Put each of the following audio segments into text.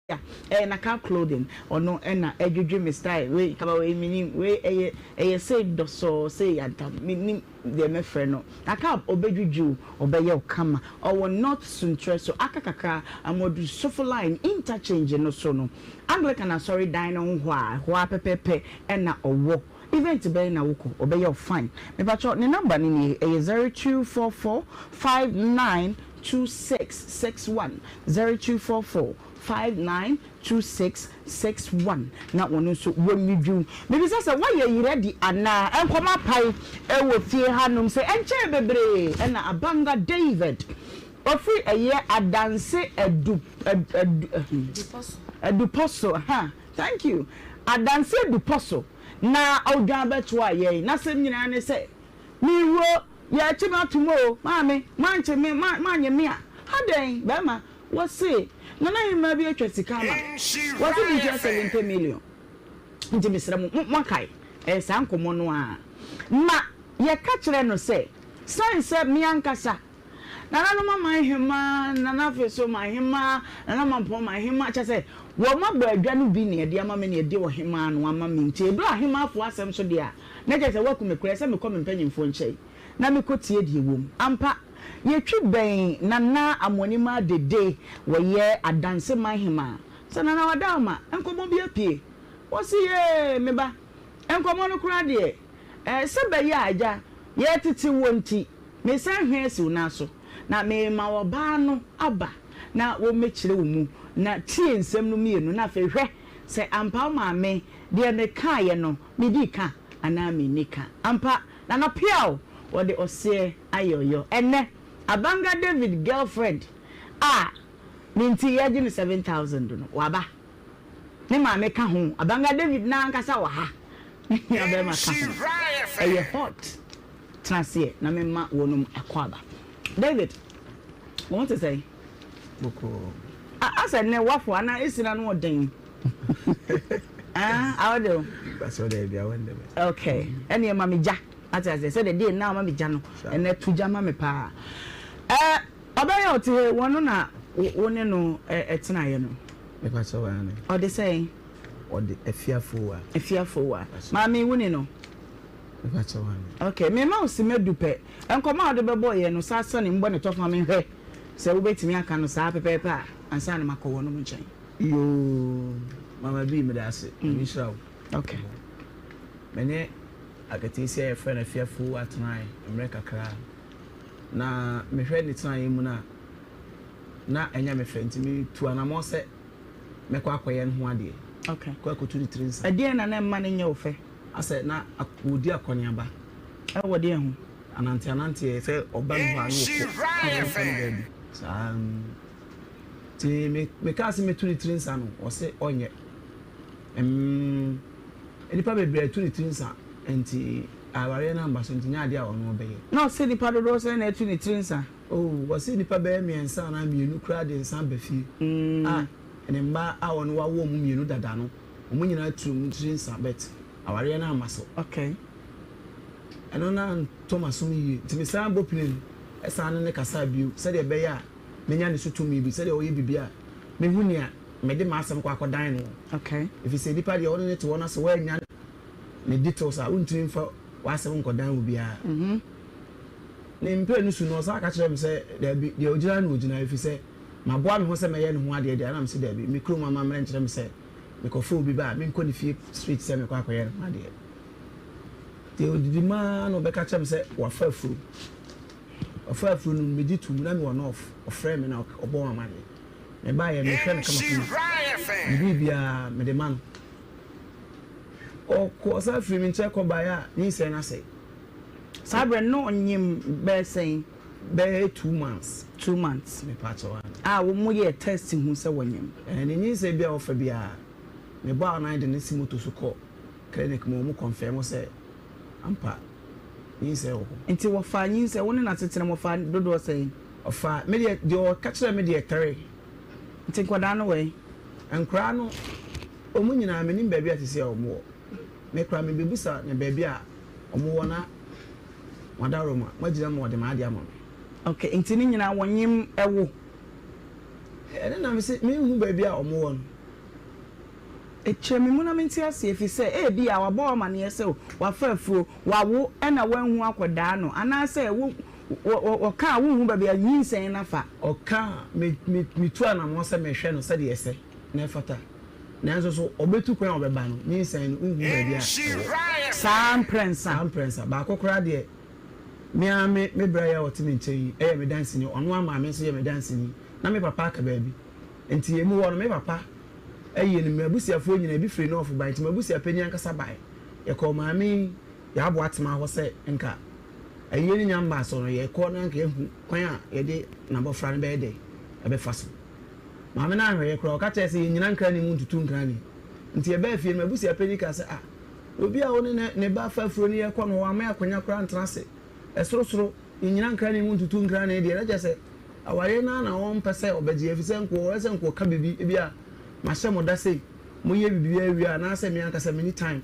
na car clothing or no na edwedwe me style we kaba we minim we say doso say anta minim de me frɛ no na ka obedwudwu obeye okama or not suntre so akakaka amodu sofa line interchange no so no Anglican sorry dine on hwa pepepe na owo event be na woko obeye fine me pacho ne number ni 0244592661 0244592661 na wono so wonidwu maybe say why you ready ana enkoma pai e wo fie hanom say enche bebre na abanga David ofri eye adanse eduposo ha thank you adanse eduposo na odwan beto aye na sem nyina ne say mi wo ya chima tumo mame manche me manye me haden be ma what say nana hima bi atwasika ma what did you 70 million nti misra mo kai sankomo no a ma ye ka kire no say say me ankasa nana no mama hima nana feso ma hima nana mampo ma hima cha say wo ma ba adwa no bi ne de ama me ne de wo hima no ama me nti ebra hima afo asem so de a na je say waku me kure say me kom mpanyimfo nkyai na me kotie de wom ampa yetwi ben nana amonima dede wo ye adanse mahima so nana wadama enkomo bi apie wo si ye meba enkomo no kura de se be ye aja ye titi wonti me san hwesi una so na me ma wo ba no aba na wo mekire wo mu na tie nsem no mienu na fe hwe se ampa ma me de me ka ye no me di ka ana me nika ampa na no piao wo de ose ayoyo ene abanga David girlfriend minti ye gi 7,000 no waba ne ma me ka ho abanga David na ankasa wa ha ya be ma ka e hot transie na me ma wonum akwaba David what to say boko I said ne wafo ana isina no oden how do that's what they be awende okay ene ma me ja ati ase so the day now ma me ja no ene tuja ma me pa obaya oti wono na woni no etena ye no me pa so wane o de say o de efiafo wa ma me woni no me pa so wane okay me ma osi medupe enkoma o de bebo ye no sa ne mbo ne tofa me hwe se wo betimi aka no sa pepepe a ansa ne makowo no nchen yo mama bi me da ase mi sha okay mene akatisi ya friend efiafo atnai America kra na me hwe ni tnai mu na enya me friend mi tu anamo se me kwa akoye ho ade okay kwa kotu ni trinsa ade na mma ne nya ofe ase na akodi akoniaba e wode ho anante se oba no ha no ti me kasi me tu ni trinsa no o se onye enipa bebre tu ni trinsa enti aware na mbaso enti nya ade a ono obeye no se nipa dodo se na tu ni trinsa wasi nipa be miensa na mienu kra de nsa bafi ene mba a ono wa wo mu mienu dada no omu nyina tu mu trinsa bet aware na amaso okay eno na Thomas mi ti mi san bopin esa ne kasa biu se de be ya menya ne sutumi bi se de oye bibia me hunia me de ma asem kwa akodan no okay if you say nipa de ono ne to ono so wa nya ne details a untumi fa wasem nkodan wo bia ne mpe no su no sa ka kire me se de bi de ogira na ogira if you say maboa me ho se me ye ne ho ade de na me se de bi me kro mama mre nkire me se me ko fo bi ba me nko ne fie street se me kwa akoye ne ade de odidi ma no be ka kire me se wa fa afuru no me di tu na me won off ofre me na obo mama ne me ba ye me hwe ne kama bi bia me de man o ko sa fi mi che ko ba ya ni se na se sabre no onyim be sen be 2 months me part one wo mo ye testing hu se wonyim ni se bia ofa bia me ba na de ne simoto so ko clinic mo confirm se ampa ni se o enti wo fa nyin se woni na tetene mo fa dodo se ofa me de o ka kire me de 3 enti kwada no we enkra no o mu nyina me ni ba bia tese o mo me kra me bebusa ne ba bia o mo wona wadaroma magina mo de ma ade ama okay enti ni nyina wonyim ewo ene na me se me hu ba bia o mo won echemi mu na menti ase efi se e bi a wabo ma ne yese wa fafuo wawo na wanhu akoda no ana se wo ka wo hu ba bia yinsen na fa oka me tu ana mo se me hwe no se de yese na fata na nso so obetu kwan obeba no yinsen no hu ba bia sam prensa ba kokora de me bra ya otimi nchei e me dance ni ono ama me so ye me dance ni na me papa ka ba bi enti emu wo no me papa ayi ni mabusiafo nyina bi free no of by mabusia panyi ankasa bai ye ko maami ya abo atema ho se nka ayi ni nyamba so no ye ko na nka ehu kwan a ye de na bofra ne be de e be faso maami na ahwe ye kro ka tese ye nyina nkra ni mu ntutu nkra ni nti ye ba fie mabusia panyi ka se obi a woni ne ba fa fro ni ye ko no wa ma akonya kra ntana se esorosoro ye nyina nkra ni mu ntutu nkra ni de na se aware na won pese obaji efise nko ka bibi bia mashe mo da sei mo ye bibia awia na se me ankasa many time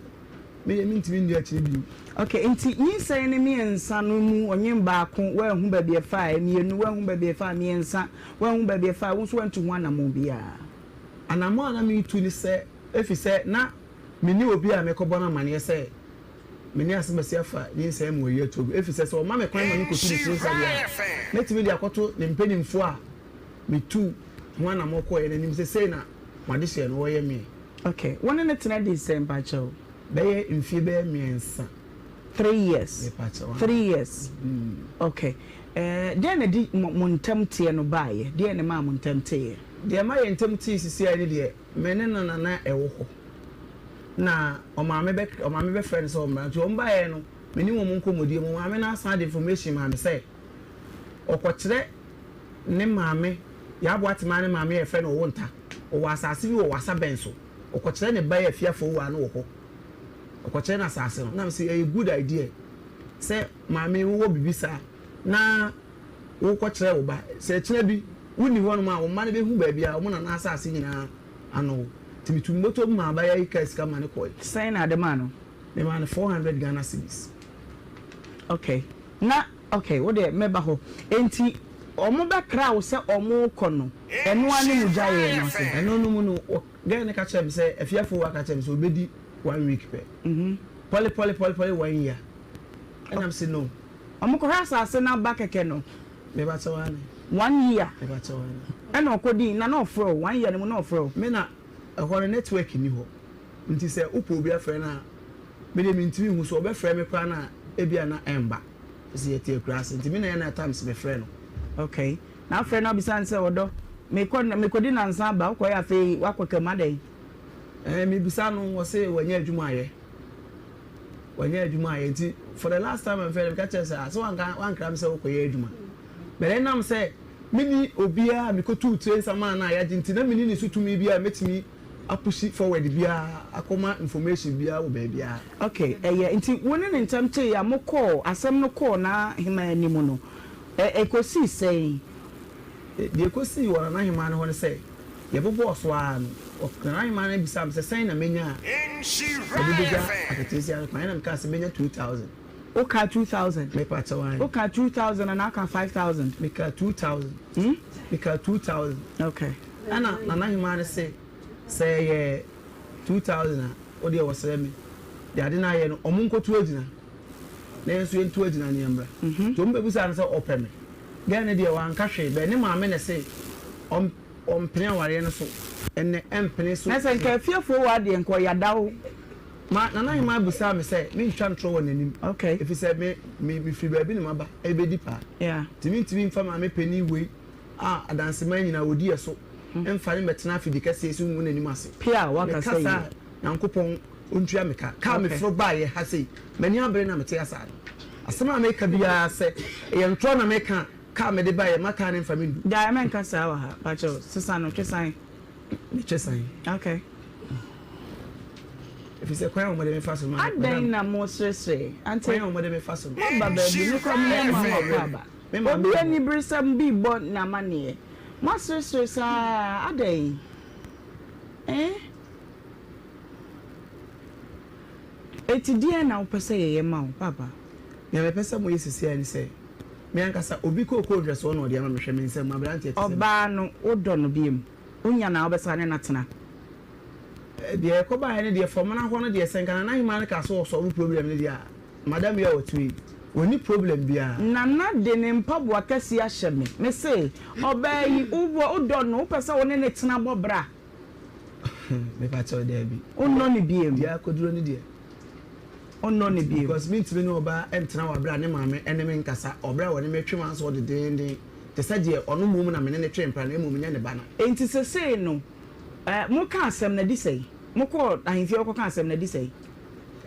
me ye mintimi ndu achi bi okay enti yin say ne me ensa no mu onye ba ko wa hu ba bia fa emienu wa hu ba bia fa me ensa wa hu ba bia fa wo so wantu ho anamo bia anamo ana me tu ni se efi se na me ni obi a me ko bona mane se me ni asebasi afa yin say mo ye to efi se o ma me kwan mo ni ko tu ni se bia netimi dia koto ne mpanimfo a me tu ho anamo ko ye nanim se sei na madishe no woye me okay one na tena dey say mpacho be mfie be miensa 3 years 3 years okay dey na di montam tie no baaye dey na ma montam tie dey ma ye ntam tie sisi ani dey me ne na ewo ho na o ma me be friend so mra nti o mbaaye no me ni wo mo nkomodie mo ma me na asan the information ma me say okokire ne maame ya bo atema ne maame ye friend wo nta o wasase bi o wasa benso o kwakire ne ba ya fiafo wa no wo o kwakire na asase no na me say a good idea say maame wo bibisa na wo kwakire wo ba say kire bi wuni ho no ma wo ma ne be hu ba bia wo na asase nyina ano timitu moto ma ba ya ikas ka ma ne koy say na de ma no the man 400 Ghana cedis okay na okay wo de meba ho enti omo be kra wo se omo kono eno ane mujaye no se eno no mu no ga ne ka chem se afiafo wa ka chem se obedi 1 week pe poli 1 year and I'm say no omo ko hasa se na ba keke no me ba tawane 1 year me ba tawane eno okodi na no fro 1 year no no fro me na ehore network ni ho nti se upo obi afre na me de mintimi hu so obefre me kwa na ebia na emba se yete akura se nti me na times me frɛ no okay na afre na bisan se odo me kodi na nsa ba ko ya fe wakwaka madai me bisa no wo se wanya adwuma aye nti for the last time I'm fair ka tell say so wan kram se wo koye adwuma bere nam se mini obia me ko tu trace man na ya nti na mini ni sutumi bia metimi apushi forward bia akoma information bia wo ba bia okay nti woni ne ntamte ya moko asem no call na hima animu no ekosi say the ekosi wona na hima no ho ne say ye bobo so an na hima na bisa se say na menya Nhyira akatesi an kwan na mka se menya 2000 oka 2000 me part one oka 2000 and aka 5000 meka 2000 meka 2000 okay ana na hima na say 2000 o de wasere me de ade na ye no omunkotu agina na enso entu agina ne mbra to mbe busa na say opeme gane de wan ka hwe be ne maame ne say ompene aware no so enne empene so na say ka fiafo wa de enko yadawo ma na hima busa me say me ntwa ntro won anim okay if you say me free baby ne maba e be dipa yeah timi mfa maame pani we adanse man nyina wodi eso emfa ne metena afidi kase esu mu nanim ase pia waka say yankopon ontua meka ka me fro ba ye ha sei mani abre na mete asa asema meka bia se ye ntro na meka ka me de ba ye maka ne mfa me ndu da men ka sa wa ha pacho sisa no twesan me twesan okay if you say kwan mo de me faso ma adan na mo sresre ante kwan mo de me faso ba ba bi ni ko mo ma ba obi ani brisam bi bo na mane ma sresre sa adan eti dia na upese ye ma o papa ya me pese mo yesisi ani se me ankasa obi ko dress won o dia ma me hwe me nsem ma brante eti oba no odo no biem unya na obesa ne natena the Koba and the former one of the second and man can solve problem. Madam, you are with me. We need problem bia. Nana de nempa bo akasi ahye me. Me say, obey ubo do no pesa woni ne tena bobra. Me pa tell there be. Onno ne biem. Dia koduro ni de. Onno ne biem. Because me timi no oba entena wa bra ne maame ene me nkasa. Obra woni me twema so de den. Te say de ono mum na me ne twempra na mum nya ne ba na. Enti se say no. Mo ka asem na di say. Mo ko ahimfie ko ka asem na di say.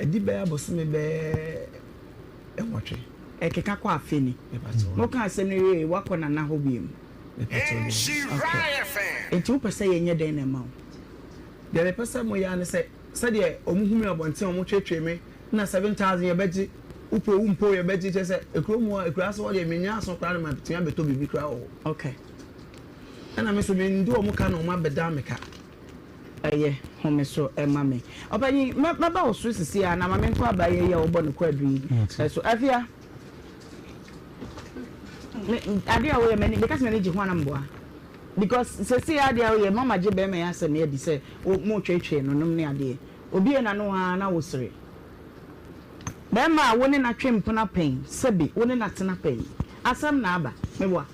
Edi be abosome be watching. Ekeka kwa afeni. Mo kan asem ne wakọ na ho biem. Nhyira FM. Enti wo pese ye nye den na ma. De be pese mo ya ne say de omuhumi abonten omo twetwe me na 7,000 ye beji upo umpo ye beji che say ekromu ekuraso wo de menya aso kra na ma tia beto bibi kra o. Okay. Ana me so me ndu omo ka na omo abeda meka. Aye, home so mama. Obanyi maba osu sisi ya na mama nko abaye ye obo ne kwadui. So afia. Ade awo ye mani because mani ji ho anamboa. Because sisi ade awo ye mama je be me ya se me di se mo twetwe no nom ne ade. Obi e na no ha na wosere. Be ma woni na twempo na pen, sebi woni na tena pen. Asam na aba, meboa.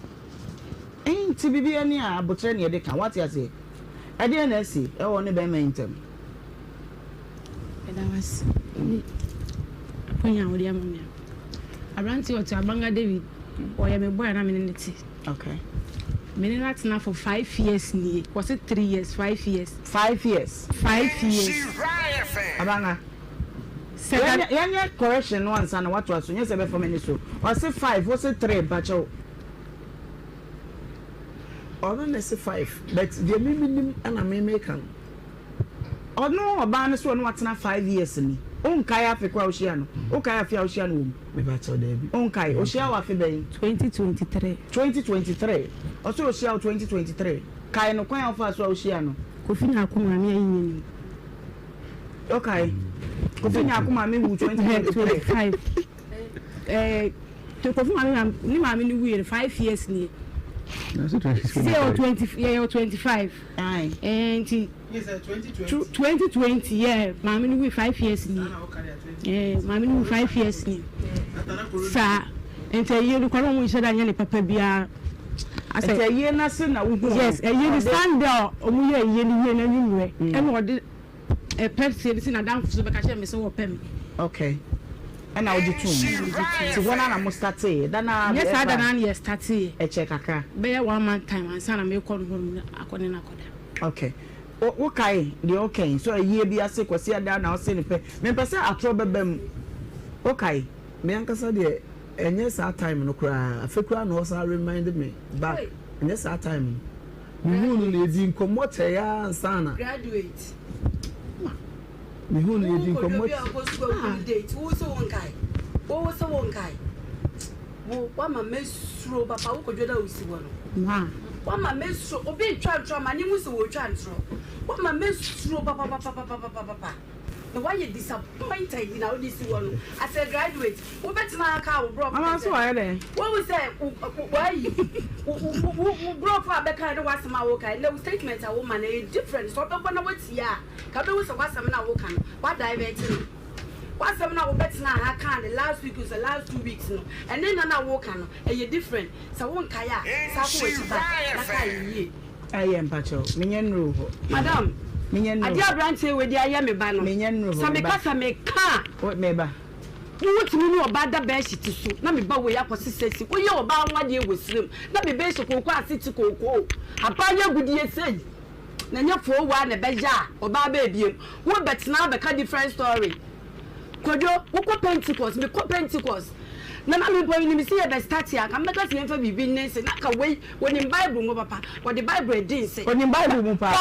Enti bibi ani a abotre ne de ka what ya say? Ade na si e wo ne be mentem eda was ni ponya wo dia mamia abranti otu abanga David oye me boy na me ne ti okay me ne na for 5 years ni was it 3 years 5 years 5 years abanga yanya correction once and what was you say be for me so was it 5 was it 3 bacho or not say 5 but the minimum and me make am or no oba ne so no watena 5 years ni onkai afekwa ohia no onkai afia ohia no me ba tell there be onkai ohia wa fe ben 2023 also ohia 2023 kai no kwan afa so ohia no kofi na akoma me ayi ni okay kofi na akoma me wu 2025 to kofi ma me ni wu 5 years ni. That's 25. Aye. And yes 2020 2020 yeah, mama ni 5 years ni. Mama ni 5 years ni. Sa ente ye lu kwaro mu sheda nya ni papa bia. Asa ye na se na wo. Yes, ye ni stand there omu ye ni na nyinwe. E no de e pepsi ni na dan so be ka she me so wo pem. Okay. And I would do so when I'm starting. Then I yes, I don't yes starting. A check aka. Be 1 month time and son me call home akone na koda. Okay. Okay, the okay. So a year be ase kwasi ada na ose ne pe. Me pese atro bebam. Okay. me ankasa de enye sa time no kra afekura no also reminded me back enye sa time me hu no le di nkomote ya ansana graduate me hu no le di nkomote date wo so won kai wo wa ma mesuro papa wo kodwo da usi wo no wa ma mesuro obi twa mani mu so wo twa ntro wa ma mesuro papa no why you disappointed in how this one as a graduate wo betina aka wo bro mama so why there what we say why wo bro for be kind was ma wo kai no statement a woman is different so be na watia ka be wo so wasam na wo kan what diverting wasam na wo betina aka the last week was the last 2 weeks no and then na wo kan no e different so won kai a sa ko we ba na kai yi aye mpacho menye nro ho madam adi abranche we di aye me ba no sa me kasa me ka what me ba wotimi no oba da be hiti so na me ba we yakosesesi wo ye oba nwade egosirem na me be hiti kokko asiti kokko apanya gudie sei na nya fo wa na be ja oba ba ebiem wo betina be ka different story kojo wo ko Pentecost me ko Pentecost na me boy ni me see be start here kan be ka se mfa bibi nse na ka we woni Bible ngo papa wo the Bible din se woni Bible mu pa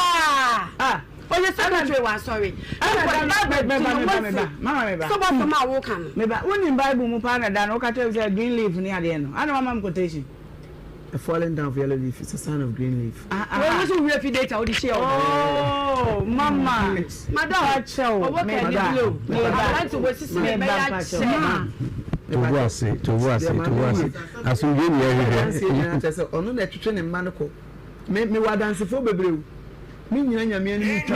oye secretary wa sorry mama me ba so ba ma wo kan me ba woni Bible mu pa na da no ka tell say green leaf ni ade no ana mama m quotation a falling down of yellow leaf is a sign of green leaf we also refi data o di share oh mama madam chow me ba me ba to we sisi me ba to was as we get here ono na twetwe ne mma no ko me wa dance fo bebrew me nyina nyame ani mu twa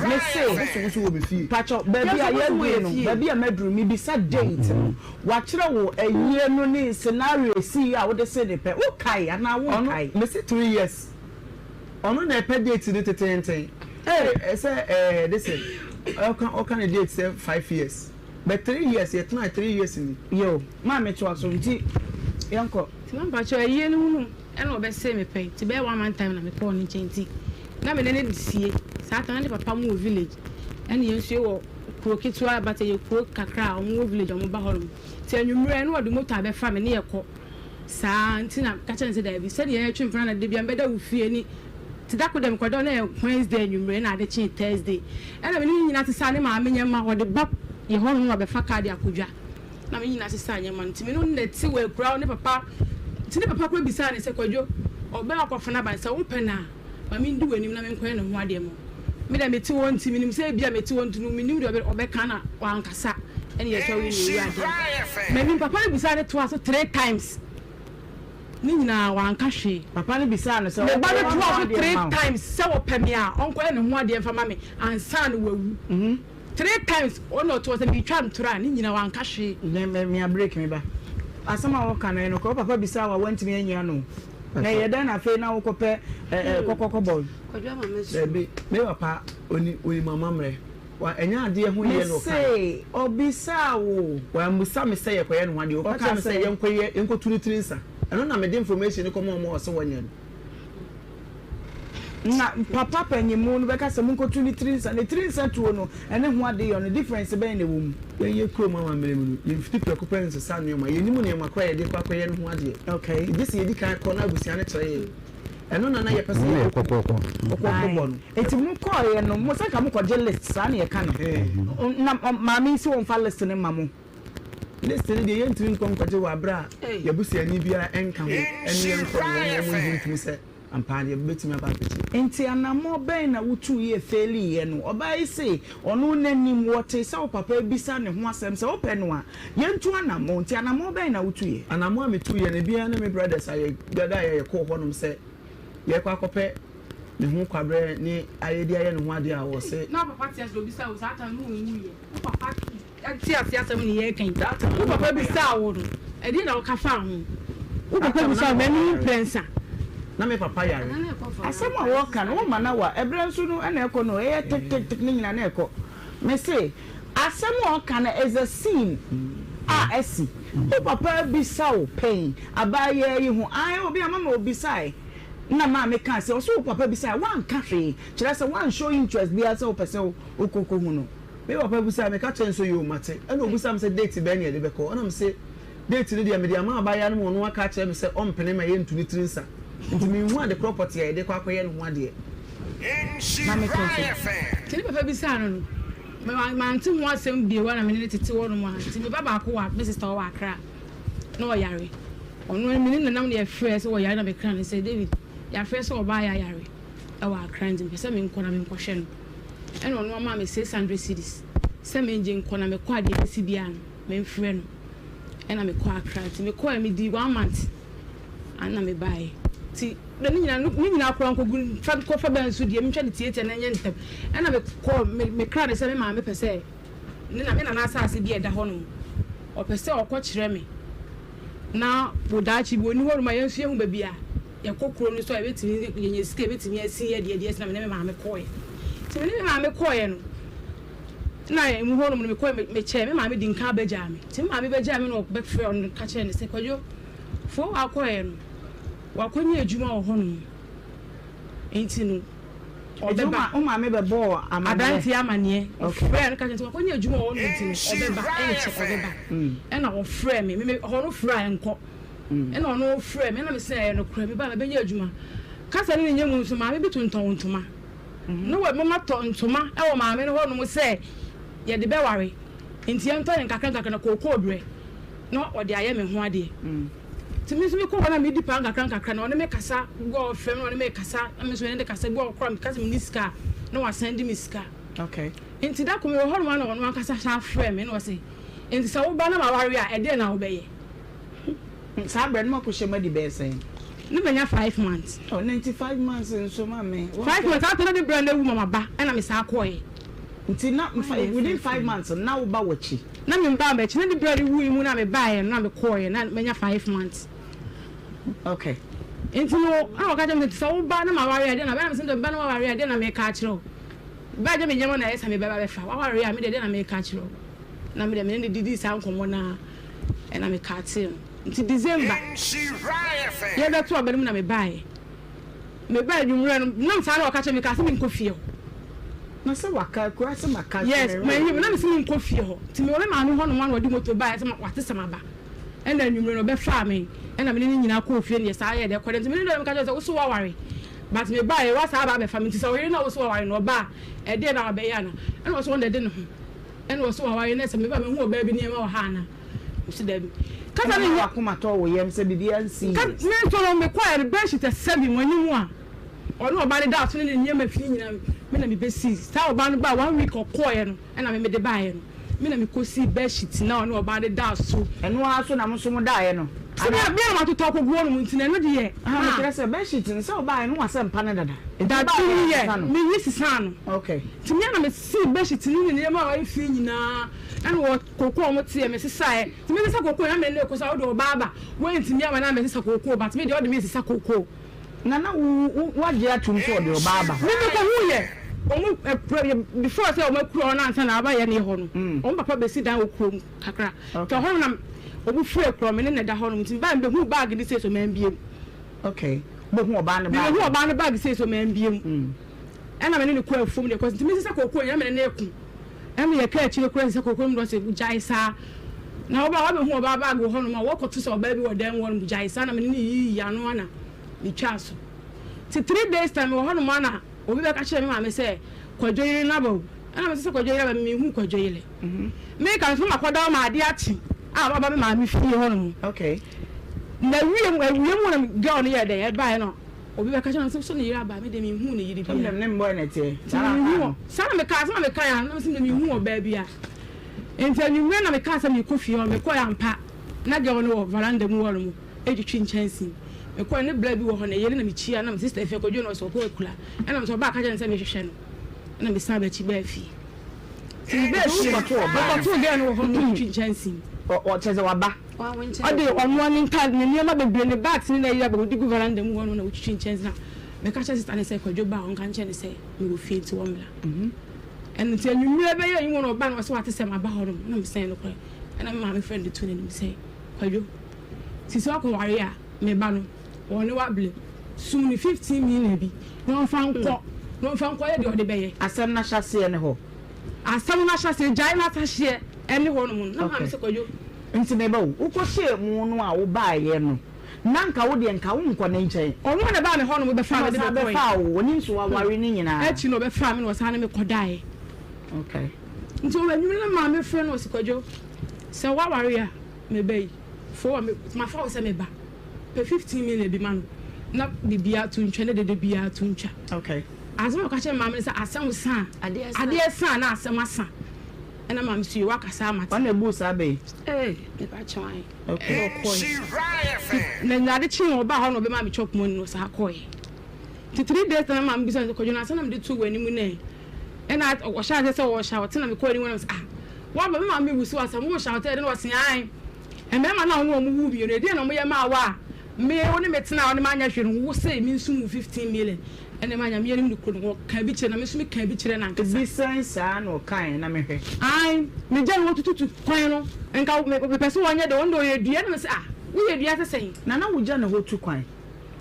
me say so wo be fie pacho baby aye no baby a medru mi bi sa date no wa kire wo ayie no ni scenario si a wo de say de pe wo kai ana wo kai me say 3 years ono na pe date ni tetenten say listen I can date say 5 years but 3 years yet na 3 years ni yo ma me to aso nti yanko ti man pacho ayie no hu e na obese me pe ti be one man time na me call ni chenti na me ne disie satan ne papa mu village ene yensu wo kuro kitwa bata ye kuro kakra o village o mo ba horum ti anwumre no de motor be fa me ne yekọ saa ntina ka chance da bi se de ye twemfra na de bia be da wo fie ni ti da ko dem ko do na Wednesday anwumre na de chi Thursday ene me ni nyina ti sa ne ma me nyema ho de ba ye horum no be fa card akudwa na me nyina ti sa nyema nti me no na ti we kura ne papa ti ne papa ko bisa ne se kwadwo obe akofo na ban sa wo pena mami ndu wanim na me nkwan ne ho ade mo me da meti won ti minim se bia meti won tunu minim de obe kana wankasa ene ye so wi ni ade mami papa ne bisa ne to aso 3 times ni nyina wanka hwe papa ne bisa ne se me ba ne to aso 3 times se wo peme a onko ne ho ade mfa mami ansa ne wawu 3 times ono to se bi twa ntura ni nyina wanka hwe me break me ba asama wo kana no ko papa bisa wa wantimi anya no na ye dan afi na wokope kokoko boy kodwa ma me me papa oni mama mre wa enya ade ho ye no ka say obisa wo wa musa me say ye koye no ade o ka me say ye nkoye enkotuni trinsa eno na me de information ko mo so wanya na papa panyimu no beka se munkotuni trinsa ne trinsa tuo no ene ho ade yo no difference be ne wo mu ye kro mama mre mu ye 50 preoccupants sa no ma ye nimu ne makwa ye de kwakoye no ho ade okay this ye di kan ko na abusia ne kire ye eno na ye pese ye kokoko bo no eti mu ko ye no mo saka mu ko je list sa na ye kan na mami si won fa list ne mamu list ne de ye ntiri nko nkoje wa bra ye busia ni biara enka ho ene ye nko mo ntimi se ampani betimi abapeti enti anamo ben na wutu ye feli ye no obai se onu nanim wote se papa bisa ne ho asem se ope no a ye ntu anamo enti anamo ben na wutu ye anamo ametu ye ne bia na me brothers aye gada ye ko honum se ye kwa kope ne ho kwabre ni ayedi aye ne ho ade a wo se na papa tia so bisa wo sata no wu ye papa tia asem ni ye kan data papa bisa wo no edi na wo ka fa ho wo papa bisa me ni prensa na me papa yare asema wo kan wo mana wa ebre nso no na eko no e tek ni nyina na eko me say asema wo kan is a scene esi wo papa bisa wo pain abaye yi hu ai obi amama obi sai na ma me kan say wo papa bisa wan ka hwe kire say wan show interest bia say wo pese wo kokoko hu no me papa bisa me ka chen so yo mate e no bisa me say date be ne de be ko ona me say date ni de me de ama abaye no no aka kire me say ompene ma ye ntuni trinsa nti me hu ade property ya de kwakoye no ho ade Nhyira fan tini papa bi sa no ma nti ho asem bie wa na me ne tete wo no ma nti me baba ko wa me sister wa akra na o yare ono me ne nam ne frɛ so wo yare na me kra ne say David ya frɛ so wo ba ya yare e wa akra nti pese me nkɔ na me nkɔhwɛ no ɛna ono ma me 600 cedis se me nje nkɔ na me kɔ ade esi bia no me mfrɛ no ɛna me kɔ akra nti me kɔ me di 1 month ana me bae ti na ni nyina akora nkogu fa ban so die mentwa de tietia na nye ntem ana me call me kra de se me ma me pese ni na me na asase bi eda ho no o pese o ko kire me na bodachi bi oni ho ma yensu ehu ba bia ye kokoro ni so e betimi yenye sika betimi asi ye de esi na me ma me koye ti me ma me koye no na e mu ho no me koye me che me ma me di nka baja me ti ma me baja me no be frɛ on ka che ne se kwadwo fo akoye no wakonye adwuma wo hono enti no obeba o ma me be bo adanti amane frɛ no ka che wakonye adwuma wo hono enti no obeba e che obeba e na wo frɛ me hono frɛ enko e na ono frɛ me na me se no kra me ba be nya adwuma kasa ne nya mu nso ma me bi tonton ntoma no we mama to ntoma e wo ma me no hono mo se ye de be ware enti ento ne kakra na kokoo bre no ode aye me ho ade timi so me ko wana me di pa kakra na one me kasa go frem na one me kasa me so ne de kasa go okra me kasa me niska na wa send me ska okay enti da ko me ho no na one kasa sha frem me no say enti sa wo ba na ma ware a e de na wo be ye sa bre no ko shema di be sen ne benya 5 months. Oh, 95 months in so mama. 5 months after the brand new mama ba na me sa akoye. Until now within 5 months now ba wachi. Na me ba ba chi na the brand wu mu na me ba na me koye na benya 5 months. Okay. Enti no a ka jam so ba na ma ware de na ba na se ba na ware de na me ka kiro. Ba je me nyama na esa me ba ba fa. Wa ware a me de na me ka kiro. Na me de me didi sa nkomo na na me ka kiro. Nti December. Yeah, that's what I'm going to buy. Me buy you run. No, I'm sorry, I catch me because I'm in coffee. No, so what? Cross my car. Yes, my name is in coffee. To me, only man who one do to buy some what is some. And then you run a farming. And I'm in a coffee. Yes, I had according to me. I'm also worry. But me buy what's about the family. So you know, so I know bar. And then I'll be Anna. And was one that didn't. And was so I and me who baby near Hannah. You see them. Kasa ni akoma to wo yem se bibia nsi. Ka me to no me kwa the bench te 7 wani mu a. Ono oba ne da so ne nyema fi nyina me na me be see. Sa oba no ba 1 week okoye no na me de baaye no. Me na me ko see bench na ono oba ne da so. Eno aso na mo so mo daaye no. So me ma to talk go no mu ntina no de ye. Ah, me kire bench no se oba no wase mpa ne dada. Da tiri ye. Me yisi san no. Okay. Ti me na me see bench ni nyema wa fi nyina. And what cocoa must see Mrs. Sai. To me, the cocoa, I mean, because I do Baba. Went to me when I miss a cocoa, but me the other Mrs. Cocoa. Nana, what you have to for your Baba? Before I say, my crown and I buy any home. On Papa sit down with Chrome, Kakra. To home, or free from in the home to buy the who bag this says a man being. Okay, but who about the bag says a man being. And I'm in the quail from the because Mrs. Cocoa, I'm in a Emi ye ka chire kura se kokoro ndo se bujaisa na oba wa be hu oba ba go hono ma wo koto se oba bi wo den won bujaisa na me ni yi ya no ana ni twaso ti 3 days time wo hono ma na obi be ka chire me ma me se kwadwoyire na ba ana me se kwadwoyire ba me hu kwadwoyire me ka so makoda ma ade achi a baba me ma me fi hono okay na wiye mu na girl no ye de e ba no obi be ka chana so ne yira ba me de me hu ne yiri bi ne mboy na tie sana me ka ya na me me hu oba bia enti anyu na me ka sa me kofi o me ko ya mpa na ge wono veranda mu woro mu ejitwi nchansi me ko ne bla bi wo ho na yele na me chia na me sister efe kodwo no so ko ekula na me so ba ka chana se me hwehwe no na me sa ba chi ba fi ti be shi ba to ge no ho no twi nchansi o cheze waba ade onwani card ne niema bebre ne bags ni na yira be odi veranda mu wono na utwi nchansi na me ka chana sister ne se kodwo ba on kan chene se me go fi ti womla and tell you never you want to ban was what to say my bottom. I'm saying, okay. And I'm my friend the twin and say, Kwajo. Siso ko warrior, me bano. Or no wable. Soon 15 minutes. No found quiet the other bay. Asam na chassis and ho. Asam na chassis, giant share, any hormone. No, I'm so you. Into the bow. Uko share moon wa buy yeno. Nanka wodi enka wonko ne nchen. Ono na ba me hono mo be fa me be fa wo ni so wa ware ni nyina. Echi no be fa me no sa na me kodai. Okay. Nti o banyu na ma me frɛ no sikwadwo. Se wa ware a me bai. Fo me ma fa wo se me ba. Pe 15 million bi man. Na bibia to ntwe ne de bia to ntwa. Okay. Azuma ka che ma me se asam san. Ade san na asam asa. Ena ma me su wa kasa amata. Wana bu sa bai. Eh, me ba chwan. Okay. Na na chi no ba ho no be ma me chop money no sa akoi. Ti 3 days na ma me bisa sikwadwo na sa na me de tu wani mu ne. And I was shy to say, or shout, and I'm calling when I was what my mammy was some shouted and was saying, and then I know no movie, and they didn't know me. Ma, me only met now on the management who say means soon 15 million, and the man I'm hearing the could walk cabbage and I miss me cabbage and to be son or kind. I me don't want to coin and go make a person one year the one door, the other say, we are the other saying, Nana would join a whole 2 coin.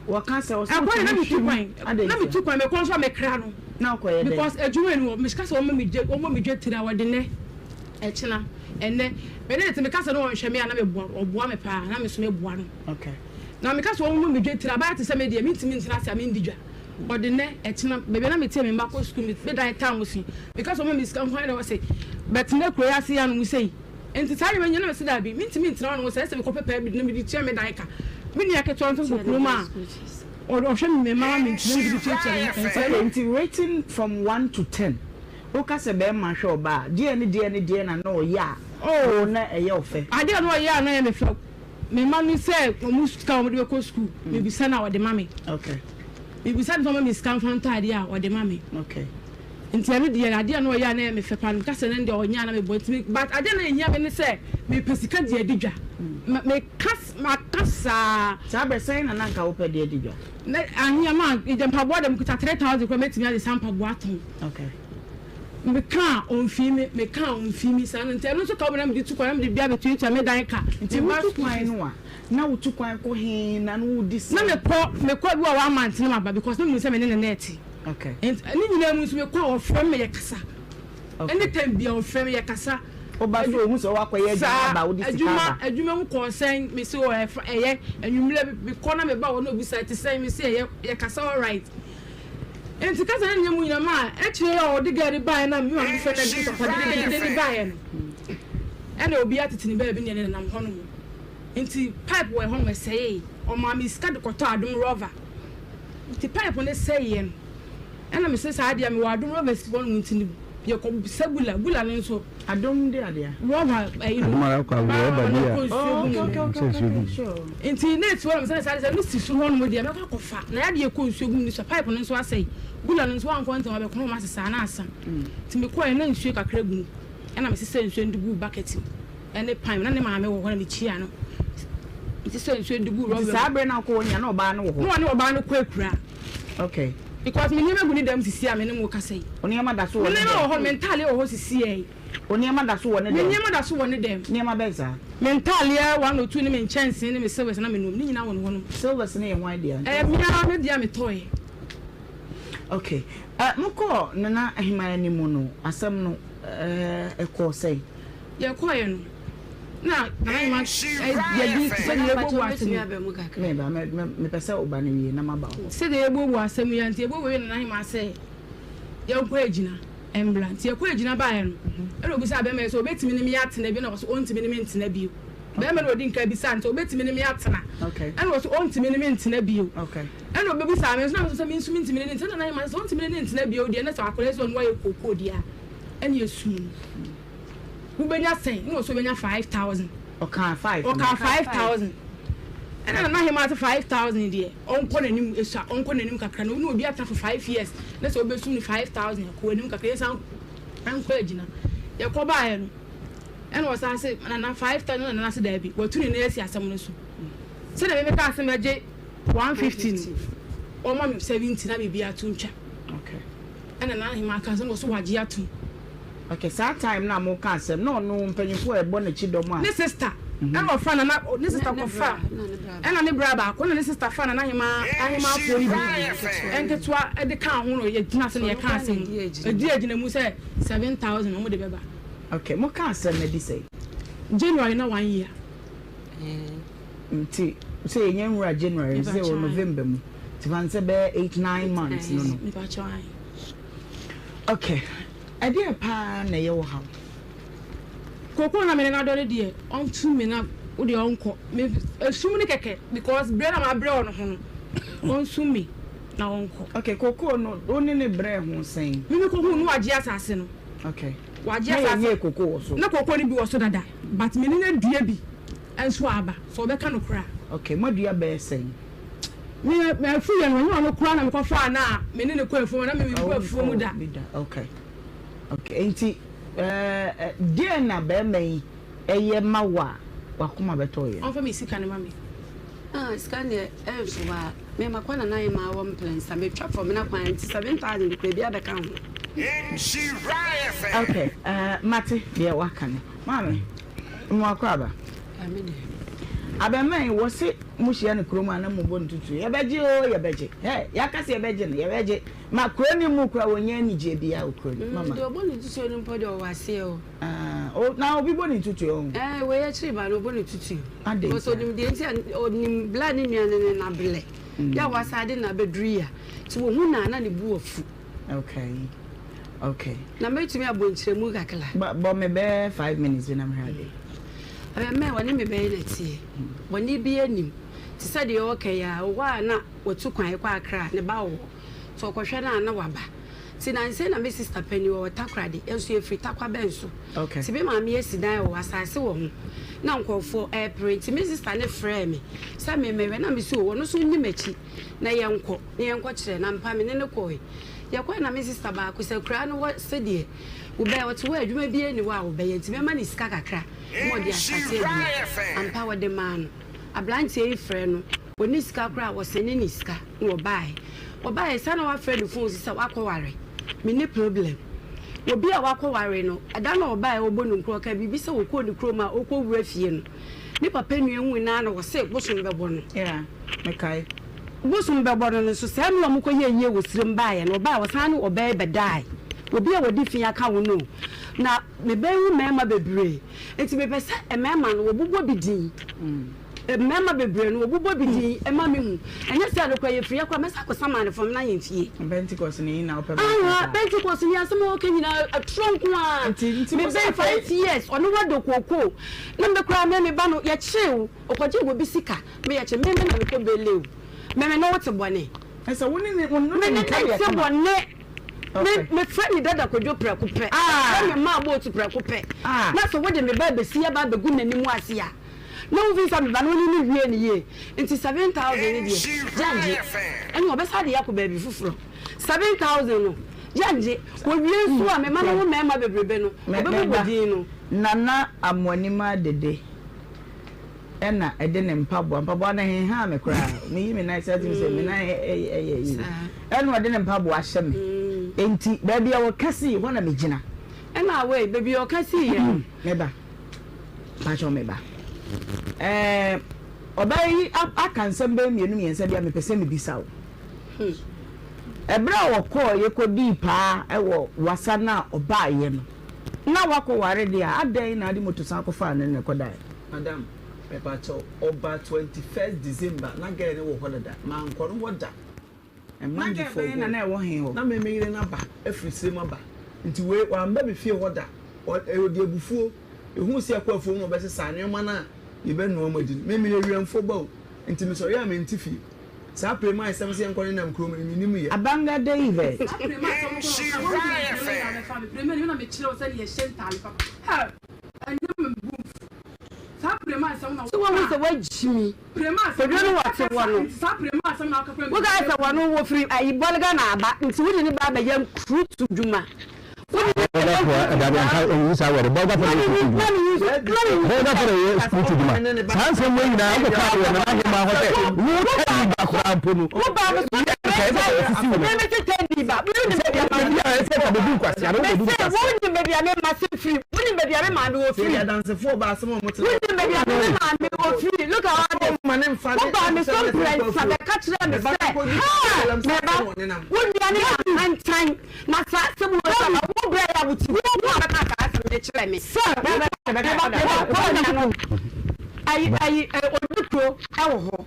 What can't say, I'm going to be 2 coin. I didn't 2 coin, because I'm a crown. Now, because a Jew Miss Castle me jet to our dinner. Echina, and then, but it's because I don't show me another one pa, and I'm a one. Okay. Now, because one woman jet to about to say, media means last I mean, Dija. Or the net, Echina, maybe let me tell me, Marco school with better town with me. Because woman is come find our say, but no Croatia and we say, and to tell you when you never said that be, means no was as a copy pair with nobody tell me Dika. Many I can turn to Roma. Or show me mamma into rating from 1 to 10. Oka se be man show ba. Dear na no ya. Oh na e ye ofe. I don't know ya na me flow. me man say omu ska omu de ko school me bisa na wode mame okay me bisa no me scan fanta ade a wode mame okay nti ade de ade no ya na me fepa no kase ne de onya na me botimi but ade na enya me ne say me pesika de adidwa me kasa sabe say na nanka wo pe de adidwa na anya ma ije mpabo dem kuta 3000 ko metimi ade sampabo aton okay me kan on fimi san nti no so ka obram di tu kwa me bia betu tu me dan ka nti ma kwan no a na wo tu kwan ko hin na no di na me ko bi wa 1 month na ma because no me say me ne net okay and ni nyina mu so me ko ofrem me yakasa anytime bia ofrem me yakasa oba so hu so wakoye adwuma ba wo di sika adwuma mu ko sen me say o eye anwumle me ko na me ba wo no bi site sen me say yakasa all right enti kasa na nyemu nyina ma ekyire ya odigari ban na me ma me fe na di so de ban no ene obi atetini ba bi ne nam hono mu enti pipe we hono say o ma me ska de koto adum rover enti pipe ne say yen ena me say sa ade me wa adum rover si bon ntini ye ko sabula bula ne so adum de ade rover mara kwa rover sure enti net wo me say sa no si so hono mu de me kwa kofa na ya de ko nsuogum ni so pipe ne so asai bula no so an ko ntama be ko ma sesa na asam ti me ko na nsuo kakra gu ena me sesa nsuo ndugu bucket ene pan na ne maame wo hona me chia no ti sesa nsuo ndugu rover sabe na ko nya na oba no wo no ne oba no ko akura okay because me nyema gu ni dem sisi a me ne mo kasai oniema da so wo ne no ho mentally o ho sisi e oniema da so wo ne me dem nyema da so wo ne dem niema benza mentally 102 ne me chance ne me service na me no ni nyina wo no silvers ne one idea me na me dia me toy okay moko nana ahimaya ni mu no asem no eko say ye ko ye no na ma ye di se ye bo asem me pese oba ne wie na maba se de ye bo asem ya nti ye bo we na ahima se ye ko agina emblant ye ko agina ba ye no e obi sa be me so obetimi ni me yatena bi na so ontimi ni me ntena bi be me no di nka bi sa nti obetimi ni me yatena okay and so ontimi ni me ntena bi okay and obi sa me so na so me nsumi ntimi ni ntena na ahima so ontimi ni ntena bi o de na so akole so no ye kokko dia and ye sum ubenya sen no so benya 5000 okay 5000 and na him at 5000 there onko nanim esa onko nanim kakra no obi ata for 5 years na so obesum ni 5000 ko nanim kakra yesan anko agina ye ko ba ye no and was say na 5000 na se da bi watuni na esi asem no so se na me ka asem age 115 o ma me 70 na bibia tuntwa okay and na him aka so so waje atu okay that time na mo ka asem no mpanyimfo e bo na chidom a ne sister and of fan na ne sister ko fa and ne bra ba ko ne sister fan na ahima fo ni bi enketwa e de kan ho no ye gina se ne ye kan asem e di agina mu se 7000 mo de beba okay mo ka asem na di say January na 1 year nti say January say November mu ti van se be 8-9 months no me ba chai okay idea pa na ye wo ha koko na me na do de on to me na wo de onko me asum ni keke because brain am abre on ho no on sum me na onko okay koko no oni ne bre ho sen me ko hu no waje asase no okay waje asase na ye koko wo so na koko ni bi wo so dada but me ni na dua bi enso aba so be ka no kra okay madua be sen me fu ye no kra na me ko fa na me ni ne ko afu na me ko afu mu da okay okay enti dia na be mai eye mawa wakoma beto ye on fa me sika ne mami sika ne so ba me makwana na ma wo plans me twa for me na kwan 7000 kwa bia be ka ho Nhyira. okay mate dia wakane mami mo akwaba amene abemai wo se muhia ne kroma na mo bon tutu ye beje o ye beje ya kase ye beje ne ye beje ma kroni mu kra wonya ni je bia o kroni mama do bon tutu ni mpo de o wase o o na obi bon tutu o we ya chiri ba no bon tutu ade so nim de nti onim bla ni nuane ne na ble ya wasade na bedruya ti wo hu na ne bu ofu okay na metumi abonchire mu kakla bo me be 5 minutes na me hade me woni me be na tie woni bi anim ti se de okay ya wa na wotu kwan kwa akra ne ba wo so kohwe na waba Tinanse na me sister penny o takrade enso efri takwa benso. Okay. Ti be ma me asidan o asase wo ho. Na nkofo print me sister ne frɛ me. Sa me na me so wo no so nni machi. Na yenko kire na mpa me ne koi. Yakwa na me sister ba ko se kra no wo sedie. Wo be wo te wo adwuma bi ani wo a wo be yenti me ma ni sika kakra. Mo di asase ampa wo de man. Ablantie yi frɛ no. Oni sika kra wo sene ni sika wo bai. Wo bai sa na wa frɛ the phone sisa wakɔware. Me ne problem. Obi a wakɔware no, ada na wo bai wo bonu nkro ka bibi se wo kɔ ni kro ma wo kɔ wura fie no. Ni papa nua hu na na wo se bosom bɛbɔ no. Yeah, mekai. Bosom bɛbɔ no so sa no mo kɔ yeye wo sirim bai no, bai wo san no obai bɛdai. Obi a wodi fi aka wo no. Na me bɛhu mɛma bebre. Enti me pɛ sɛ mɛma no wo bobɔ bidin. Mama bebre no obubo bidi e ma me hu enya se adokwa ye free akwa mesa ko samane fom na ye fie Pentecost ni na ope Pentecost ni asemo o kenyina atronko a me be 5 years ono wado kokoko na me kura me ba no ye chew okoje wo bisika me ye che me na me ko belew me no wote bone esa woni ne me se bone me friend dada kojo preko pe me ma bo to preko pe na so wode me ba besia ba begu nanimu ase a no visa me ba no ni wie ni ye nti 7,000 ni die janje eni obesa de yakoba bi fufuro 7,000 no janje wo wie so a me ma no me ma bebrebe no obebodin no nana amonima dede ena ede ne mpabo na he ha me kra me yi me na say me na ena ede ne mpabo ahye me enti ba bia wo kasi ho na me gina ena we baby o kasi ye meba ba jo meba obai akansem be mienu miensa bia me pese me bisa wo ebra wo ko ye ko di pa ewo wasa na obaye no na wako ware dia adan na adi motosa ko fa ne ko dai madam pepa cho oba 21st December na ga ne wo holiday ma nkoro woda e man di fo na na wo hen ho na me meyire na ba afrisire ma ba nti we wa mba be fie hoda e odi abufuo ehu si akwa afuo no be sesa ne ma na ye be no amadi me me wiamfo ba nti me so ya me nti fi sa prema isem se nkoro na mkrom ni nim ye abanga David prema ni na me chiro se ye shentale papa ha anyam sa prema isem na so wo se wajimi prema se do what wano sa prema isem na aka prema wo ga se wano wo free ayi bolga na aba nti wo ni ba ba yam cruise djuma I odukro ewo ho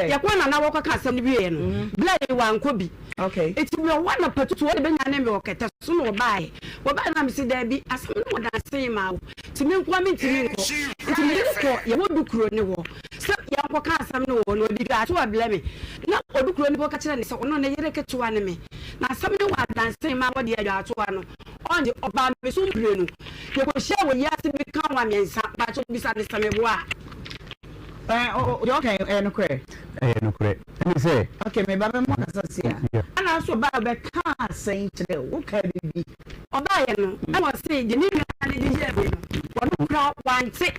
yakwana na woko ka asem bi no blay wa nkobi okay eti me wana patutu wo de benya na me oketa so no bae wo ba na me si da bi asem no da sen ma wo ti me nkwa me ti me nko eti me ko ye odukro ne wo so ya nko ka asem no wo no di ga to abla me na odukro ne bo ka kire ne se ono na yere ketuwa ne me na asem ne wa dan sen ma wo de ya to ano onde oba me so bre no ye ko hye wo ya se bi kan wa mensa ba to bi sa ne same bo a okay no kre me say okay me ba me mo kasa sia ana so ba be ka sen kire wo ka bibi oba ye no e wo se je ni na ne di je be no wo kra wante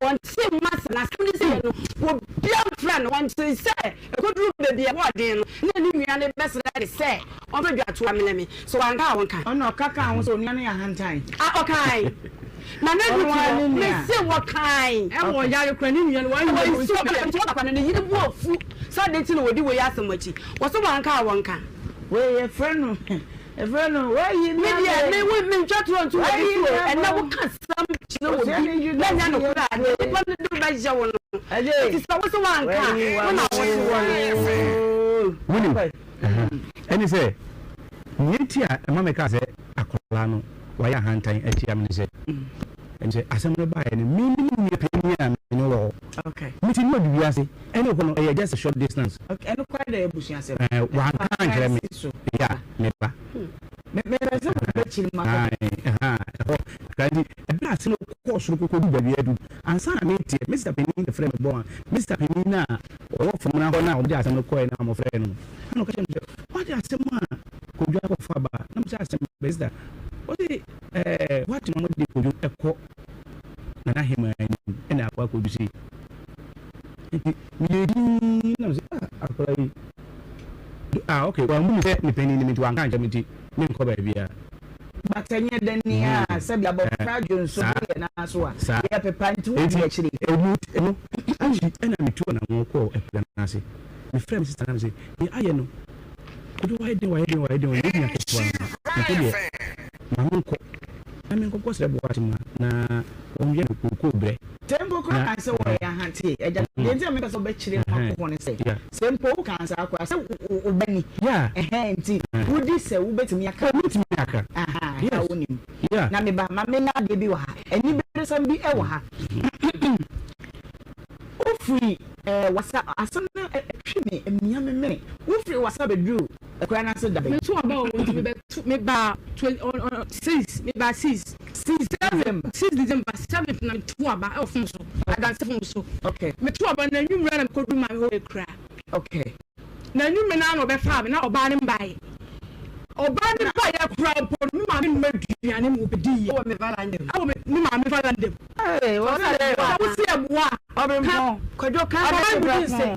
mas na se se no wo bia friend wante se e ko dru be bia wo de no na ni nua ne best na se o be dwa to amele me so wanka wonka ono kaka ho so nua ne ya hantan okay na ne do me se wo kai e wo yare kra ni nua wo wo so ka to ka ne yiri bu ofu so de ti no wodi wo ya asemachi wo so wanka wonka we ye friend no why you media me we me chatro ntu we and na wo ka sam chino wo bi na nya no kura ne pa ne do ba ja wo no ti so wo so wanka wo na wo woni any say nyeti a ma me ka say akola no waya hantan achi am ne say and say asem no ba ne me ni pe ni a me no wo okay meti no bi ase ene ko no just a short distance okay eno kwa da ebusia se wa kan kire me ya me ba me se be chiri ma kandi ebra se no course no ko du ba bi adu ansa na me tie Mr. Penny the friend born Mr. Penny na o from na ho na o di asem no ko na mo friend no ano ka chem what di asem a ko du akọ fa ba na mo asem Mr. o di what no mo di ko du ekọ na hema ni ena akwa ko du si mi na say akora yi okay well mo say ni Penny ni mi to an kan jam ti mi nko ba bia batanye dania sabi abofra jonso ye na so a ye pepa ntu ye chiri enu anji ena mi tu na mo ko eplan na se mi friend sister na se ni aye no do why dey ni akwa na ko de ma mo ko na mi ko se bo atima na o ye ko bre tempo ko kan se wo ya hanti eja yenti me so be chiri na ko ne se tempo kan sa akwa se o bani nti wudi se wo betimi aka ya wonim na me ba ma me na de bi wa ha eni be sam bi e wa ha o free wasa asam na twimi emia me o free wasa be dru ekwa na se da be me to aba o me ba 6 me ba 6 December 7 na to aba e ofun so aga se fun so okay me to aba na nwumra na ko du ma ho ekra okay na nwumra na no be fa na oba ne mbae oba ni ba ya kura po mi ma mi no aduane mo be di o me valandem o me mi ma me valandem wo se aboa o be mo kojo kan ba se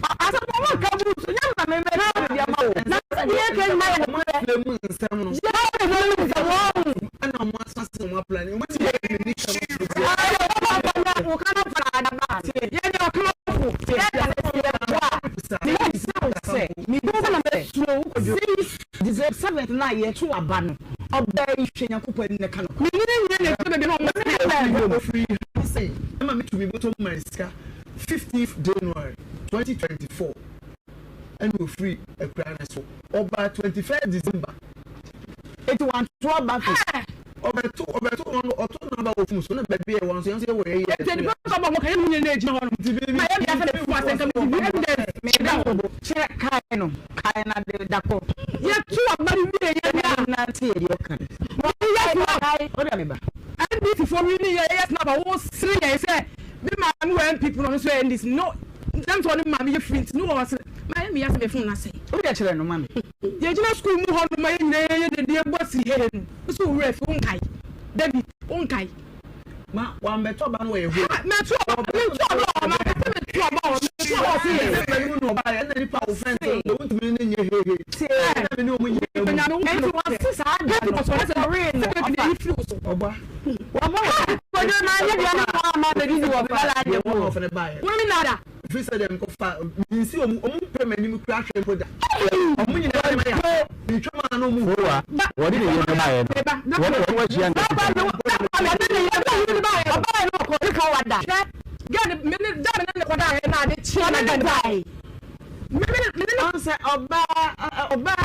asa bo ma ka bu so nya ma me me dia ma wo na ye ke ma ya mo le mu nsam no ya mo nsam wo ana mo asase mo plan mo ti ye ni ka mo kana fara na ba ye ni o ka mo ye mi do na me slow kojo December 7th na ye to aba no oba ihwe nyakopo ni ka no mi ni ne be no mo free say ma me to me bottom my ska 15th January 2024 and we free a crown so over 25th December it want to about over two or two number of muso na baby e won so say we here e dey pass about mo kan mu na eji ho no ma ye bia fa le fu asen kam bi evidence me da ho chere kai no kai na de dako ye tu abari wi ye na ti e dio kan mo ye kai o da me ba and this for me ye yes na ba wo siri ye say me ma me when people no so end this no them for me ma me front no was ma me yes me fun na say o dey chere no ma me ye jina school mu ho no ma ye ye de boss he no so we fi unkai David unkai ma wa me to ba no we ho me to ba ma me to ba si e me no ba ye na ni pa o friend so don't me ni ye he na me no mu ye me na no wa si sa da no so na real no oba wa ma wa do na ye dia na ma be di wo ba la de wo of ne ba ye wo mi nada fi say dem ko fa mi si o mu pe mani mu kra hwe poda o mu nyina ma ya mi twama no mu ho wa wo di ne ye ba ye no wo wa chia na ba no ba ye ba no ko ka wada gani me da me ne ko da ye na de chia na gani bai me no say oba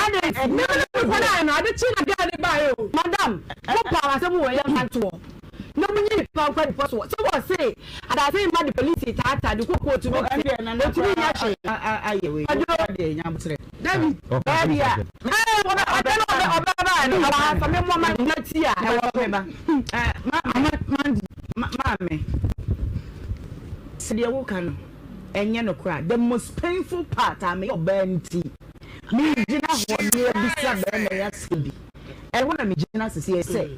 ade me ko da na de chia na gani bai o madam ko pa wa se mu wo ya santo no munyi pa kwa di so what say ada say ma the police ta the koko to no na to ya che aye we ade nya msre David badia oba ba no ba fa me mo ma na ti a e wo me ba ma me sidia wo kan enye no kra the most painful part am oba nti me gina ho ne bisa ba na ya sebi e wona me gina sese say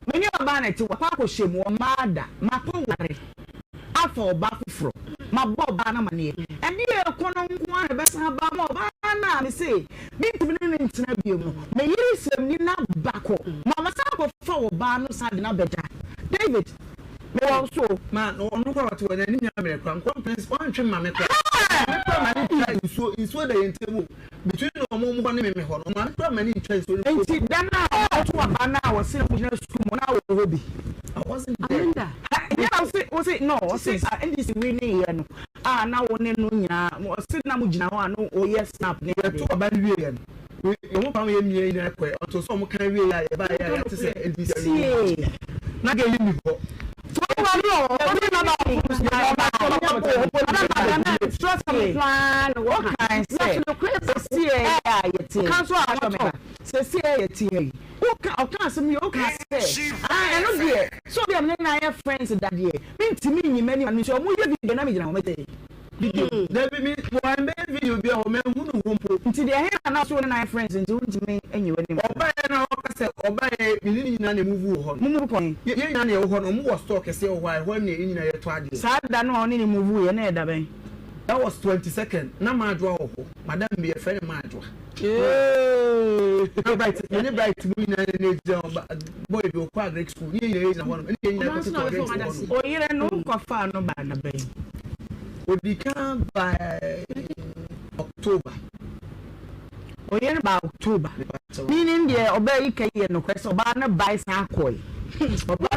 many oba na ti wa ko shemu o maada ma ko ware afa oba fufuro ma bo oba na mane eni e kono nko a be san ba ma oba na me say bi tumi ne ntina biom me yiri sem ni na bako ma ma sa ko fa oba no sa de na beda David me wa so ma no ko wati wa ni nya me kwa nko principal ntwe ma me kwa me kwa ma ni try so da yentemu between no mo mo ne me ho no ma kwa ma ni try so nti dan na o to oba na wo se mo na school mo na wo hobi I wasn't there. I was no, I say and this winning here no. Na wo ne no nya, mo se na mo gina ho no o yes snap ne to oba wie here. We mo pa we mie na kwa to so mo kan wie ya ba ya te say NDC. Na ga yi mi ho. video me one video be o me hunu humpo nti de he na so na friends nti untimi enyiwe ni oba na o ka se oba e ni nyina na move ho mumu ko ye nyina na ye ho no mu wo stock se ho ho na ye nyina ye to ade sa da no ni move ye na e da ben that was 22nd na ma adwa ho madam be e friend ma adwa bright ni bright mu nyina na je boy be o kwa grade school ni ye nyina ho no ni ye nyina ko to o yire no ko fa no ba na ben we become by October. Oh, yeah, by October. Meaning, yeah, obey Kaye no question about a buy some coin. But the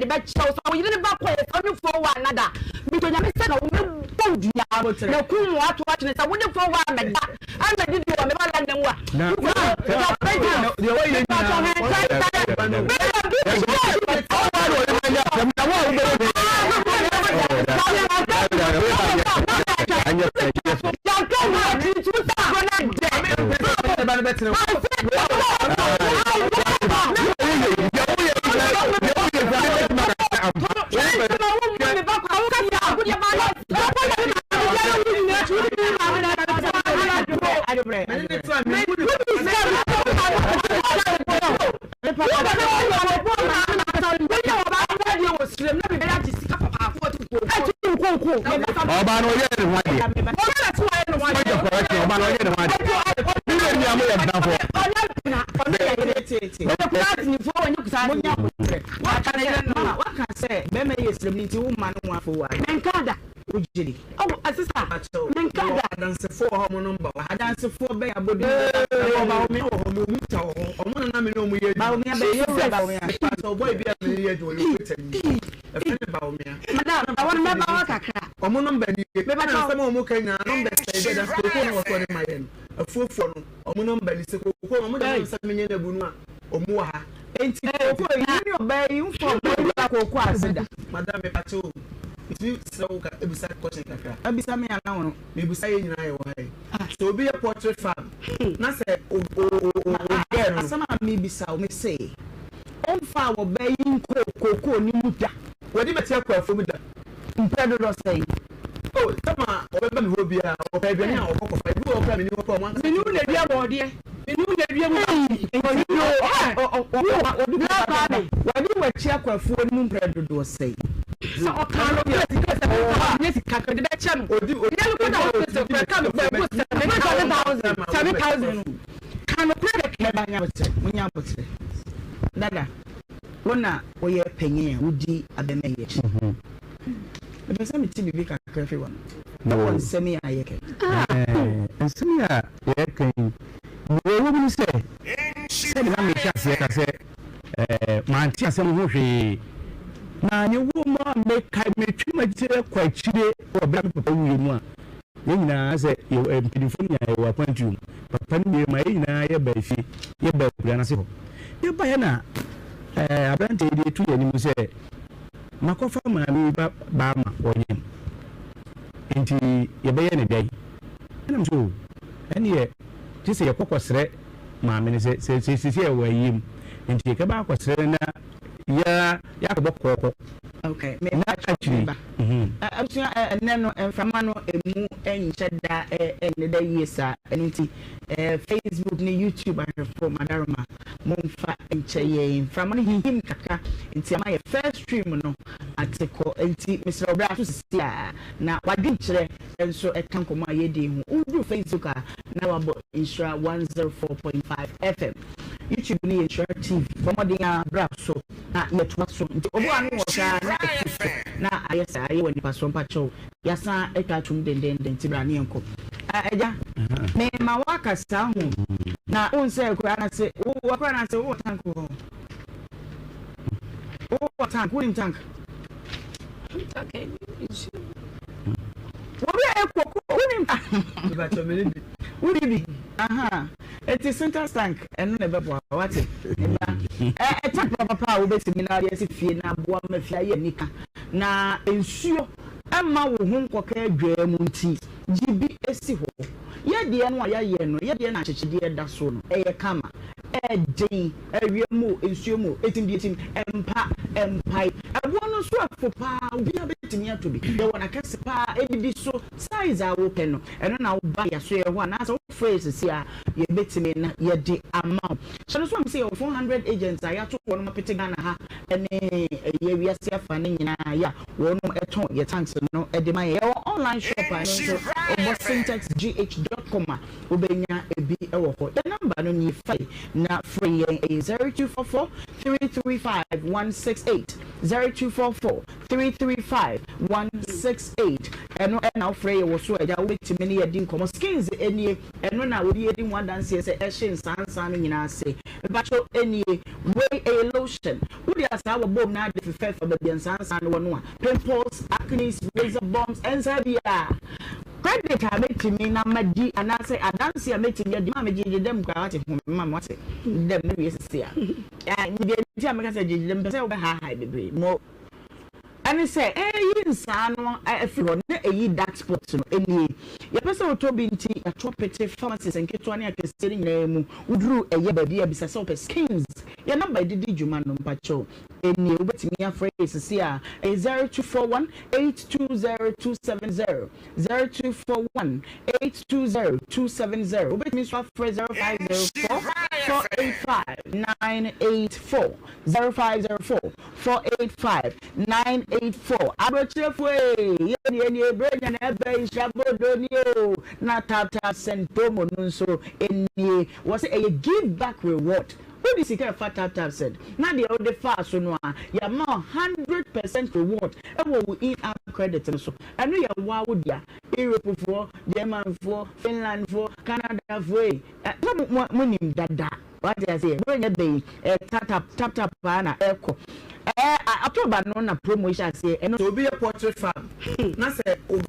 best show, so you didn't back only for one another. Because I said, oh, don't you have no cool watching it. I wouldn't for one. I'm a did you on the land and what? The way Madam Pato, if you so a beside question, I be some alone, maybe say in I so be a portrait farm. Not say, oh, some maybe so may say. On fire obeying cocoa nimuta. What did you tell for me? Predator say, oh, Tama, or Rubia, or Pebina, or Coco, or Pebina, or one. You knew the dear body. You knew the dear body. Why do you check for food moon predator say? So, I can't yes, the channel. Or do you never 7,000. Can a predator when you put it? Dada, Rona, we are paying Woody at the marriage. The person to be big everyone. No one send me a yake. And so, yeah, what will you say? Say, I say, my tea, some who now you woman make me too much quite cheap or black people you want. Then I say, you are California, I appoint you, but penny my ina, baby, your bed, Granasi. You buy na abante de tu yani mu se makofa ma mi ba ma wonye enti ye be ye ne dai enam so ene ye ti se ye kokosre ma me ne se e wa yim enti ke ba kokosre na ya ko bokoko. Okay, me na actually neno enfamano emu encheda ene da yesa enti Facebook ni YouTube ahefo madaroma momfa encheye enfamano hihim kaka enti ama ye first stream no ateko enti Mr. Obra so sia na wadin kire enso ekankomo ayede hu udu Facebook na wabo Nhyira 104.5 FM YouTube ni Nhyira TV komodin bra so na yetwa so nti obo anu wo na ayesa ayi wani paso mpacho yasa ekatun denden tibra ne enko eja me ma waka sa hu na unse ko ana se wo ko ana se wo tank ho wo tank wo tank okay wo be ekoko wo ni ba to me bi wo bi aha It is center tank and never what it. A tap papa will be similar as if you now boa me fly nika. Na ensure Emma will home cocker Gramunti. GB Esiho. Ye dear no ya no, ye dear na dear that's one. A kama. A day, a remo, insumo, 18 empire. I want to swap for power, be a bit near to be. The one I can say, a so size I open, and then I'll buy a share one as all phrases here, ye bet me, ye the amount. So that's what I'm saying, 400 agents, I have to one of Pitigana, and a year we are finding, yeah, one at home, your tanks, no, at the my online shop, I know, or syntexgh.com, Ubenya, a B. The number no need fight. Not free a 0244 335 168 0244 335 168 and now free was so I wait to many a dinko skins any and when I would be eating one dance as a shin san in our say but any way a lotion would you ask our bomb now if you fed for the Biansan one pimples acne razor bombs and Zabia. Credit I make to me na madi and I say I dance here making your demand them crowd mamma what them maybe see and the American said them say high baby more and say in san if you want a dark spots no any your person to be nti a property pharmacies and ketwani akesiri nemu udru eye baby abisa so skins your number did juma no mpacho any obetimi afraise see a 0241 820270 0241 820270 obetimi so afraise 0504 485 984 0504 485 984 abrochefwe ye brenya na ebe ishabodonio na tap send promo nso eni was a give back reward. Who this kind of tap said? Now the other fast no ya more 100% reward. E wo in our credit so. I know ya wa would ya Europe for, German for, Finland for, Canada for. Money dada. What I say? Bring a bay tap na echo. October no na promotion say and to be a portrait farm. Na say o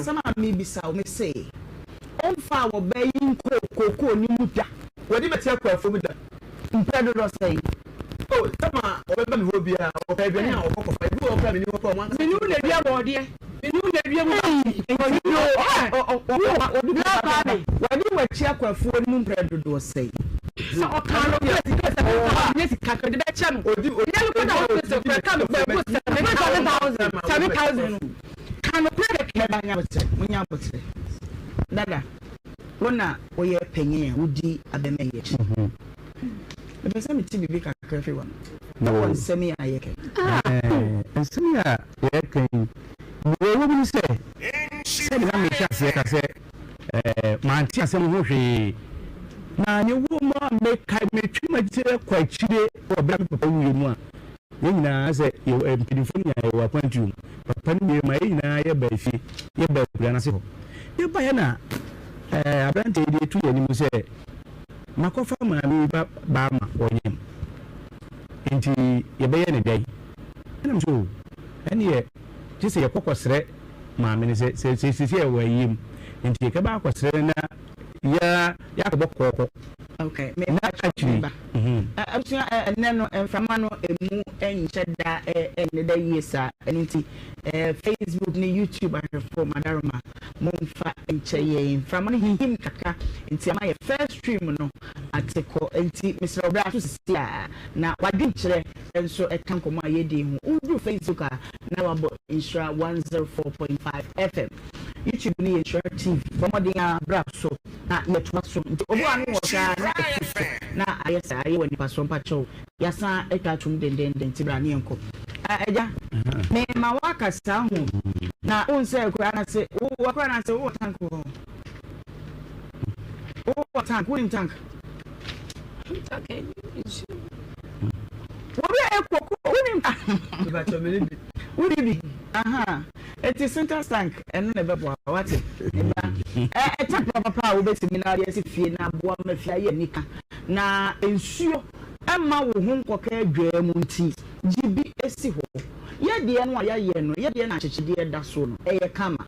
some me bisa me say. On fa wo bayin koko ni muta. What did you tell me for me? Impedo say. Oh, Tama, or Bobia, or Pebina, or Papa, you are coming over one. We knew the dear body. We knew the dear body. When you were check for moon bread to say. So, I can't get yes, cut the channel. Or do you Dada, Wana, or your penny would be at the marriage. The person to be everyone. No one send me a yake. And send me a yake. What will you say? Say, I say, my tea, some movie. Now, you woman make me too much quite cheap or black people you want. Then I say, you are California, you appoint you. But penny, my ina, baby, your baby, you buy na I planted it to you, say, Makofa, my Bama, or him. Into your bay any day. And I'm sure. And yet, just say a cocoa threat, Mammy says, here where him. And take a back was saying, yeah, Yakoboko. Okay, not actually. I'm sure Nano and Famano and Cheda and the day yes, and Facebook, YouTube, and for Madarama, Monfa and Chaye, from him Kaka, into my first stream no at the call and Mr. Obratus. Now, what did you and so a tanko my yedi who Facebook now about Insura 104.5 FM. YouTube ni Insura TV from the Brasso. Yet was so one was na ayesa ayi wani paso pacho yasa ekatum den tibrani enko eja me ma waka sahu na unse kura na se wakura na se wo tank wo tank win tank okay wo be ekoko win bacho me bi aha it is center tank and never boa what tap papa wo betimi na ya se fie na boa ma fie ya nika na ensuo Emma wo hon koka adwa mu nti GB esi ho ye de no ye no ye de na chichide da so no eye kama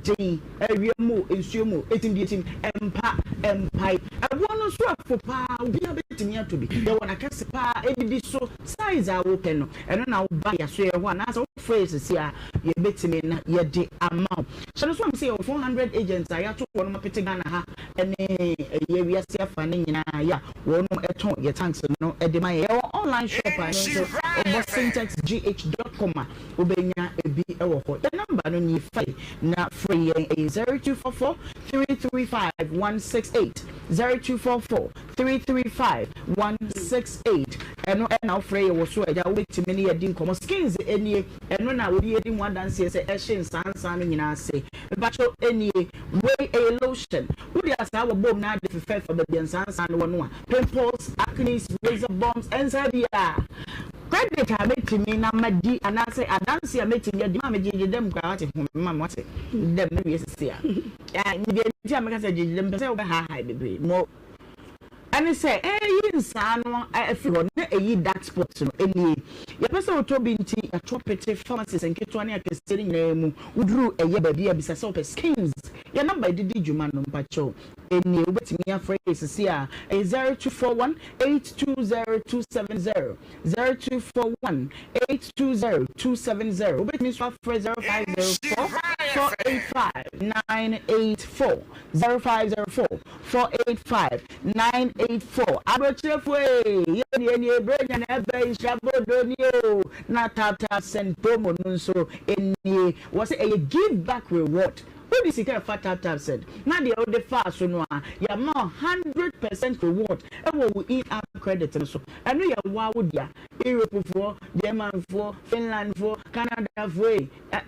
din ewiemu ensuemu etim empa empai abo no so afopa obi abetimi atobi ye wona kese pa edidi so size a wo pe no eno na wo ba ya so ye ho na so phrase si a ye betimi na ye de amount so so am say 400 agents a ya to wono mapete Ghana ha ene ye wiase afa ne nyina ya wono eton ye tanks no e de ma ye online shop a so obosintexgh.com obenya ebi e wo ho the number no ni 5 na free 0244 335 168 0244 335 168 eno na free wo so eja wo betimi ne yedi nkomo skins enie eno na wo yedi one dance say ehye nsansan no nyina ase bacho enie way a lotion wo dia sa wo bom na de fefe for baby nsansan no no a pimples acne razor bombs ensabia credit a metimi na madi anase adanse a metimi adi ma meje dem kwa wate ma wate dem na wiese a ni bi ti ameka se jeje dem se wo ha bebe mo ani say yi nsan no afi ho na eyi dark spot no eni ye pese otobi nti atropete pharmacies enketo ne akesiri nyina mu uduru eye ba bia bisa se skins ye number didi djuma no mpacho eni obetimi afra esisi a 0241 820270 0241 820270 obetimi so afra 0504 485 984 0504 485 984 abrochefo ye brenya na ebe ishabodonio na tap send promo nso eni was a give back reward. Who this kind of fat tap said? Now the other fast so no ya more 100% reward. And we in our credit and so. I know ya wow ya Europe for German for Finland for Canada for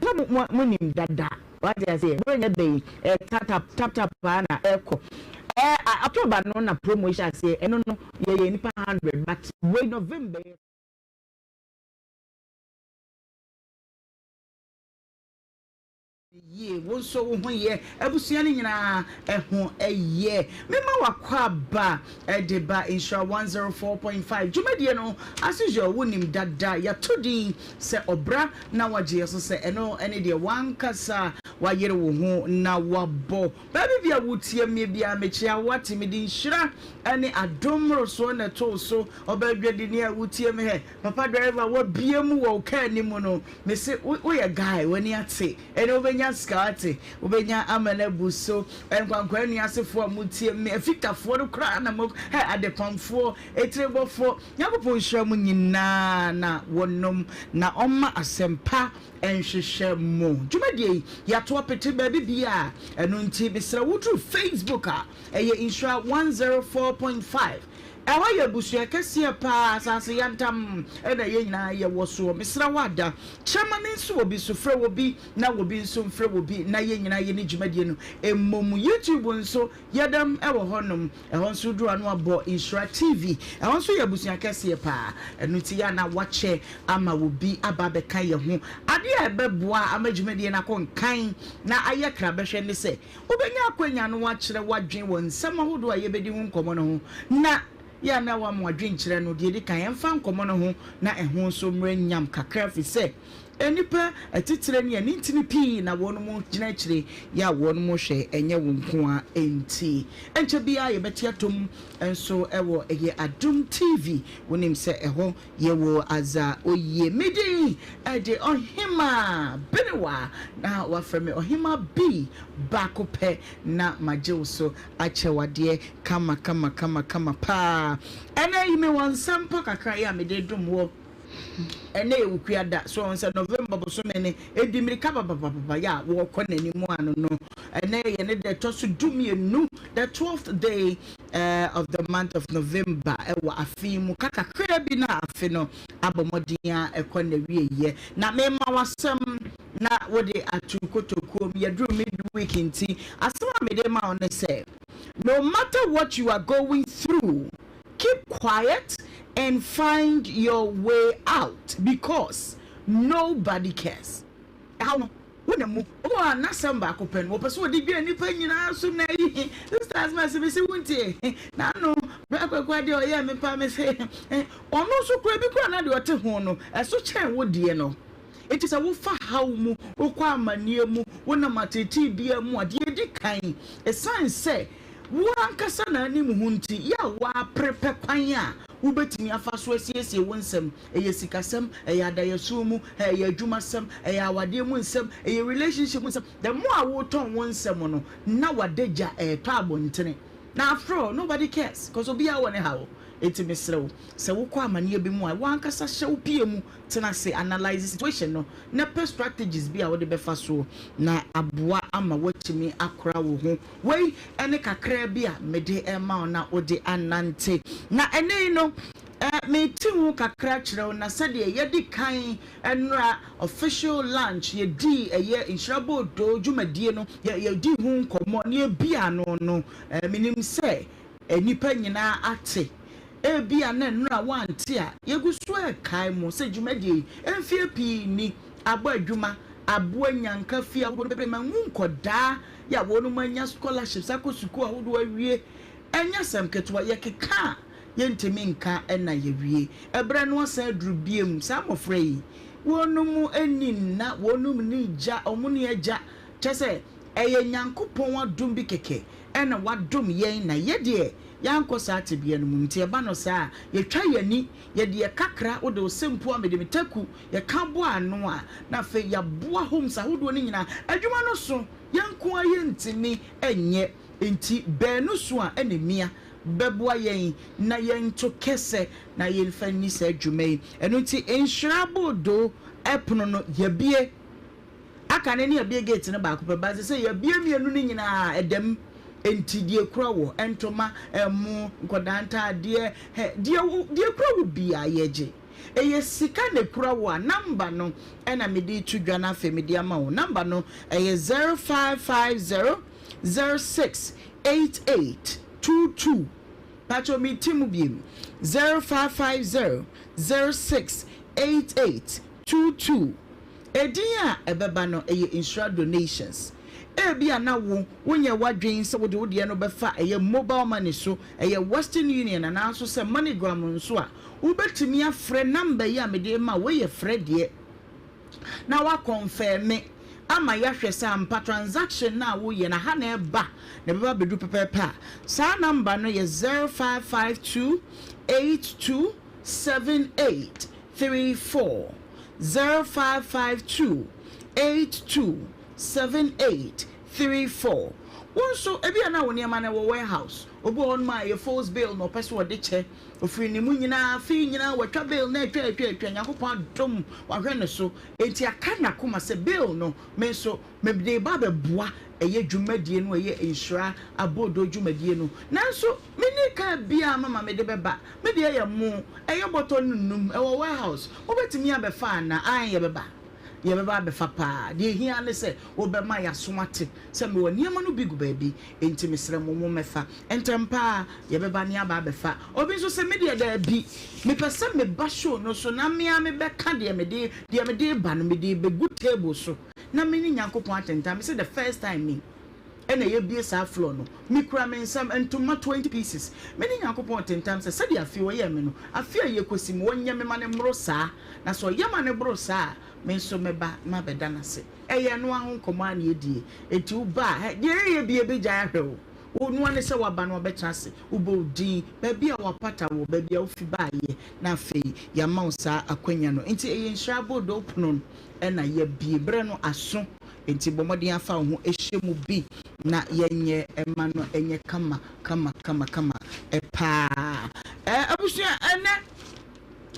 no money that what I say bring a day tap na echo. October no na promotion say no ye nipa 100 but wait November ye won so ho ye abusua ni nyina ho ye mema wakwa ba edeba insure 104.5 jumedie no asijio wonim dada ya todi se obra na waje so se eno ene de wankasa wayere wo ho na wabo baby bia wutie me bia mechia watimidi Nhyira ene adomro so na to so obadwade ni a wutie me he papa driver wo biemu wo ka ni mu no me se wo ye guy wani ate ene obenya skate obenya amana buso enkwankwa ni asefo amutie me afitafo no kra na mo he adepamfo etrebofo yakopon hwa mu nyina na wonom na omma asempa enhwehwe mu dwumadie yato apete ba bibia eno nti bisra wudru Facebook a eye insure 104.5 ewa ye busua kese pa asase yantam ena ye nyina ye woso misra wada chamane nso obi so frɛ obi na obi nso mfrɛ obi na ye nyina ye ne dwumadie no emmom YouTube nso yedam ewo honom ehon nso duru anu abo Nhyira TV ehon nso ye busua kese pa enu ti ya na wache ama obi aba beka ye ho ade a beboa amadwumadie na konkan na aye kra behwe ne se obenya akwanya no wakyerɛ wadwen won nsɛm ahodo a ye bedi ho nkomo no ho na ya na wa mo adwenkyerɛ no de kan yɛmfa nkomo no ho na ɛho nso mmerɛ nyam kakra fi sɛ enipa atitire ne ani ntini pii na wɔn mo gyina kyire ya wɔn mo hwɛ enye wo nko a enti enche bia ye beti atom enso ɛwɔ ɛyɛ Adum TV wonim sɛ ɛhɔ ye wo aza oye midi ɛde Ohemaa Benewaa na wafrɛ Ohemaa B bakope na magyew so akyɛwade kama pa ɛna yi me wɔn sampa kakra ya me de dum wo ene ewukuada so on say November bosomene edimirika papa ya wo konani mu anu no ene ye ne de to so dumienu the 12th day of the month of November ewa afimu kakakra bi na afi no abomodia ekonawie ye na mema wasem na wode atukotokuom ye dru midweek nti asema me de ma on say no matter what you are going through, keep quiet and find your way out because nobody cares. How wona mu o na samba ko pen wo person odi dwa nipa nyina so na yi sisters ma se be se wuntie na no akwakwa de o ye me pa me se ono so kura bi kura na de o te ho no eso chen wo die no eti se wo fa haw mu wo kwa amanie mu wo na mateti bia mu ade di kan esan se wo ankasa na ani mu hunti ya wa prepe kwan a wo betimi afa so asiesie wo nsem eye sikasem eye adayesu mu eye adwumasem eye awade mu nsem eye relationship nsem the more wo ton wo nsem no na wadeja to abontene na afro nobody cares because obi a wone hawo eti mesrew se wo kwa amane bi mu a wo ankasa hyew pie mu tena se analyze situation no na pe strategies bi a wo de befa so na aboa ama watimi akora wo ho wei ene kakra bi a mede ema na ode anante na ene no me timu kakra kyerɛw na sɛde yɛdi kan enra official lunch yɛdi ɛyɛ insurable do dwumadie no yɛdi hu nkɔmɔ ne bia no minim sɛ nipa nyina ate ebia na nra wante a yeguso kai mu sɛ dwumadie emfie pii ni abo adwuma abo anyanka fie abo bebe ma nkoda ya wonu manya scholarships akosuku ahodo awie enya sam ketwa yɛkeka yentemi nka na yewie ebre no asa durubiem samofra yi wonum anim na wonum ni gya omuni agya kyese eye nyankopon adum bi keke na wadum yen na yede yankosa atebia no munti eba no saa yetwa yani yede kakra wo de osempu amede metaku ye kabo ano a na fe yaboa homes ahodo ni nyina adwuma no so yanko ayentimi enye enti benu so a enemia beboa yen na yen to kese na yen fani sa dwumai eno nti insurable do epono no yebie aka ne yebie gate ne ba ko pe ba se yebie mienu ni nyina edem enti die kura wo entoma emu nkodanta de die kura wo bia yeje eye sika ne kura wo number no ena medi tudwa na fe medi ama wo number no eye 0550 068822 Pacho mi timu biem 0550 068822 Edia ebeba no eye insura donations ebia na wo wonye wadwen se wode wode no befa eye mobile money so eye Western Union na aso se MoneyGram nso a ubetimi afre number ya mede ma we ye frɛ de na wa confirm ama yahwe sampa transaction na wo ye na ha na eba na beba bedu pepepa sa number no ye 0552 827834 0552 827834 wonso ebia na wo niam na wo warehouse obo on my your false bill no person wo de che ofiri ni mu nyina afi nyina watwa bill na atwa yakopon dom wahwe ne so enti aka na koma se bill no me so me de ba beboa eye dwumadie no eye insura abodo dwumadie no nanso me ni ka bia mama me de beba me de ye mu eye boto nunum e wo warehouse obetimi abefa na an ye beba ye beba befa pa de hia ne se obema ya somate se me woni ama no bigu baabi enti mesre mo mefa entempa ye beba ne aba befa obi so se me de da bi me pese me ba show no so na me ame be ka de me de ba no me de be good table so na me ni nyankopon atenta me say the first time me ena ye bie sa floor no me kura me nsam entoma 20 pieces me ni nyankopon atenta se se de afi wo ye me no afi ye kosi me wonye me ma ne mro saa na so ye ma ne bro saa me so meba ma beda na se eye no ahon koma na edie eti u ba de ye bie be gya ahwe wo no ane se waba no betra se u bo din ba bia wa pata wo ba bia ofi ba ye na fe ya ma usa akwanya no enti eye nshrabo do puno ena ye bie bre no aso enti bomodin afa ho ehyemu bi na yenye ema no enye kama epa abusua ene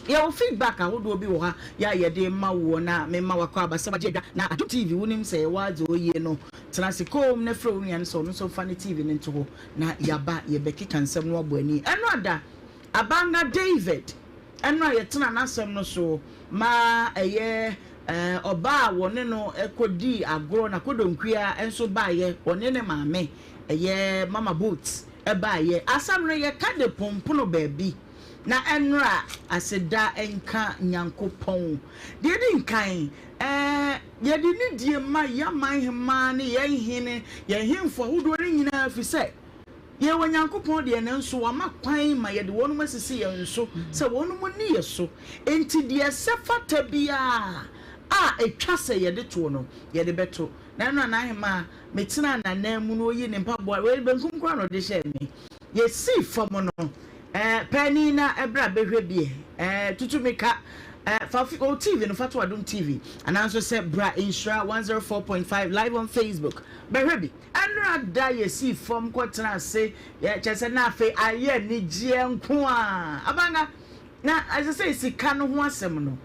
ya feedback ahodo bi wo ha ya yede ma wo na me ma wakọ abasaba jeda na Adum TV wonim se wazo oye no transikom na fro nyan so no so fani TV ne nto ho na yaba ye beki kansem no abo ani eno ada abanga David eno ye tena na asem no so ma eye oba wone no ekodi agoro na kodonkua enso ba ye wone ne maame eye mama boots eba ye asam no ye ka de pompono baabi na enra aseda enka nyankopon de di nkan ye di ni die ma ya man hema ne ye hene ye hemfo hodo ni nyina fi se ye wanyankopon de na nso wa makwan ma ye de wonu masisi ye nso se wonu mu ni ye so enti de sefata bia etwa se ye de to no ye de beto na no na hema metina na na mu no yi ne mpaboa we benkunkura no de she mi ye si fam no penny na ebra behwe bie tutumika for TV no fatu adum TV and also say bra insura 104.5 live on Facebook behwe bi anra da ye si fam kwotena se ye chese na afi aye ni gie nko a abanga na as I say sika no ho asem no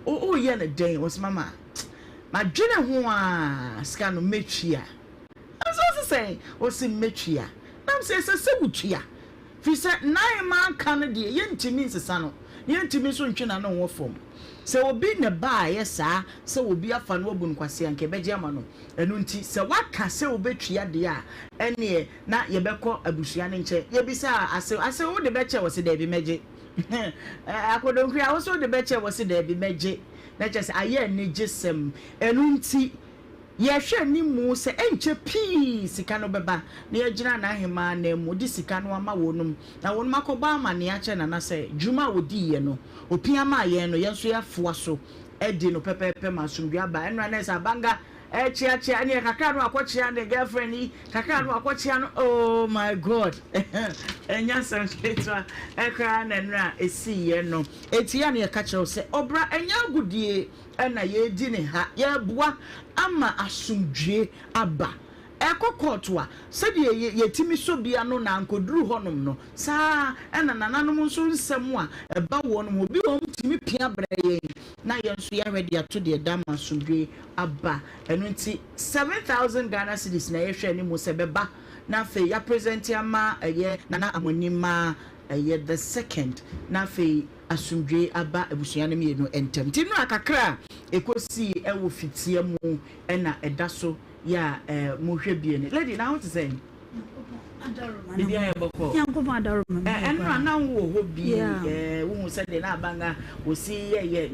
o ye na den was mama ma dwene ho a sika no metwia I'm so say o si metwia na say se wutua fi se nine man kan de ye ntimi nsesa no ye ntimi so ntwe na no wo fom se obi ne ba ye sa se obi afa no obu nkwase anke beje ama no enu nti se waka se obetwia de a ene na ye beko abusua ne nche ye bisa ase wo de beche wo se de bi meje akodonkria wo so de beche wo se de bi meje na che se aye ne jesem enu nti ye hwe ni mu se enche pi sika no beba na ye gina na hema na mu di sika no ama wonum na wonum akoba ama ne ache na se juma wodi ye no opia ma ye no ye nso ya foa so edi no pepepe masumdua ba enra na sa banga chia ani kakra no akochia ne girlfriend ni kakra no akochia no oh my god enya sanketwa ekra na nra esi ye no etia ne ka kire se obra enya gudie na ye di ne ha ye boa ama asumdue aba ekokotwa sede ye timi so bia no na ankoduru honom no saa ena nananom nso nsem a eba wonum obi won timi pia braye na ye nso ya ready ato de dama asumdue aba enu nti 7,000 Ghana cedis na ye hwe ni mo se beba na fe ya present ama ye nana amonima ye the second na fe asumdue aba abusua ne me no entem ti no akakra ekosi ewo fitie mu ena edaso ya mohwe bie ne lady na how to say adaroma bibia ye boko yankoma adaroma enra na wo ho bie wo se de na abanga wo si ye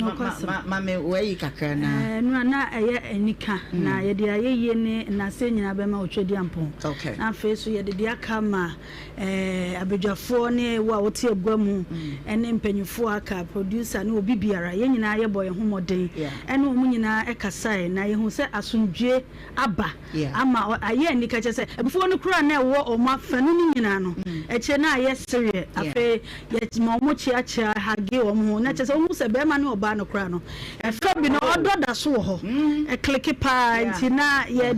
mame we kakra na enra na eye enika na ye de ayeye ne na se nyina be ma otwedi ampon na fe so ye de aka ma abedwafo ne wo a wote agwamu ene mpanyufo aka producer ne obi biara ye nyina ye boy homoden ene omu nyina ekasai na ye hu se asundwe aba ama aye enika che se ebufo no kura na wo o fanu ni nyina no eche na ye sere afi ye mo mo chia hage o mo na che se o se be ma ne oba no kra no e fa bi no odo da so ho e click pa nti na ye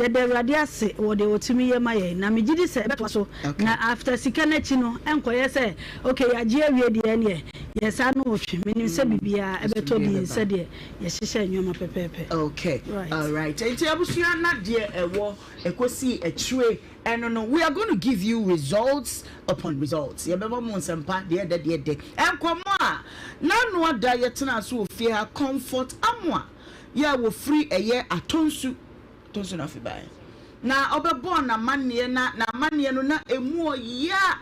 de radiase wo de otimi ye ma ye na me gidi se be to so na after sika na chi no enkoye se okay ya je awie de ne ye sa no hwe menim se bibia e be to di se de ye hihye nwoma pepepe okay all right enti abusua na de ewo ekosi echwe no, we are going to give you results upon results. You better mon sempa de. Enkomo na no ada yetena so ofia comfort amwa. Ya wo free eye atonsu na fi bai. Na obebo na manne na manne no na emu ya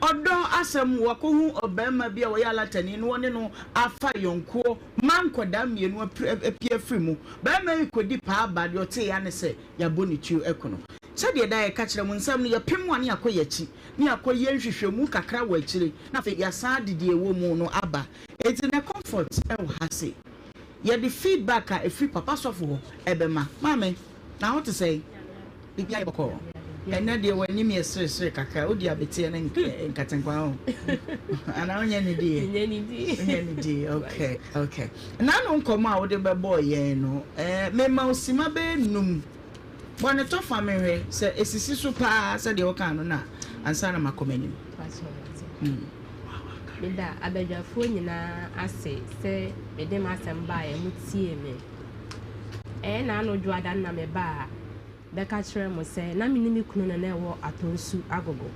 odo asem wakohu obema bia wo ya latani no ne no afa yonko mankoda mienu apia free mu ba ma ikodi pa aba de ote ya ne se ya boni tu ekono sede da ya ka kire mu nsam no ya pemwa ne akoyachi ne akoye nhwehwemu kakra wa akire na fe ya sa dede ewo mu no aba eti na comfort e wo hase ya the feedback a free papa sofo ebema mame na what to say bibia iboko ena de wani me sere kakra odi abete na nkatenkwa ho ana onye ne di okay na no nkoma a wode bebo ye no mema osima be num bone to family se esisi so pa se de woka no na ansa na makomani Bida abedwafo nyina ase se ede masamba ya mutie me na anodwo adan na me ba beka kire mo se na mini mi kunu na ewo atonsu agogo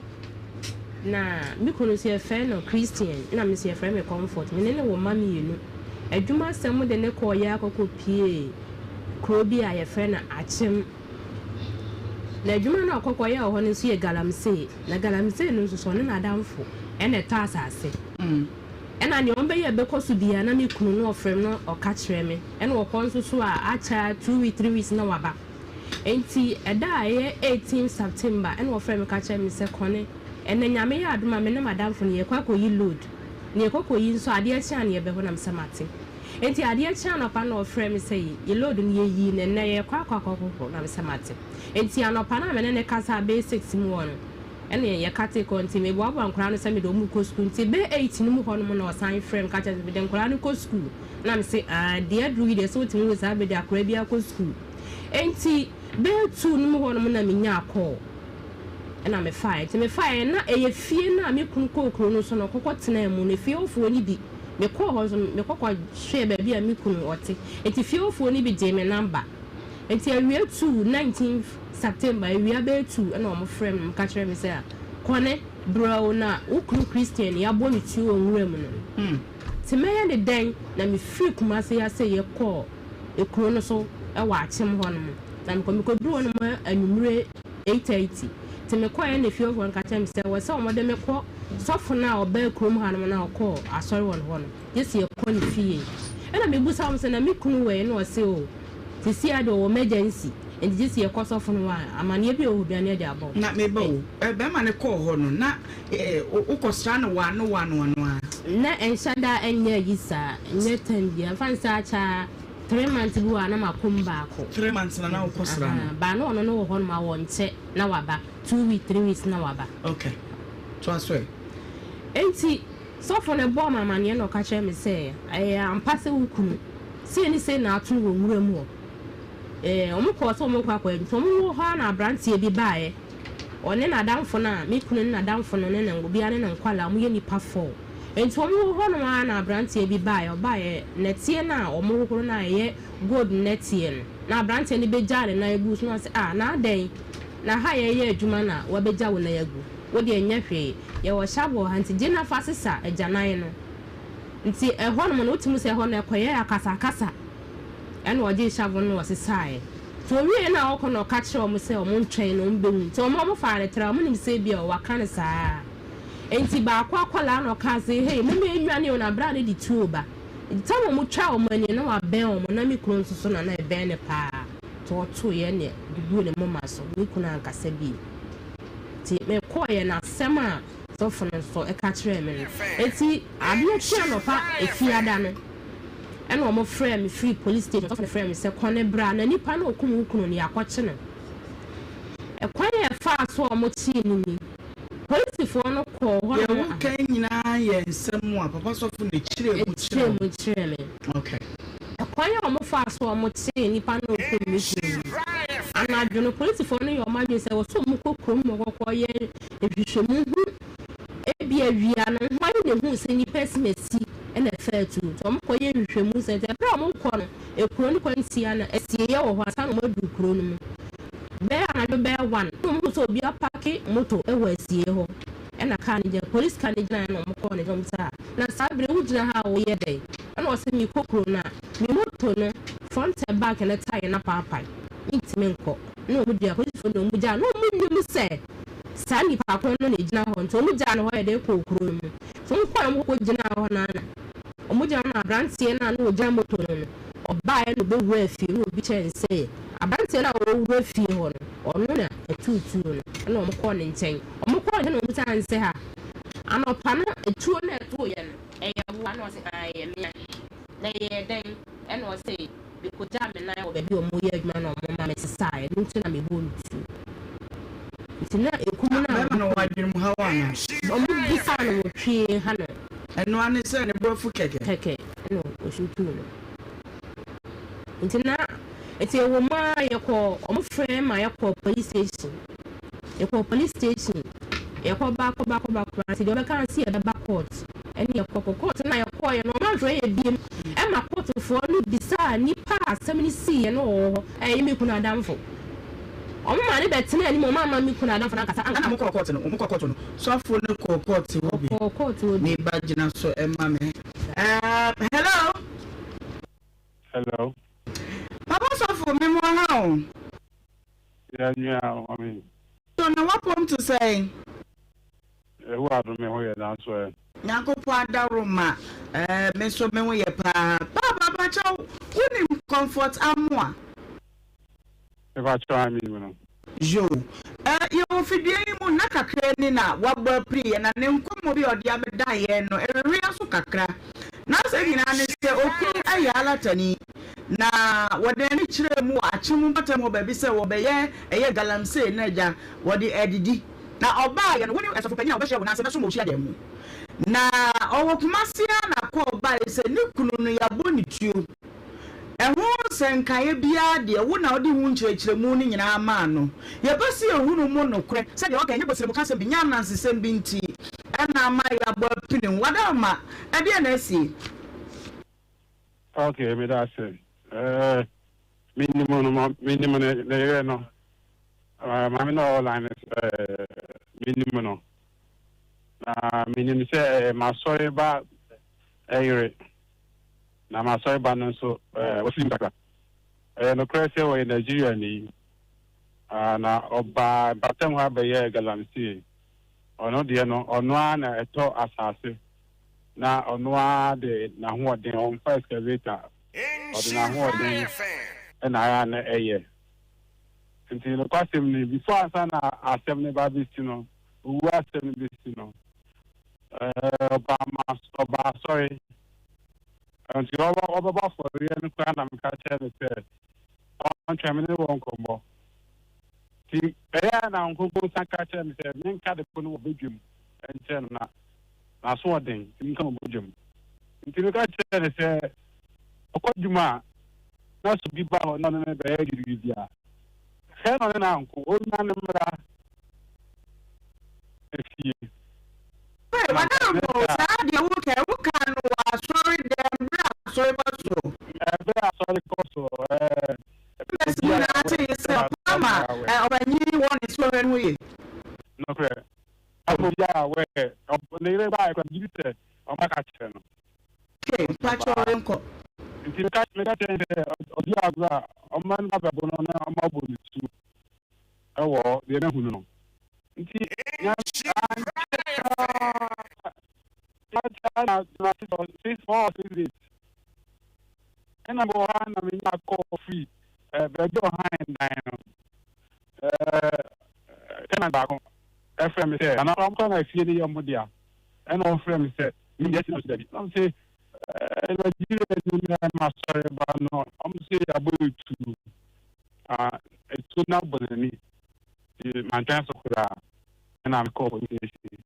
na mi kunu se fe no Christian na mi se fe me comfort me ne wo mami yenu adwuma sem de ne ko ya akoko pie krobi a ye fe na achem na adwuma na akɔkɔ yɛ ho no so yɛ galamsey na galamsey no so ne na adamfo ɛna ta asase ɛna ne ɔmbɛyɛ bɛkɔ so bia na me kunu no ɔfrɛm no ɔka kyerɛ me ɛna ɔkɔ nso so a acha 2 weeks 3 weeks na waba enti ɛda a 18 September ɛna ɔfrɛ me ka kyerɛ me sɛ kɔne ɛna nyame yɛ adoma me ne madamfo no yɛkɔ akɔyi load ne yɛkɔ kɔyi nso adeɛ kyea ne yɛbɛhɔ nam sɛ mate enti adeɛ kyea anɔpa na ɔfrɛ me sɛ yɛ load no yɛyi ne nnɛ yɛkɔ akɔkɔkɔ nam sɛ mate enti anɔpa na me ne kasa basics mu wɔ no ɛna yɛkate kɔ nti me boaboa nkora no sɛ me de ɔmu kɔ school nti be 8 no mu hɔ no mu na ɔsan frɛ me ka kyerɛ me de nkora no kɔ school na me sɛ deɛ duru yi de sɛ wotumi wo saa bɛde akora bi akɔ school enti be 2 no mu hɔ no mu na me nya akɔ ɛna me fae nti me fae na ɛyɛ fie na me kunu kɔ no so no kɔkɔ tena mu ne fie ofuo ni bi me kɔ hɔ so me kɔkɔ hwɛ baabi a me kunu ɔte enti fie ofuo ni bi de me number enti awie 2 19 September awia be 2 ɛna ɔmo frɛ me ka kyerɛ me sɛ kɔne bro na ukunu Christian ya bɔ me tu onwura mu no ti mɛyɛ ne dan na me free kuma se ya sɛ yɛ kɔ ekuro no so ɛwɔ akyem hɔ no na me kɔ duro no ma anwumre 8:30 ti me kɔ yɛ ne fie hɔ nka kyerɛ me sɛ wɔ sɛ ɔmo de me kɔ sɔfo na ɔba kurom ha no na ɔkɔ asɔre wɔ no yesi yɛ kɔ ne fie ɛna me busa ɔmo sɛ na me kunu wɔ no ɔse o ti si ade wɔ emergency and this year cost of one amani bi o duane de abo na me ba o be ma ne call ho no na ukosra no wa no na enshada enye yisa nye tandia fansa cha 3 months bu ana makomba ko 3 months na ukosra no ba no no ho no ma wonche na waba 2 weeks 3 weeks na waba okay so aswe enti so for ne bo mama ne no ka kire me say ampase ukunu se ni se na atu wo nwura mu omo ko so omo kwa nto mo ho na abrantie bi baaye one na damfo na me kunu na damfo no ne ngobi ane na nkwala mo ye nipa 4 nto mo ho no na abrantie bi baaye netie na omo hokoro na ye gold netie na abrantie ni beja ne na egu so na se na den na ha ye adwuma na wa beja wo na yagu wo de enya hwe ye wo shabo hanti je na fasisa agyanan no nti ho no no otimu se ho na ekoye akasa and what did Shavon was a sigh. So we are now going to catch your myself on train on boom. So, Mamma Father, tell me, say, be a wakana sa. And Tiba Quaqualan or Cassie, hey, maybe you on a branded the tuba. It's time we chow money, no, a bell, Monami clones to son and I ban a pa. To 2 years, the good mamma, so we couldn't casabi. Tit me quiet and a summer, so for a catch remedy. And see, I'm not sure of if you are done. And one more friend, free police station of the friend, Mr. Connie Brown, and Nippon or Kumuku, near Quachina. A quiet fast war mochini. Police for no call, one can and someone, Papa, so from the children. Okay. A quiet more fast war mochi, Nippon or Kumuku. And I don't know, police for no, your mother said, was so much or quiet if you should move. Be a Viana, why didn't you say any pessimistic? And a fair to Tom Coyer, who said a brown corner, a chronicle Siana, a CEO or what some would do chronom. Bear and a bear one, so be a packet, motto, a West Yeho, and a candidate, police candidate on corner, John Sar. Now, Sabri would know how we a day, and was a new cocrona, me motto, front and back and a tie and a papa. Meet Menko, no, dear, police for no Muja, no, you say. Sandy Papa no need now on to Mujan where they cook room. Some quite would now on Anna. Omujana Brantiana no jambo to or buy and be worth you will be and say. A Brantiana will worth you on or Nuna a 2 and no corning chain. Or more corn no time say her. I'm a panel a 2 and 2 yen. One was I am they then and was say because jam and I will be a more man or mamma society. Don't be born to. Tina ekumuna no wadwum hawana omu bisa no twie hano eno ane se ne brofu keke no oshutu no ntina eti ewoma yekọ omu frame ma yekọ police station yekọ back ati de obeka ansi e back court eni yekọ court na yekọ ye no ma hwe ye biem e ma court fo no bisa nipa asem ni si ye no me kuna adamfo omo mani betena ani mo mama mi kuna adamfo na kasa ana mo court no so afo no court wo ni bagina so e ma me hello papa so for me mo ha o Yeah, I mean. So now what want to say? Who are me who that's why. Nyankopɔn adaroma me so me wo ye pa baba chaw woni comfort amwa If I try me, you know. yo you fidie mu na kakra ni na waba pri na ne nkomo bi odi ameda ye no erewe aso kakra na se nyina ne se okay ayi alatani na wode ni kire mu achemu batam ho ba bi se wo be ye eye galamse na ja wode edidi na oba ye no woni esofopanya obehye wo na se so mo hia dem na owo kumasia na ko oba se ni kunu no yabo ni tuo eho senkaye bia de wo na odi hu nkyerɛkyerɛmu ni nyina ma no ye basi ehunu mu no kre se de oka nye bosire mu kasa bi nya na nsesem bi nti na ma yabo pinin wada ma e de na asi Okay, me that's it. Minimum no. I'm no online minimum no. Minimum say my sorry ba na my sorry ba no so what's in kaka. No crazy we in Nigeria ni na oba batem ha be ye galamsi. Ono de no ono na eto asase. Na ono de na ho de on first excavator. Ordinary ho de and I na eye. Until the question before asana asem ba bi no. Who asem bi no. Oba sorry. Until over for the end plan am catch the on terminal won combo. Ti na unko san catch me say men ka de kono obedwum enche na so odin ti nka obedwum. Until ka catch say okodwuma na so bi ba ho na na be yiri bia. He no na unko o na ne mra efie. Hey, madam, sad you can sorry them sorry but so. Sorry also. Mama, when you want is when we. No prayer. I will be aware of the by computer on my catcher. Okay, patch your uncle. If you catch me, or you have a man have a banana on my body too. Oh, the other who know. And I'm going to call free. But don't hide and back on FM said, and I'm going to feel your media. And all friends said, you just don't say, I'm sorry, but no, I'm saying about to it's so now, but me, my chance of and I'm calling police station.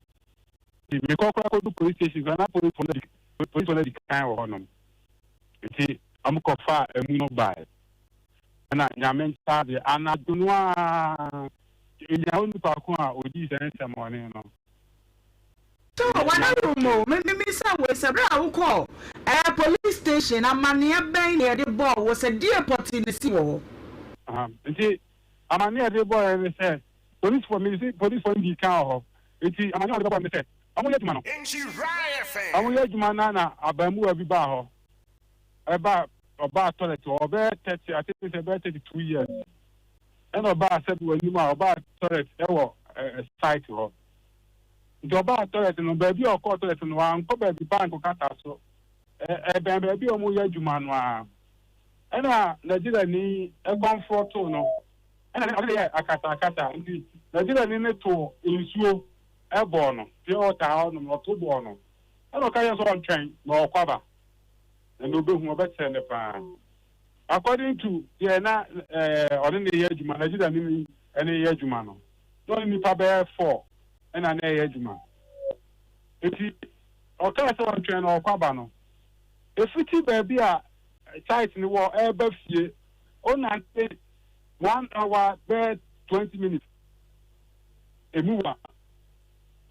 Me call police station, and I police for the kind of honor. See, I'm going to fire a moon by. And I meant started, and I do not in the only parkour or these and some morning. So, what I don't know, maybe somewhere, several call a police station, and my near bay near the ball was a dear pot in the sea. See, I'm near the boy and said, police for me, police for the car. It's I'm not about to say, I'm going to man. I'm going to manana, Abamu, every bar. About toilet or about 30, I think it's about 32 years. And about said when you are about toilet, site or the about toilet and baby or call toilet and one, probably bank or cat so. A baby or more Juman. And Nigeria need a comfort to no. And I kata. Nigeria need to ensure a bono, pure town or two bono. I don't care on train nor cover. And no go more better the plan. According to the ordinary year, Nigeria need any year Jumano. Not in the Pabaya 4 and an year Juma. If you or on train or Cabano. If it be a site in the war, ever fear, on 1 hour, 20 minutes. A mover.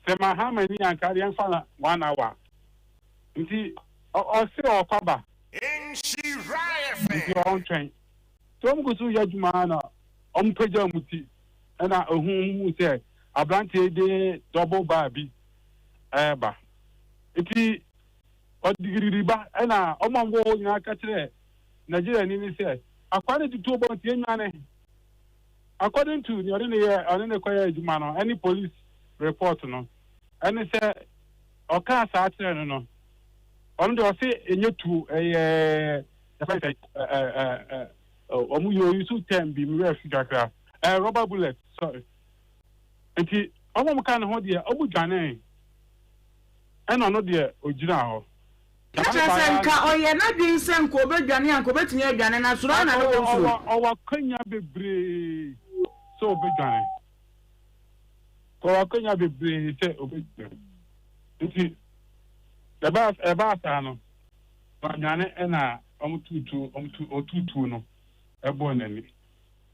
Say my how many and carry and 1 hour. You see, or say or cover. Your own train. So I'm going to Yajumana, Pajamuti, and I whom say, a branch double baby. Eba. It is what degree ba, and I, Oman go in our catcher. Nigeria, say, according to 2 about 10 money. according to the ordinary choir jumano, any police report no, and they say oka sa atere no. On the say enye to omu yo use term bi me refi kakra. Rubber bullet, sorry. Enti omo kan ho de omu dwane. And ono de ogina ho. Kacha oye na bi nsen ko obedwane an ko betumi adwane na soro na no wo owa kanya bebre so obedwane. Owa kanya bebre se obedwane. Enti eba sa no. Dwane na omututu no ebo nani.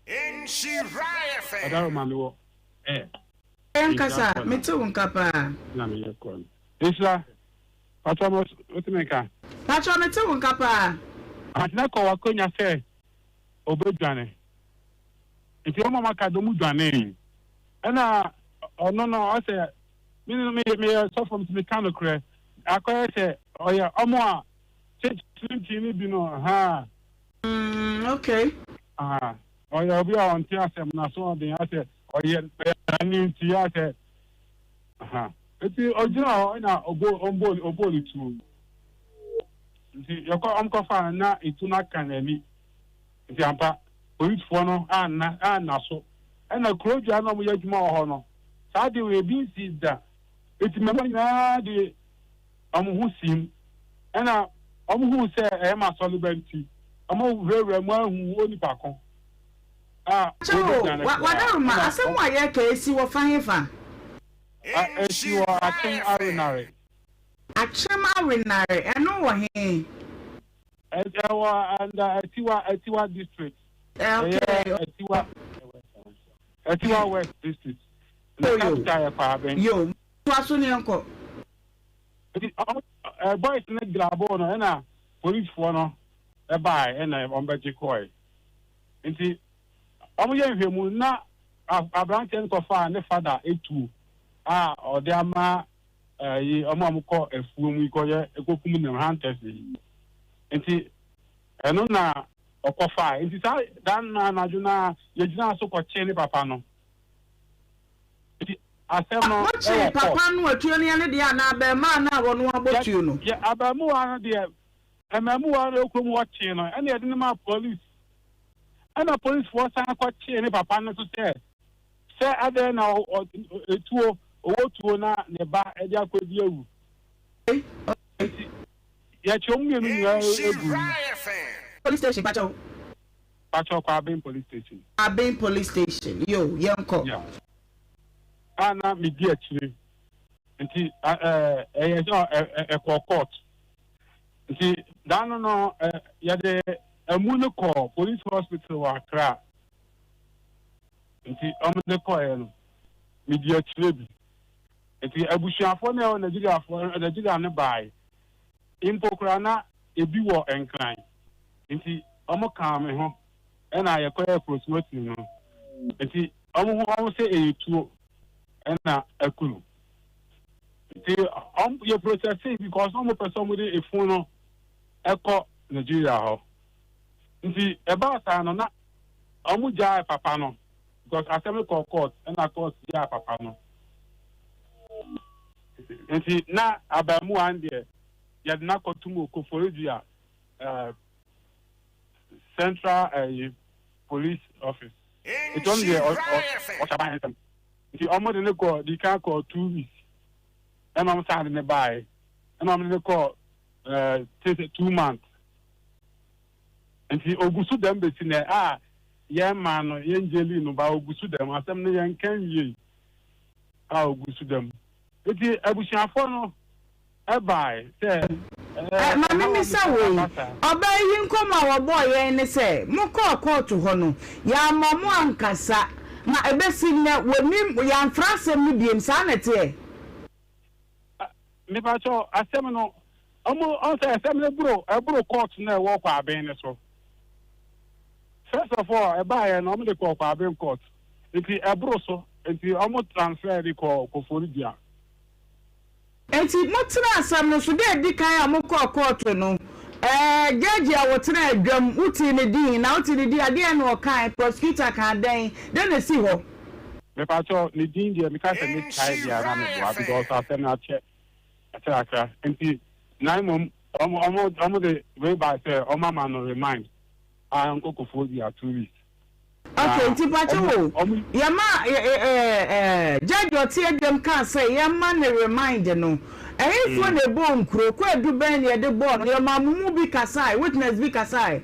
Nhyira FM. Adaro mamiwo. Enkasa metu nkapa. Na me yekon. Isla Patamos utimeka. Pacho metu nkapa. Atina ko wakonya se obedwane. Nti omo maka do mu dwane. Ena ono no o se me so from the kind of cre. Akoye se oya omo a se ni bi no ha. Okay. Oya obi a onti asem na so de ase oye ani ti ase. Eti ojina na oboli tu. Nti yako amko fa na ituna kanani. Nti ampa police fo no na so. Na kroju ana mo yadwuma ho no. Sa de we bi si da. Eti mema na de amu sim. Na amu hu se e ma solidarity. Amu rewe mu ahu oni pakon. Wadaruma asem wa ye ka esi wo fanyefa. Achem Arinare. Achem Arinare, and no one here. And Etiwa district. Okay. Etiwa West district. Yo, Twasuni uncle. Boys in the Grabono, and a police for no, a buy, and a Bombajikoi. And see, I'm young, not a branch and coffin, and the father, A2. Odama omamuko efumu ikoye ekokumu ne hunters enti eno na okofa enti sa dan na najuna yegina so ko che ni papa no enti asem no papa no atuo ne ne de na ba ma na wo no abotuo no ya abamu an de emamu an okumu wo che no ene yede ma police ana police force an ko che ni papa no so se ade na etuo owotuo na ne ba e dia kwedi awu ya chomwe no ya police station pacho kwa Abin police station police station yo yanko yeah ana mi dia chire nti court nti dan no ya de amunu ko police hospital wa Accra nti amune ko no mi dia chire bi eti abusuafo na Nigeria ne bai impokra na ebi wo enkran enti omo kan me ho e na ye koye promote no enti omo se etuo e na akuru enti ye processing because omo person mo de efun no eko Nigeria ho enti e ba ta no na omo ja papa no because assembly court e na court ja papa no enti na abamu ande yad na kotumo ko foredia central police office it on there or shaban enti omo de ne ko di kan ko 2 weeks e ma msa de ne bai e ma de ko 2 months enti ogusu dem be sine ye ma no ye njeli no ba ogusu dem asem ne ye kan ye ogusu dem eti abusuafo no ebai se mami mi sawo oba yi nkoma wo boy ye ne se mo ko court ho no ya mamu ankasa na ebesi ne woni ya mfrasem ni biem sa na te me ba cho asem no omo on se asem ne bro court na wo kwa Abin ne so first of all ebai no omo de ko kwa Abin court eti ebro so eti omo transfer di ko Florida. Enti motra asam no so de di kan amukọ court no Judge I was trying to drum uti ne din na uti ne din ade no kan prosecutor kan den they see ho me pa cho ni din dia me ka se me chai dia na me wa because after na che aka enti na mom omo the way by say o mama no remind an kokofo dia 2 weeks. Okay, enti pa cho yama judge otie dem kan say yama ne remind no if one a bone crow, quite do bend near the bone, your mamma be Kasai, witness be Kasai.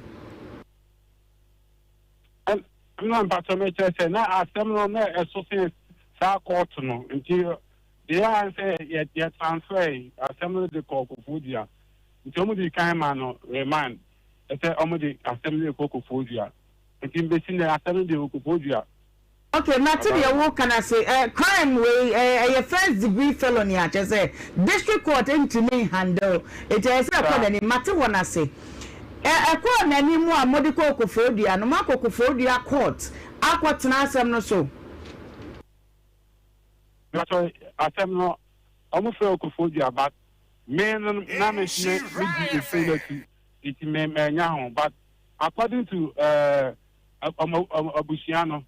I'm not about to make say, now I seminal associate South Cortono until the answer yet transfer assembly the cocoa foodia. Until the kind man remind, I say, Omodi assembly the cocoa foodia. Until the assembly the cocoa foodia. Okay, Natalia, what can I say? Crime way, a first degree felony, I just say. District court into me handle. It is a code matter when I say. A court any more medical cofodia, no marco cofodia court. Aqua tenasam no so. That's why I said no, almost feel cofodia, but men and namish it may now, but according to Abusiano.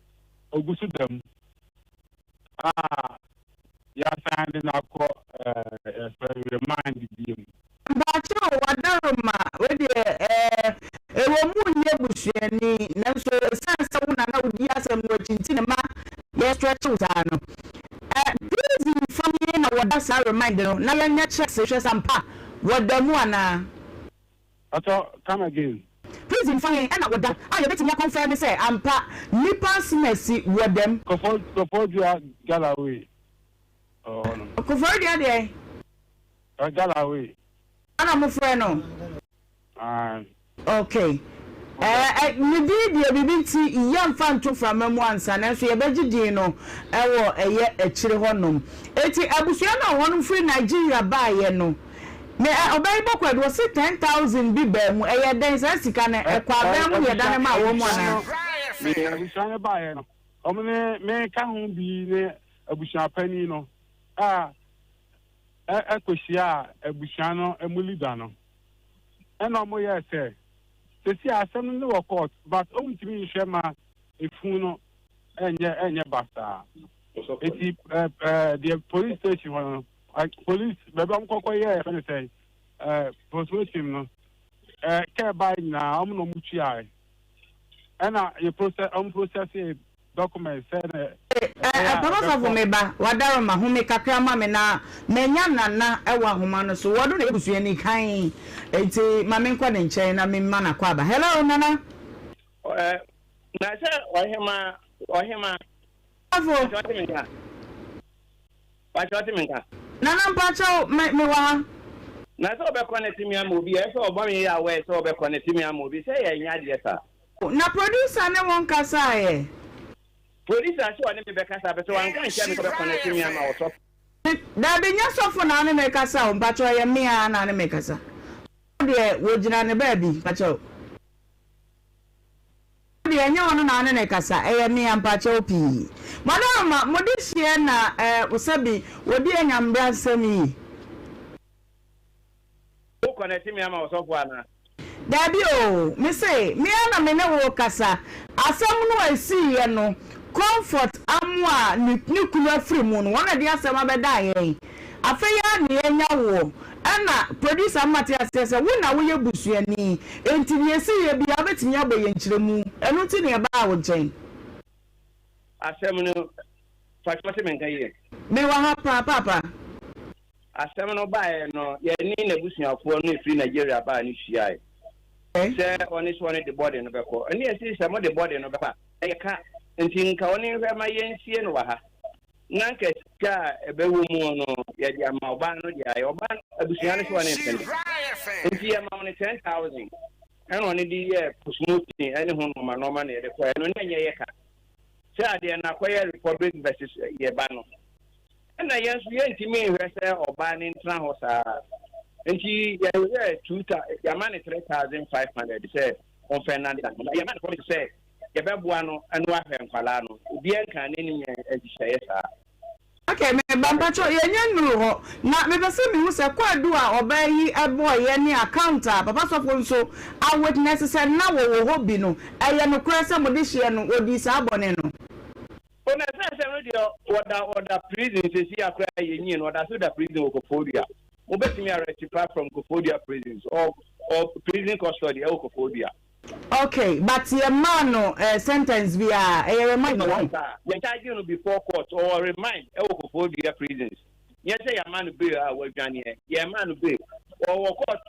Ogusu them. Ya sande na ko remind him. But you wadaroma we e wo mu nye busuani na so sense wo na na odi asem no chintin ma ye stretch usano. Please inform me na wadasa remind no na ya nya check se sampa wadamu ana. Ato come again. Please inform me and what that I bet me confirm say ampa nipas mercy with them Kofo Galaway. Oh no. Kofo there. Galaway. And I'm a friend no. Okay. Me did bibinti yam fan to from memoansa na so ye beji din no ewo eye akire honom. Eti abusua na wonu free Nigeria ba ye no. Me obey bokwa do say 10,000 bi ba mu eye den sa sika na ekwa ba mu ye dan ma wo mu ana me abusua ba ye no omne me ka hu bi ne abusua pani no ekosia abusua no emulida no ena mo ye say si asem no court but omtimi hwema efun no enye basta eti the police station police bebe am kokko ye fe say prosecution no ke by na am no muchi ai na you process document say Papa for me ba wadaro ma home kakra ma me na menya nana ewa homa no so wodo na ebusua ni kan enti ma me nkwa ne nchen na me ma na kwa ba hello nana na se Ohemaa afo Wachoti minka nana mpacho me wa na se obe connect me am obi e so obo me ya we so obe connect me am obi say ya nya de sa na producer ne won kasa ye producer so ne me be kasa be so wan kan share me obe connect me am awso da be nya sofo na ne me kasa o mpacho ye me a na ne me kasa de wo jina ne ba bi mpacho de nya wono na ne kasa ye me a mpacho pi madama modishie na usabi wodi anyambra nsami o connect me am awso kwa na Dabi o me say me na me ne wo kasa asam no asi ye no comfort amwa ni kunu afri mu no wana de asam abeda yen afeya ne enya wo ana producer Matias say wona wo ye busuani enti ne asi ye bia betimi aboye nkyiremu enu ti ne ba wo nchen asam no Wachoti minka ye me wa ha papa asam no ba no ye ni na busuafo no free Nigeria ba ni hia say honest one the body no beko ani esi say mo the body no beko e ka nti nka oni hwe ma yensie no wa ha nanka ka ebewu mu no ye dia ma oba no dia ye oba abusua no so ne mpende nti ye ma 10,000 and oni di ye smoothing ani hu no ma no ma ne de ko no nye ye ka say ade na kwye republic versus ye ba no na yensu ye ntimi hwe say oba ni ntra ho sa nti ya we 2,000 ya mane 3,500 say on Fernand ya mane ko say ya beboa no anu ahwe nkwala no obi enka ne ni nya agihye sa Okay, me bampacho yenye nuro na me bese me hu se kwadu a obayi eboy ye ni account a papa sofo nso a witness se na wo hobi no eye no kura se mo de hye no odi sa abone no ona se no de order prison se si akra yenyi no order so da prison Okofodia obetimi rectify from Okofodia prisons or prison custody Okofodia. Okay, but your man no sentence be a remind no. You charge you before court or remind Okofodia prisons. Yes, say your man be we dwan here. Your man be or court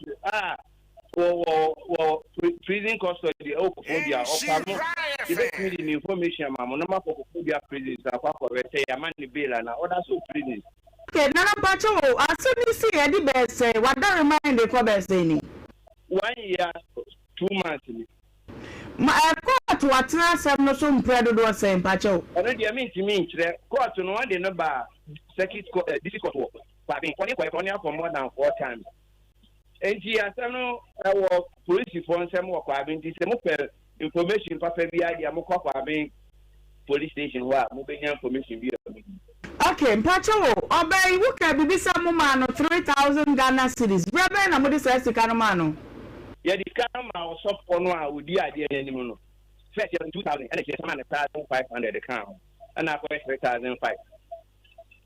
or prison custody Okofodia or pardon. You get the information mama no ma Okofodia prisons akwa correct your man be la na other so prisons. Okay, nana pacho asemi see e di be say what that remind the for be say ni. 1 year 2 months. Ma court watna asem no so mpredo do say pacho. Ono dia me nkyire court no one dey no ba circuit district court. But been for more than 4 times. Enti asem no police for nsem wo kwa bin say mo information papa bi ade mo kwa bin police station wa mo be information bi. Okay, mpacho obey wo ka bibisa mo ma no 3,000 Ghana cedis. Brebe na mo de say sika no ma no. Yeah, the camera was soft for no, I would be anymore. 2000 and it's 1,500 account, and I got 3,500.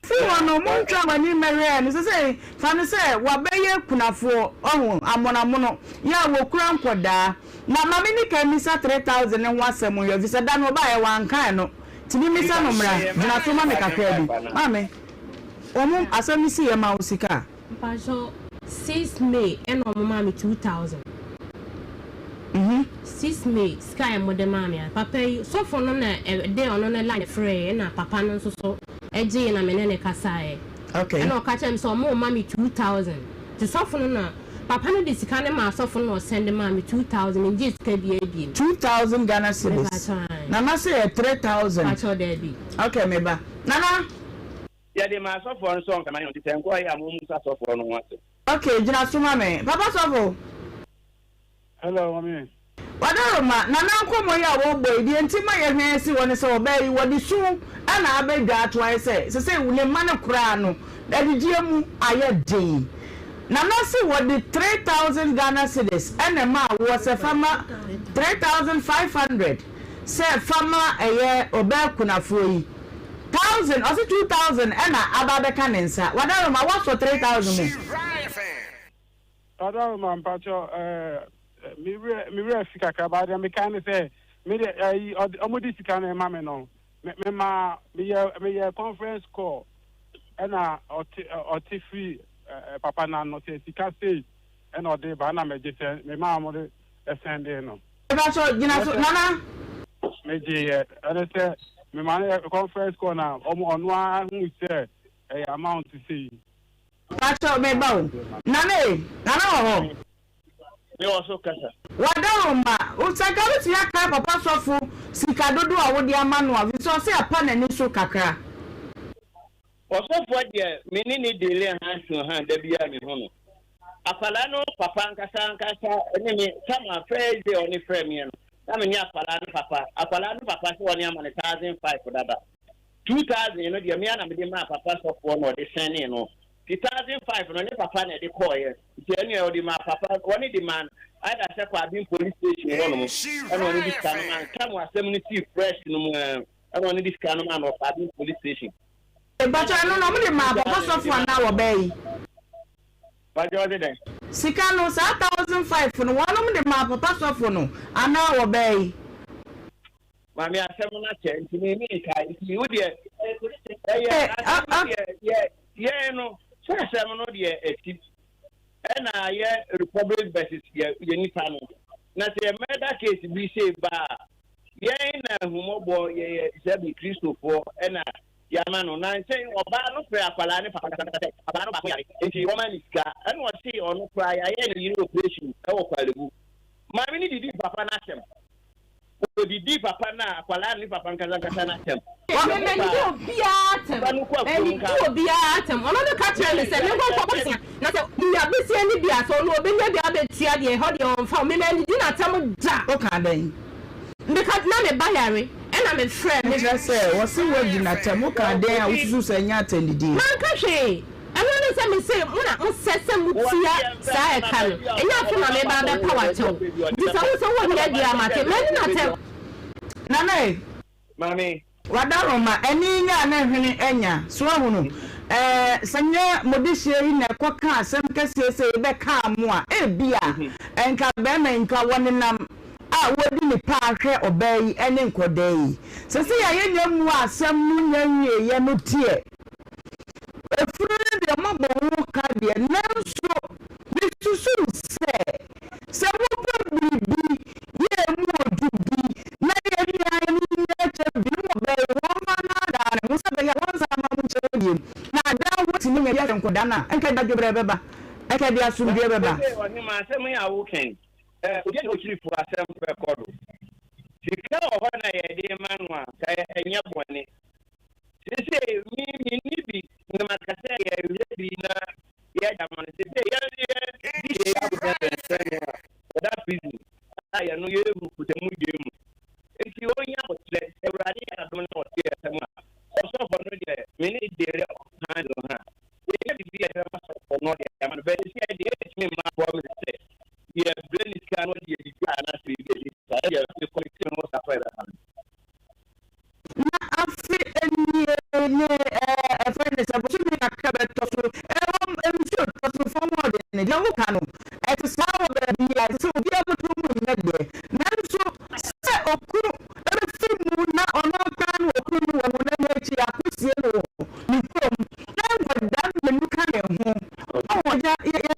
See, one no more trouble in Marianne. Say, Fanny say, what bay kuna for Amonamono. Ya will crown quada. Now, Mammy can miss 3,000 and once a month. If it's a done by one kind to be Miss Anomra, not to make a credit. Mammy, as I see a mouseka. 6 May and on mommy 2,000. 6 May sky mo de mamia papa so for no na day on a line free na papa no so eje na menene kasae. Okay, and o ka chem so mo mommy 2,000 to so for no na papa no de sika ne ma so for no send mommy 2,000 in just ka bi 2,000 Ghana cedis. Nana say 3,000. Pacho there be. Okay, meba Nana. Yeah, the man so for song can I on the same boy am so for no what. Okay, jina suma me papa sofo. Hello, mami. Wadaroma na nankomo ya wo boy di entima ye hwen si woni se obai wodi su ana abega atwa se se wule mane kura no da digie mu aye den na na se wodi 3,000 Ghana cedis ene ma wo se fama 3,500 se fama eye obai kunafo yi 1,000 or 2,000 ena ababeka nensa wadaroma what for 3,000 mu Wadaroma mpacho me fika ka ba de me kan say me de omodi sika na ma me no me conference call na oti free papa na no say sika say and ode ba na me je say me ma mo de send no ba so gina so nana me je and say me ma conference call na onu a hu say amount say ba so me ba nana ho Me also kasa. Wadaroma usagaru ti aka papa sofo sika dodo a wodi amanu a so say apa na ni so kakra. Osofo de me ni delay hand da bia me ho no. Afala no papa nkasa ene me sama fair dey oni frame me no. Na me ni afala no papa so oni amane 1,500 dada. 2,000 no de me na me de ma papa sofo no de send no. 2,500 no ne papa na de call here. Jenny or the ma papa one the man either say kwa bin police station one mo. I don't need this kind of man. Come was 70 fresh no I don't need this kind of man of bin police station. But I no me the ma papa so for na wo bay. But you dey. Sika no 1,500 no one me the ma papa so for no ana wo bay. Mami asem na che nti me kai nti wo de yeah no so asem no de eti and Republic versus Yenipano. Now, the murder case be say ba Yana Humobo, Sabi Christopher, and Yamano, nine saying, Oba no prayer, Palani, and the woman is car, and what say or no cry, I had a little operation, oh, Palabu. My mini did Papa Nashem. The deep Papa na, Palani, Papa Kazakasanatem. Be atom. Another catcher and said, you are busy any beer, so no, maybe I bet you had your own for me, and you did not tell me that. Okay, then. Because now a Bayari, and na me friend me say what's the word na temo ka den a ususu say nya attendidi man ka hwe ɛno ne sɛ me say una mo sese mutia saa ɛka no ɛnya afo na me ba be power tew di sa wo so wo ne adi amate me na tem na na mami wadaroma eni nya na hwene enya so ahunu sanya modishie na kwaka asem kase be ka mo a bia enka be na enka wonenam a wodi ni pa ahwe obai ene nkodai sese ya yenya mu asem nu nyanwie ye no tie efuru de mabo wo ka de nanso bisusu se wo pa bibi ye mu odubi na ye bia ni nyache bi mo be wo ma na da ne mo se be ya won sa ma mo chere na da wo ti ni me ya nkoda na enka da dwobre beba enka bia sum dwobre beba Ohemaa asem ya wo ken oje no chiri fu asem pe kodo sika o na ye de manwa ka enya bone sese mi ni bi na makase ya bi na ya jamani sese ya ya bu da busy aya no ye bu kutemu yemu enti onya botre ewrade ya do na o tie asem a so for no de me ni de re handle ha ye bi ya ma so no de ya man be si ya de me ma bo me se ye brain is can no de ya na se de ya de connection no sa fa na afi eni friend is about to be a cabet to so for more than the kanu at some of the so be able to move that day nanso se okuru everything na ono kan okuru wo na nyachi akusie no ni from then for that when you can ho ya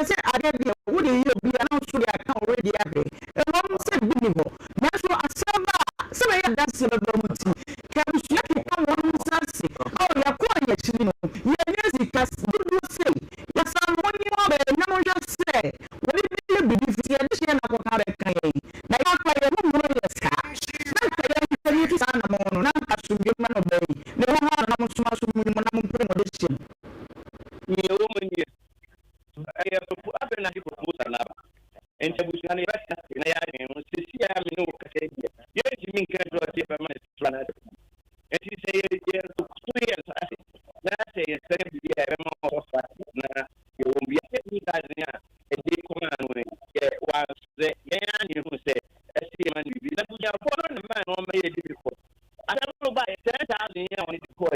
say ade de wo de you be na so ya kan already agree e won say bi ni ho nanso asaba se be ya that se be muti kabusu ka won sase oh ya ko ya chiri no ya nyezi kas do say ya san woni mo be na mo just say woni bi bi fi ya de na ko ka be kan yi na ya kwa ya mo ya ska na ka ya ni ki sana mo no na ka su bi ma no be ne ho ha na mo suma su mo na mo pre mo de chi ni o mo ni ya ko abe na ko ko sana ba ente busu na ya na ya ni mo si ya mi no ka ke ya ji min ka do ti ba ma sana enti say ya to ya na say ya say bi ya ma ko fa na yo bi ya ni ka nya e di ko na no ya wa se ya ni ho se esi ma ni bi na bu ya ko no ma no ma ye di ko ada no ba ya ta ya oni di ko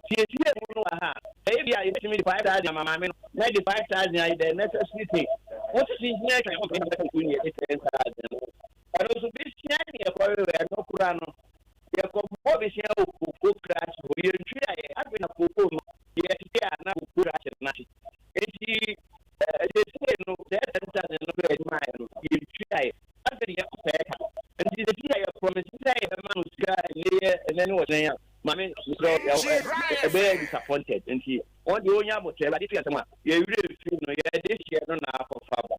ye ti mo no ha e bi ya ye mi 5,000 mama me na di 5,000 ya the necessity what is here can you ko ni e 10,000 aro so bi sia ni e ko ya no kura no ya ko bo bi sia o ko crash o ye ntwi ya abi na ko no ye ti ya na ko crash na ti enti e no te ta no be ma no ye ntwi ya abi ya ko ta enti de ti ya promise ti ya ma no sika ne ne wo nya mami so ya be disappointed enti on the onya mo te ba di ti asema ye wire fi no ye de share no na ko fa ba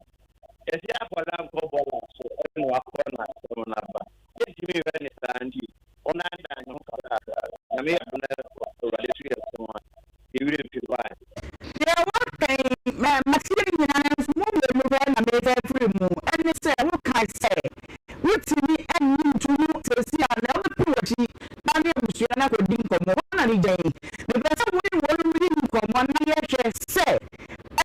ye si akola ko bo so no akọ na so na ba ye ji mi re ni sandi ona da no ka na me ya na so ba de ti asema ye wire fi ba ya wa kai ma ti ni na so mo mo na me fa free mu and say wo kai say wotimi ani ntumu tesi ana wo piwochi na ne busu na ko din komo na ni jan the person wo ni komo na ye hwe se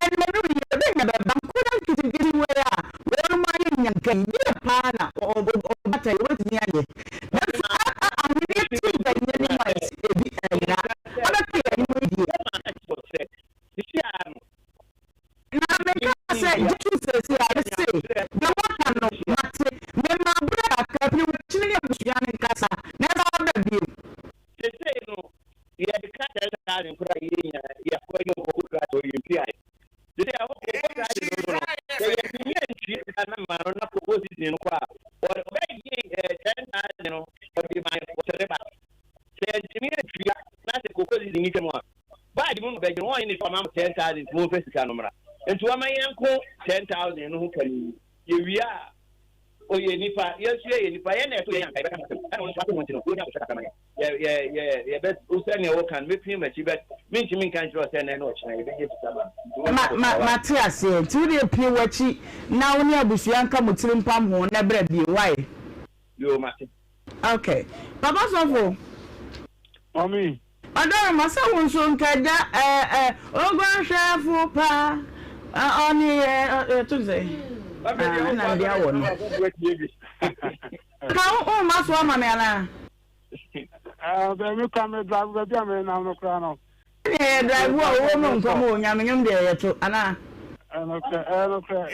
and me no ye be na ba ko na kiti we a wo ma ye nyankan ye pa na o bata ye wotimi aye that's a really thing that you need my ebi na ala ke ni mo di na me ka say Jesus say I say the one can no mate me ma bra ka bi wo chiri busu ya ni kasa na da da bi say no ya de ka da ni kura yi ya ko yo ko kura to yi pi ai de ya ko ko da no ya ni ni na ma no na proposition no kwa o be yi 10,000 no o di ma ko se ba se ni ni na se ko ko di ni ke mo ba di mo be ji won ni fa ma 10,000 mo fe sika no mra enti wa ma yanko 10,000 no ho kani ye wia o ye nipa yesu ye nipa ye na to ye yanka be ka na no fa to mo tino ko nya ko saka kama ye be o se ne wo kan me pin ma chi be min chi min kan jiro se na no china ye be je saba ma ti ase ti ri pin wachi na woni abusu yanka mutirim pam ho na bra bi why yo ma ti Okay. Papa Sofo. Mommy. Adoro masa wonso nkaja ogun chef pa oni to say. Na dia wo no. Ka o ma so ma me ana. Me come drive be am na no kra no. Drive wo mo nko mo nyame nyum de yeto ana. Nhyira.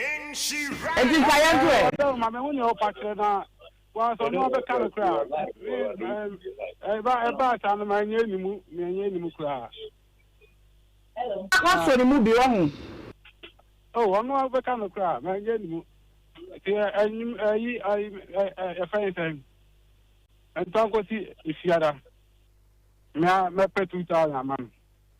Eti ka ye to Ma me hu ni o pa kre na. Wa so no be kan kra. Eba ta no ma nye ni mu kra. Kwa so ni mu bi wo hu. Oh, ono be kan kra, ma nye ni mu. Ti anyim ayi fine time. Enton ko ti ifiara. Me pe 2000 man.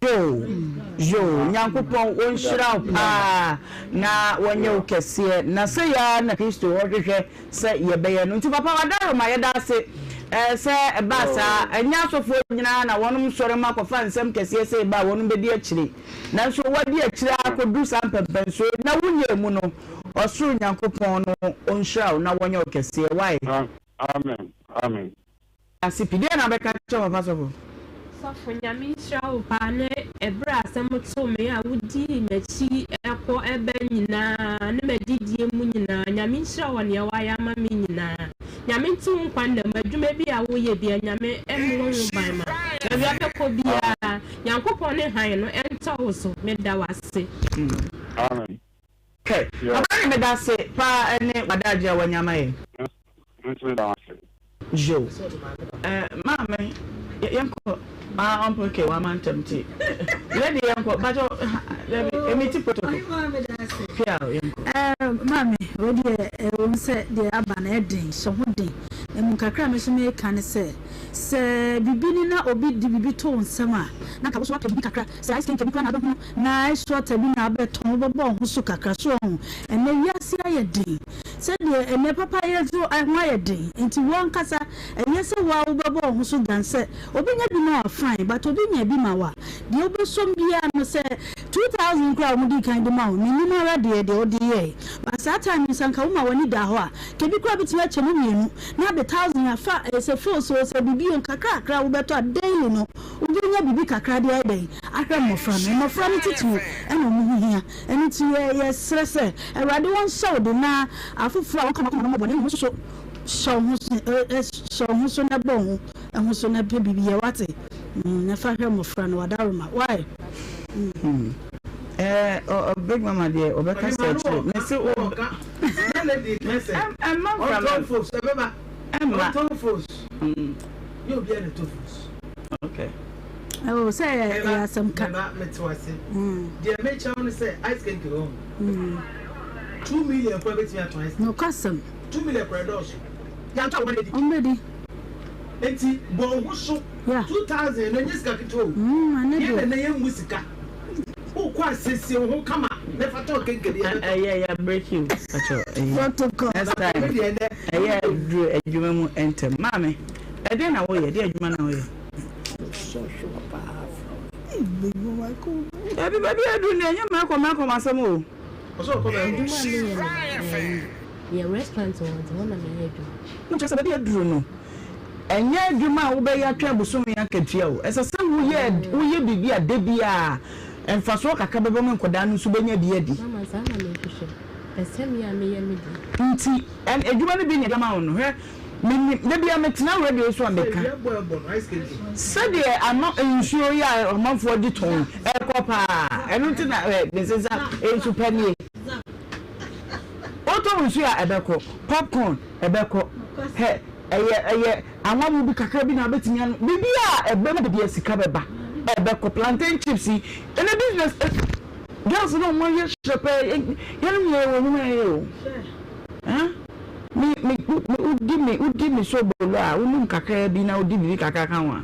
Yo, Nyankopon onhyira pa na wonye ukese na se ya na Kristo wohwehwe se ye beye no nti papa wadaro ma yeda se se basa anya sofo nyina na wonum sore ma kofa nsem kese se ba wonum bedi akire na so wadi akire akodu sampempen so na wunye mu no osuru Nyankopon no onhyira na wonye ukese why amen asipide na beka cho papa sofo So nyame nhyira pa ne ebra asem to me a wudi machi ekọ ebe nyina ne madidie mu nyina nyame nhyira wone ya wa ya ma me nyina nyame ntu nkwanda madwuma bi a wo ye bia nyame emwo wo ban ma na bia pekọ bia yankopon ne han no enta wo so me da wase amen okay abani me da se pa ne wadaje wanyama ye me da wase jo mama yanko okay, one man tempted. Lady Yanko, but emiti protocol. Mammy, ready, say the abanedin, so woody, and Munkakra Missy can say, Bibina or be the tone summer. Naka was what to be cacra, so I think I don't know. Nice what a been a bit tombo bone who suka strong, and then yes, I did. Said the and never pay so I wired day into one casa, and yes, a wow bubble who so dance, open a fine, but obinya bi mawa de obosom bia no say 2000 kra mudi kan de mawo minimum radio de odi but that time sanka wo ma woni da ho a ke bi kra bitima chemu mienu na be 1000 afa say full so say bibi on kakra kra wo beto daily no obinya bibi kakra de ai akra mofra no titu e no mu hia eni ti ye stress e rade won show de na afufura won kama no bone mu so so na bon ehun so na bibi ye wate na fa hwe mo fra no wadaroma why big mama there obeka stage me say o na lady listen I'm not from folks beba I'm not folks you be an folks okay I will say yeah some can not metwase the mecha on say ice can go 2 million for bet me twice no custom 2 million for those ya talk already enti bon huso 2000 no nyesika kito ye na ye musika o kwa sesi ho kama na fato kenkedi yeah break you acho protocol next time yeah do adwuma mu enter mame e dey na wo ye dey adwuma na wo ye so pa bibo wa ko everybody do na nyama ko masam o so ko be yeah restaurant one na me do no just be do no enye adwuma wo be ya twa bosom ya katua o esese wo ye bibi a de bia emfaso kaka bebe me nkoda no so benya bia di mama za na me hwehwe pesem ya me ye me di nti en adwuma no bi nya dama wo no hwe me bia metina radio so ambeka said e ano ensuo ya omanfo di ton e kopa enu nti na desesa ensu panie oto nsu ya ebeko popcorn ebeko he eye anwamu bi kakra bi na betimi ano bibia ebe me de sika beba ebeko plantain chips in a business girls no mo ye shepe yenu ye wonu me udi mi so bolo a unu kakra bi na udi bi kakra kan wa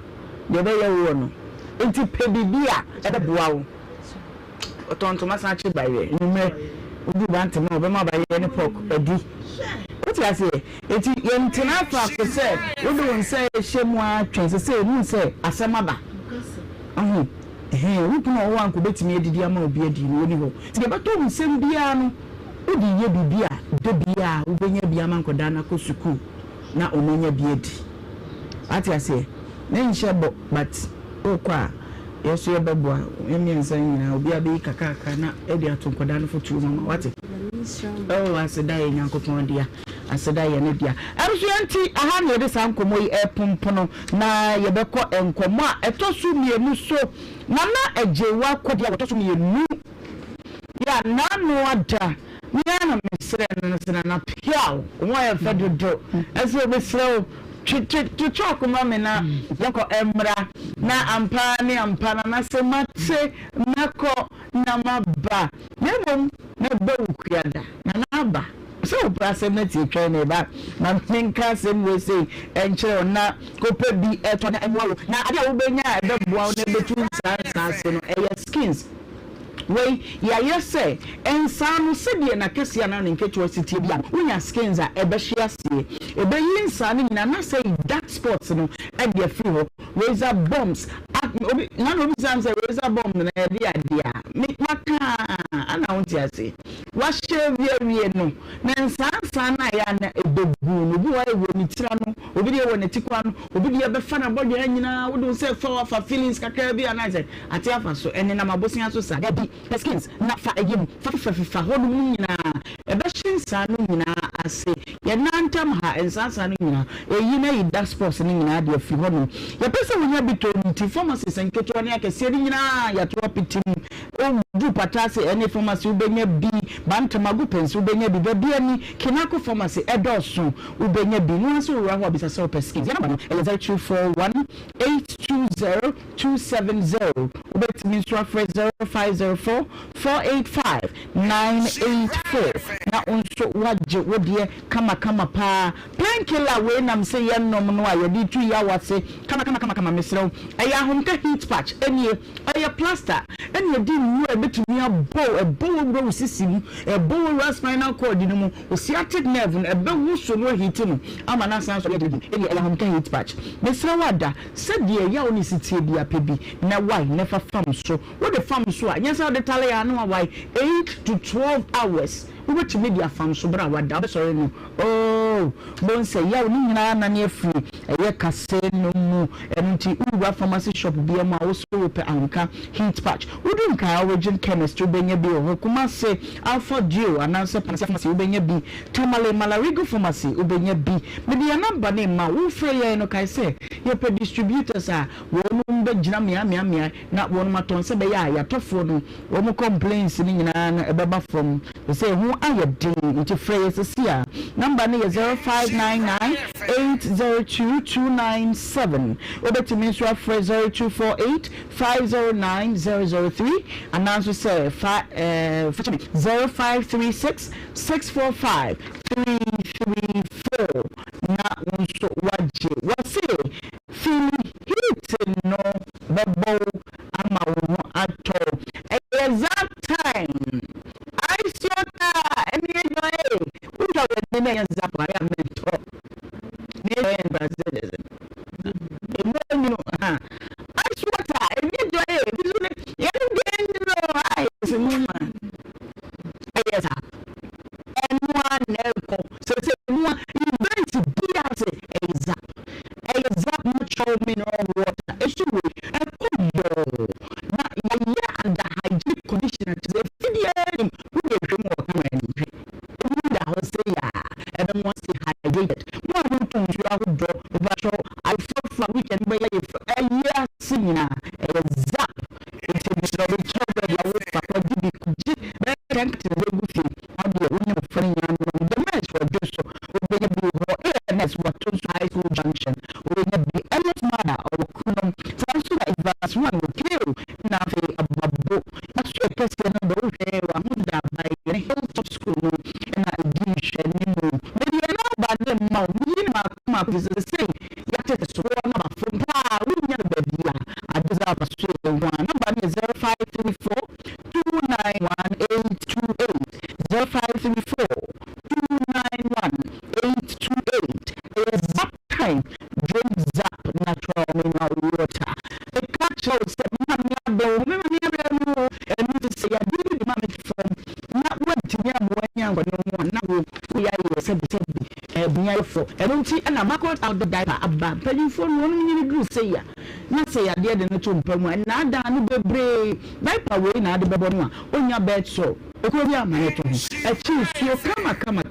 de be ye wo no enti pe bibia ebe boa wo otonto masa chi baye nume udi bante mo be ma baye ni pork edi what you say eti yentina fa ko se udi won se shemu a twen se nu se asemaba wupuna wo anko betimi edidi ama obi edi no ni ho ti be to nsem bia no odi ye bibia de bia wo benya bia ma nkoda na ko suku na ononya bi edi ati ase ne nhyebo but okwa yesu yebeboa emiensa nyina obi abi kakaka na edi atonkoda no fotu mama wate oh aseda ye nyankopon dia aseda ye ne dia amso yanti aha ne de sankomo yi epompono na yebekọ enkomo a etosu mienu so na ejewa kodia etosu mienu ya nanu ada na mesre na piao wo e fedodo ese obesre to talk mama na yako emra na ampa na se mate nako na maba nemom na bawu kuada na aba so prasemati twa ba na tinka sem we say enche na kope bi eto na emwa na ade a wo benya ebeboa na betu sa no skins wey ya yese ensanu sedie na kesia na nketo city bia unya skins a ebehia sie ebeyi nsanu nyina na say dark spots no e dey free ho razor bombs obi na no bi say razor bomb na e dey adia maka ana wonti ase wa shave no na nsansa na ya na ebegu no bi wa ewo ni tira no obi dey ewo ne tikwa no obi dey ebefa na bodwe nyina wo do say for feelings kakra bi ana say ati afa so ene na mabosia so sa gabi skins na fa egim fa hodu nyina ebeshinsa no nyina ase ye nantam ha ensansa no nyina eyi na ida sports no nyina de afi hodu ye pese wonya bito nti pharmacies enketo ne akese nyina ya to pitim o du patase ene pharmacy ubenya bi bantamagu pensi ubenya bi babi ani kinako pharmacy edoso ubenya bi no so wura ho bisa so skins yana ba 0241820270 ubetimi so afre 0504 485-984 na onso waje wodie kama pa painkiller we nam say yennom no ayedi tu ya wase kama mesrew aya homka heat patch enie aya plaster enie di mu ebetumi abo wo sisim ebo spinal cord ni mu sciatic nerve no ebewu so no heat no ama na san so enie aya homka heat patch mesrew wada sedie ya oni sitie bia pebi na why never fam so wo the fam so anyasa de tale ya no why 8 to 12 hours we were to media farm so bra wada sorry no oh bon say ya oni nyina na ne afri eye kase no mu enti uwa pharmacy shop bia ma wo so pe anka heat patch udun ka origin chemist ubenya bi o kuma say alpha geo ananse pharmacy ubenya bi tamale malarigo pharmacy ubenya bi media number ne ma wo free ye no kai say ye pe distributors a wo no mbe gina mia na wo no maton se be ya tofo no wo mo complaints ni nyina na ebeba from say who ayedin into phrase here number ni 0599802297 obetimi so phrase 0248509003 and also say 0536645334 na unso waje wase feeling heat no bubble ama wo ato exact time I saw that any way. We got the name of Zapaya mentor. Near Brazil. I saw that any way. I is a woman. Yes, and one elbow. So say one event to be as a zap. A zap not show me no water. It should be a combo. Not and the hygienic conditioner to the video. Hydrated. More to do I felt for weekend by a year senior a zap. It's a miserable child. I would papa did thank to the thing. I'll be a woman of friend the match for just so we be what to high school junction. We be endless mother or kunum. Samsung advance one will kill nothing about book. That's your person of those there by the hilltop school and I dish and maybe is the same. You have to sworn up from power. We never be I deserve a straight one. Number is 0534 291 828 0534 291 828. Zap time. Drink zap natural mineral water. The catch out said, remember, and you say, I didn't from not what to me. I'm no one. Now we are said the same. bunya for enunti na market out the diaper aba panyimfo no no nyini group say ya na say ya de no to mpamu na ada no bebre diaper we na ade bebo no a onya bed so ekobi amane to ho echi suo kama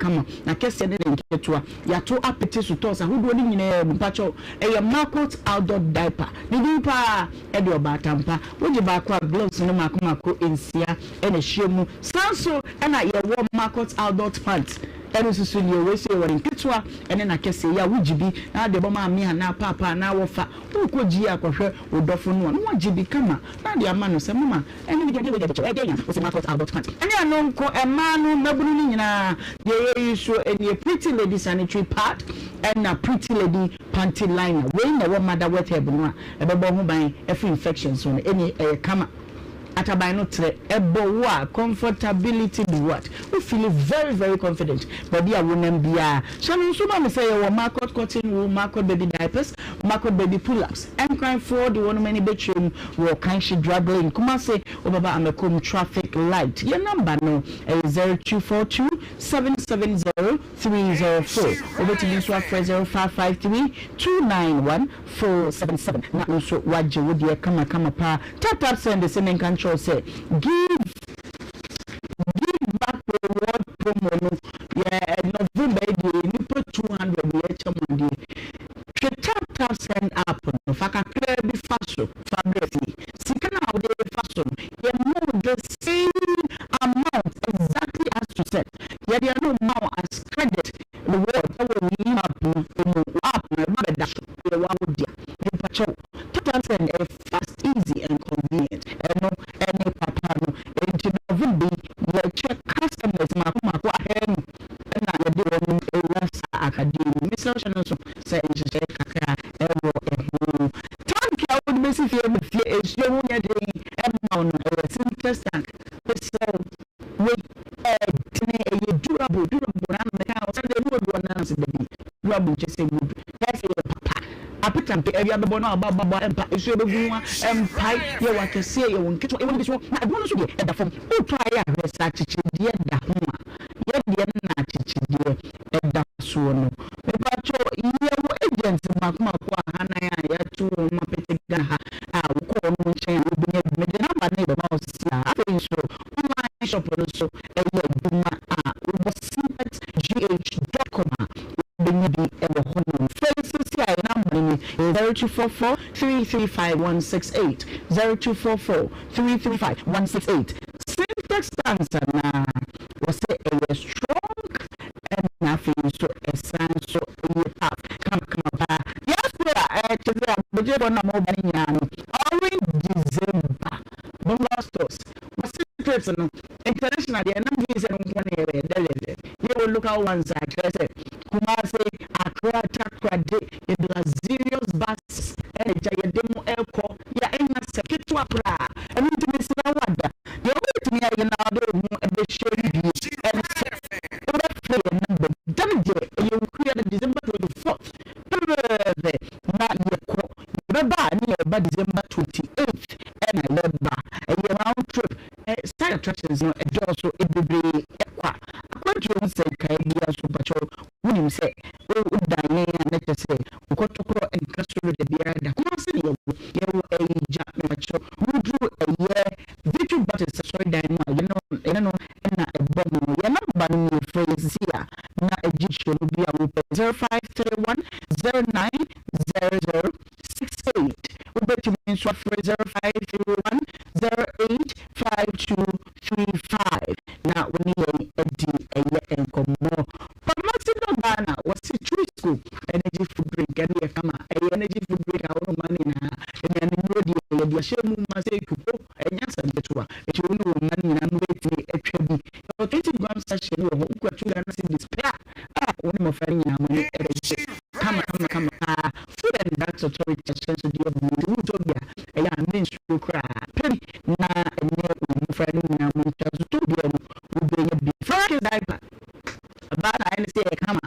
na kese ne nketua ya to apete so to sa hodo ni nyina mpacho eye market outdoor diaper ni dipa e de obatampa woje ba kwa gloves no makomako ensia e na hyiemu sanso e na ye wo market outdoor pants eno susu ni we say wori nketua ene na kese ya wujibi na de boma ami na papa na wofa ukoji akohwe odofo no no wajibi kama na de ama no se mama ene de ya o se market outdoor pants ene anonko emanu mabunu ni nyina ye isu ene pretty lady sanitary pad and a pretty lady panty liner we na wo mother wet heb no a ebebo ho ban every infections so ene kama atabai no tre ebo wa comfortability be what we feel very confident but dia wonem bia so no so ma say we market cotton wool market baby diapers market baby pull-ups and crying for the one many bedroom we kind she dragging kuma say obaba amekom traffic light your number no 0242 770 304 over to this 0553 291 477 na so waje wodi kama pa tap send the same country say give back reward promo no yeah November ni put 200 yeah chamandi tap send up no faka be faso fabresi sikana ode faso you know the same amount exactly as you said yeah there no more as credit the word that will up no ba da the one with dia the pacho tap send fast easy and convenient any papa no into November we check customers mako ahem na de won ewasa academy Mr. Shanso say kakra ewo tank ya would be see fear with fear is you nya dey emma no simple tank so we durable na me ka o say dey no do na say dey durable che say good yes papa apitam pe area bebo no ababa empa isu begunwa empai ye wa kese ye won keto e won bi so na ado no so de da fam o try ya research chichidie da ho a ye de na chichidie e da so no me ba cho ye wo agent makuma kwa hana ya tu ma pete gana ha a ko no chen obi me de number na be ma o si a afi so online shop no so e ye duma a wo simpet.gh.com Benidi ever home. Facebook CI number 0244 335 168 0244 335 168. Syntax answer na was a strong and nothing so a sign so you have come back. Yes, we are today. But you don't know only December. Bombastos. What's the international? The number is one area. You will look at one side. Kumase Accra Takra de serious buses and a demo airco ya enya sekitu apra and to miss na wada you wait me ya na do mu e be share you and play number damage you create December 24th na yeko beba ni eba December 28th and I leba a round trip style attractions no e also e bebre ekwa akwantu won say kai dia so pacho woni say we danye na te say ukotokro enkasoro de bia da kuma say ye eja pacho wudru eye victory battle sorry dan no na ebomo ye number no phrase here na ejisho no bia wo 0531 090068 ubeti minso 0531 085235 na woni edi eye enkomo pharmaceutical Ghana was a true school energy food drink and ye kama energy food drink awon mani na enya ni mrodi ye dia shemu ma say kupo enya sandetua eti woni wo mani na no eti etwa bi 20 grams sachet wo ho kwa tuga na sin display woni mo fa nyina mo ni kama food and drugs authority sense di obu to bia eya mainstream kra peri na enye mo fa nyina mo tazo to bia mo obenye bi first diaper abana ene say kama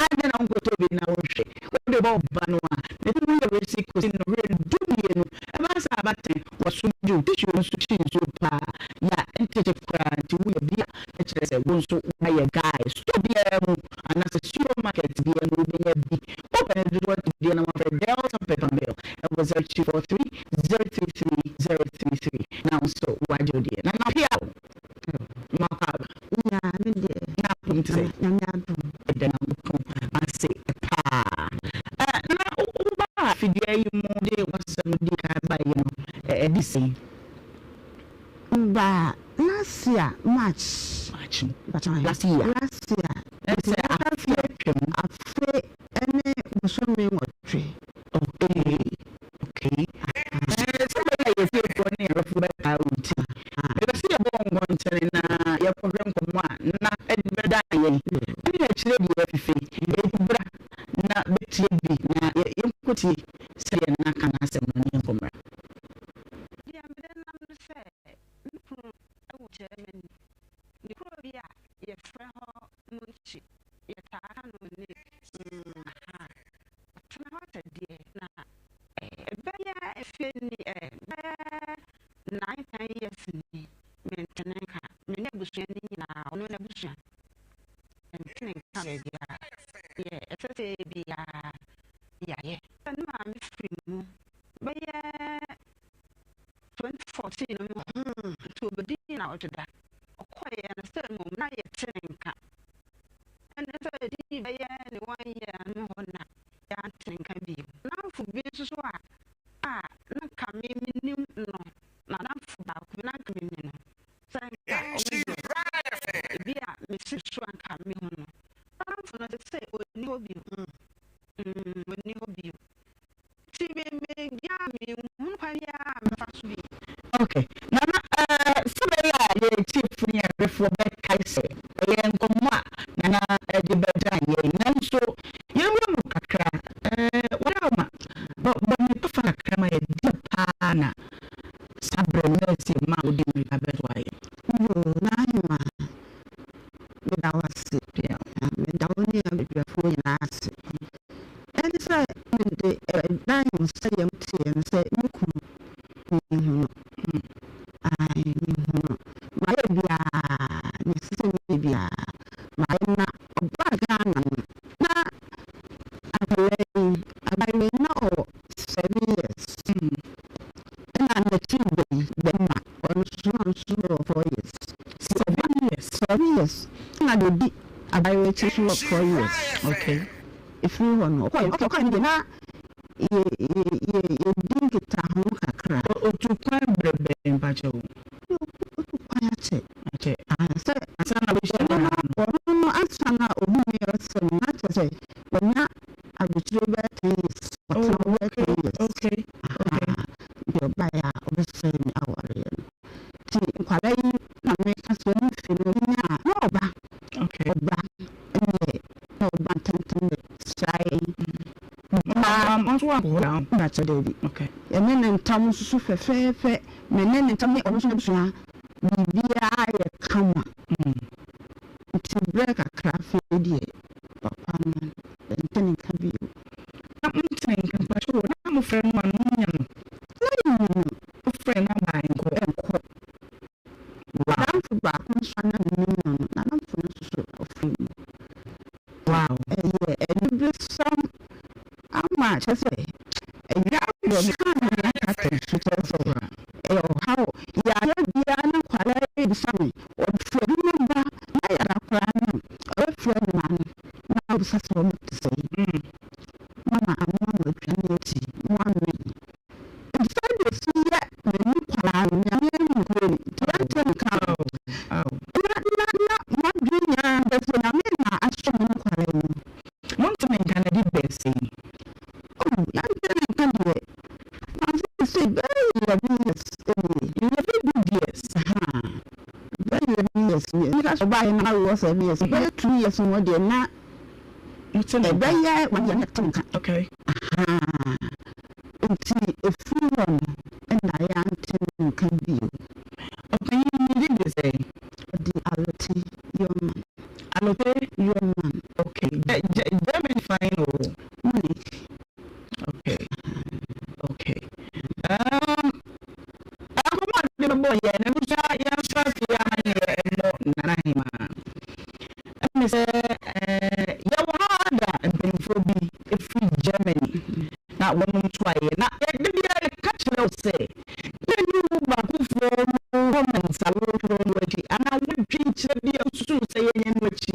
ade na ngo to bi na wo hwe wo de ba banwa ne bi wo ye si ko sin no re dumie no e ba sa abate wo so ju tishu no so chi so pa ya ente je kra ti wo ye bia catch us one so by a guy. Stop here and as a supermarket be and will be a big open the door to the number of Delta paper mail. It was 0243-033-033. Now so why do you now here? Mark to say, then I say, now, figure you more day was somebody by anything. But last year, March, but last year, that's a free any mushroom or tree. Okay. Somebody if you're going to out. Because you're going to your program from one, not at the dying. You actually be a fee. Not between me. Now, you could say, I can answer money from her. The Korea, your friend, Munchi, your Tahan, what a dear. Now, a bear, a finny, 9 years in me, maintaining her, many bushing now, no bushing. And killing carriage, yeah, as I say, be yeah, and I'm free. But 2014, to be out to that. Quiet and a certain moment, not yet telling cat. And the 1 year, no one can be. Now for business, not coming new, no, not for about not coming in. Thank you, Mrs. Swan coming on. I'm for not to say, when you be. See me, okay. Now, somebody chief before that Kaise, and Goma, Nana, the Bajan, and so you will cry. Whatever, but when you prefer a crime, a deep pana, Sabrina, Maudi, a bad way. Now, without a sip, without only before you ask. And it's like the dying stadium tea and say, okay. If you want to, okay, you didn't get a home crack or to quite bread and patch. You quiet it. I said, I said, I say, when not, I would do better. Okay. You're by the same hour. Make us okay. That's a lady. Okay. And then in Thomas Super Fair, men and Tommy also be a camera. To break a craft idea. Papa, and telling Cabby. I'm saying, I'm a friend, one a friend of mine, go and quote. I'm for back, I'm for wow. And this some. How much I say? And how you how Diana quality something or remember I had a plan or friend man. Now the first one to say, Mama, I'm one with community, 1 minute. And so you see that when you plan, not junior, but when I'm in my astronomy quality. One to make an edit say. Oh, I'm telling you, I say, very yes, you never do yes. Very yes, that's why I was a yes, very 2 years more than that. It's a very when you're not okay. It's a full one, and I am telling can be. Okay, you did say the alloty, your man. Alloty, your man. Okay, German fine or money. Okay. I'm a boy, and I'm sorry, I'm say any which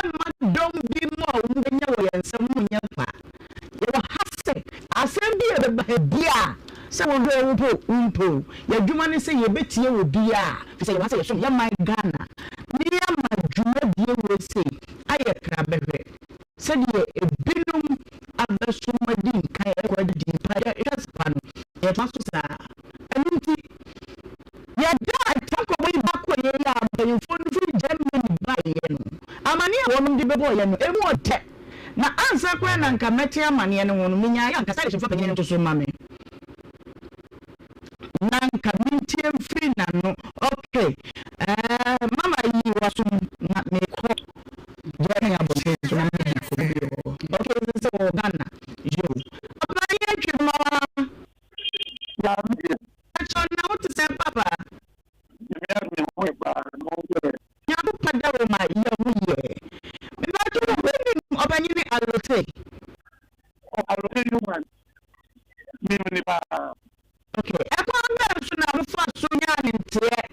and don't be more when you and some young. You have I send you a beer. Some will umpo. Your human say you bet you will be a say, what's your my Ghana. Near my jewel, you will say, I a crabberry. Said ye a bilum abasumadi, kind of empire, it has fun. Your master, and yeah, I talk away back when you are, but you phone free German by you. I'm a near woman, the boy, and a more tech. Now answer when and come at your money and one mean I am casting for the to so mammy. Nan community free no okay. Mama, you was not me call. Okay, this is all Ghana. You. Now to say, Papa. Yabu Padawa, my young year. Without you winning of any allote. I will tell you one. Okay, I can't so now for so young in tear.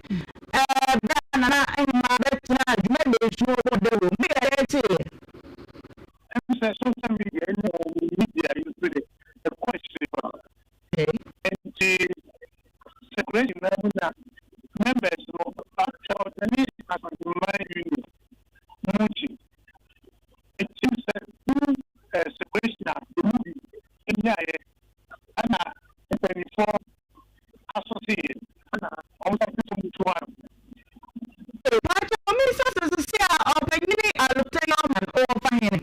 Banana and my better, maybe sure what they will be a tear. And social media is really a question. And the secretary members of the nation of the union, Muchi. It seems that two separation the movie in the Anna and 24 associated Anna also to one. But the ministers of the Sia of the Guinea are the Taylor and over him.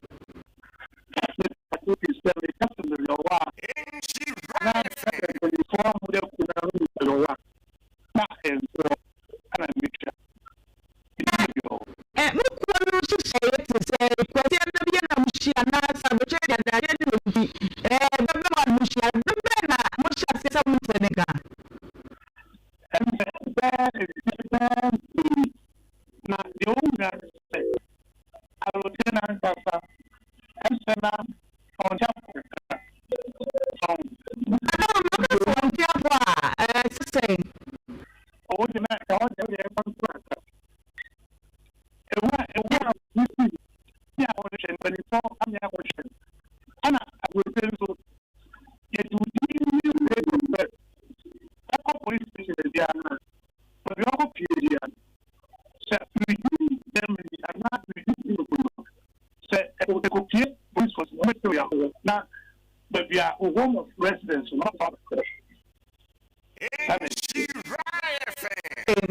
Home of residence, not part of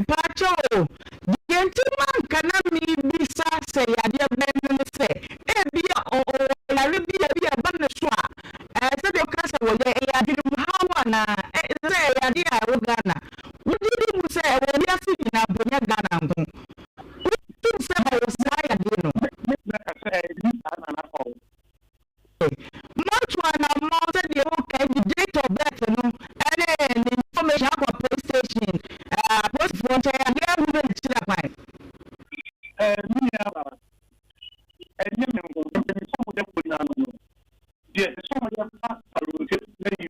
Pacho, the gentleman cannot be say, I dear men say, Ebia or Larabia, Banaswa. I said, your cousin will say, Hawana, say, Adia, Ugana. What did you say when you are sitting up in Ghana? What did you say I was tired, you know? Much one of more than the okay, the date of birth, you know, and then the information about police station, post frontier, and there we will chill up my. Yes, some of them will get very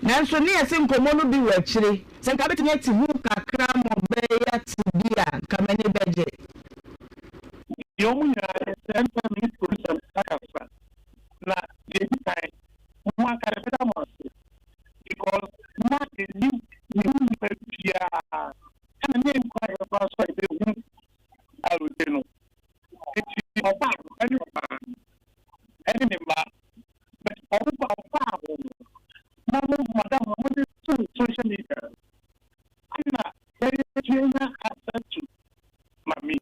Nanso ne yɛ sɛ nkɔmmɔ no bi wɔ akyire sɛ nka betumi ati hu kakra ma ɔbɛyɛ ate bi a kamani bɛgye deɛ ɔmo nyinaa sɛ mpa me polisa akasa na deɛ bi kae mo akare bɛda mo ase because na ɛni ne hu nipa biaa ɛna ne nkwa yɛba so a yɛbɛhu alode no ɛti ɔbaa ɛne ɔbaa ɛne ne mma but ɔbaa madam, what is social media? I'm not very access to mommy.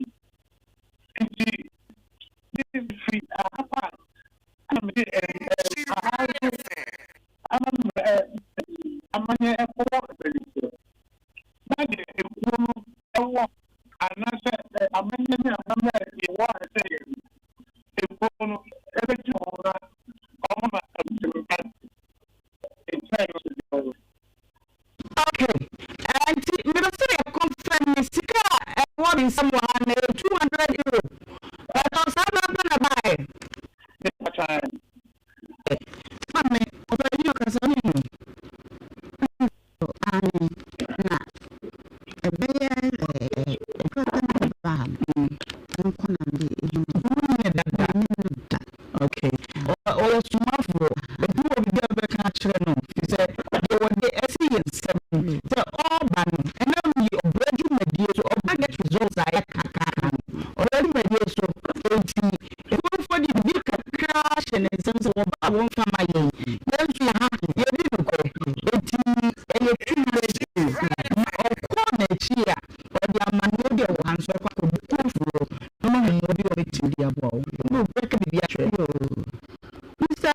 Someone 200 euro. But on some of them buy. Mommy, over you can say me. Okay. Or tomorrow, but you will be able to catch them. He said, they were the SES 7. They're all banning. And then you already made you or get results. I already made you so 80. If one for the big crash and some sort of I won't find my own. Then you didn't go 80 and you two or corner cheer or the ammonia one so I could be careful. No one will be able to the above. No, break the actual. Mr.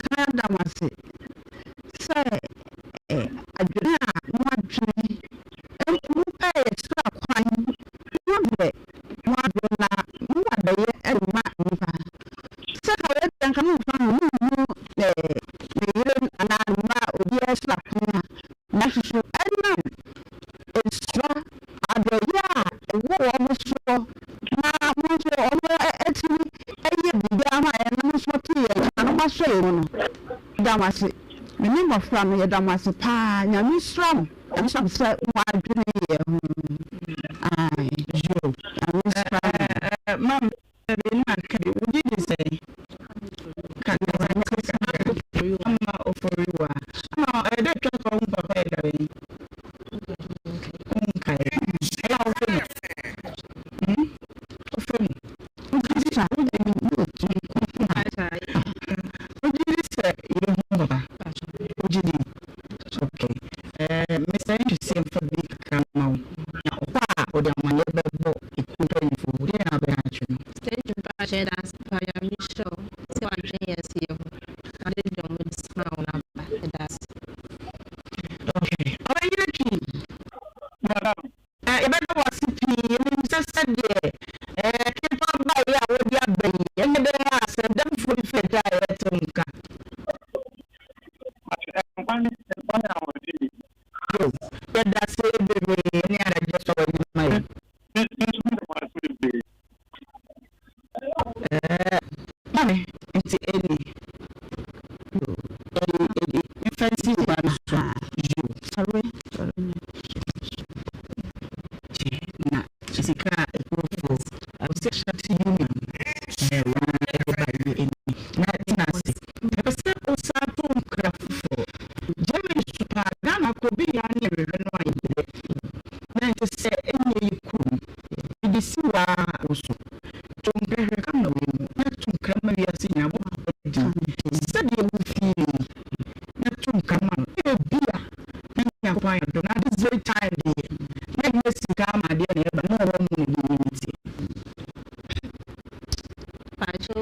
Canada was it. Say, I do not want to. And you pay extra coin. One way, one day, and one. So, I can come from the year and I will be a slap. National Edmund. It's strong. I go, yeah, and what almost so. Now, actually, and I'm not here. I'm not saying, Damasi. The name of family, Damasi Pa, Yami Strong, and some said, why do you? Mom, what did you say? Can you offer you? No, I don't trust on Papa. Mr. Interesting for big camel. Now, or the money level, it could only for the aberration. Stage budget as per your show. So I here. I didn't with smile number. That's okay. How are you doing? Madam, I better was sitting in said there. Keep on by your baby, and the ass and them for the fed direct. That's it, baby. I just saw it in my mind. Money, it's any fancy one. Sorry. She's a car, a profile. I was just shutting you. Everybody in Nasty. I was simple, Saturn craft for German super. Ghana could be any revenue. Then to say any cool. It is also. Don't come away. Not to come away as in a woman. Said you will feel not to come on. Beer. And don't have this very time. Let me see, come, my dear, but no one will be. Pacho,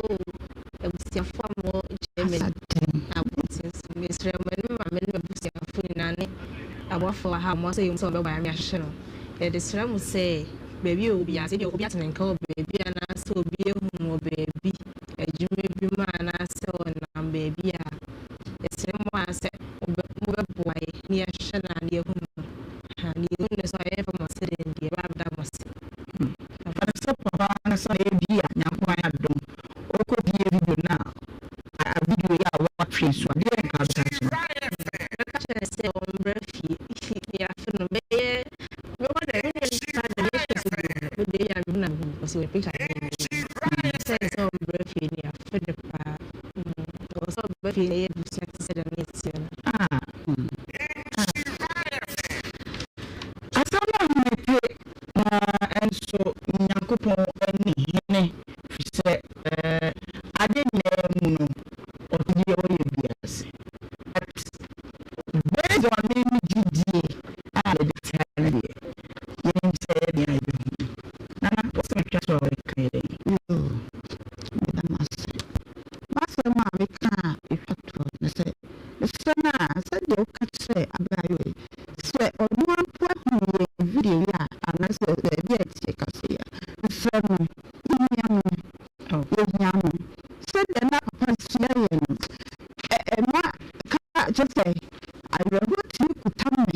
I was your former German. I was Miss Raymond, my men was your food nanny. I work for how much you saw by my channel. The Stram would say, baby, you'll be as if you'll be at an call, baby, and I so be a home, baby. A Jimmy Bima and I saw and baby. The same one said, boy, near Shanna, near whom. And you know, so I ever must say, dear, that must. But so, Papa, I saw a dear, now quiet don't. Or could be a video now. I video ya watching so dear captain. I say on breathy, if you are from the no one they are not was a picture. Says on breathy near Philippa. Or so breathy, said a nation. I saw my and so Yakupo and he said, I didn't know or the OABS. Based on any GD, I did tell you. You said, tie kaseya frɛ no yɛnyam yɛnyam sɛdeɛ na papa sua yɛ no ɛma ka kyerɛ sɛ awerɛho tumi kuta me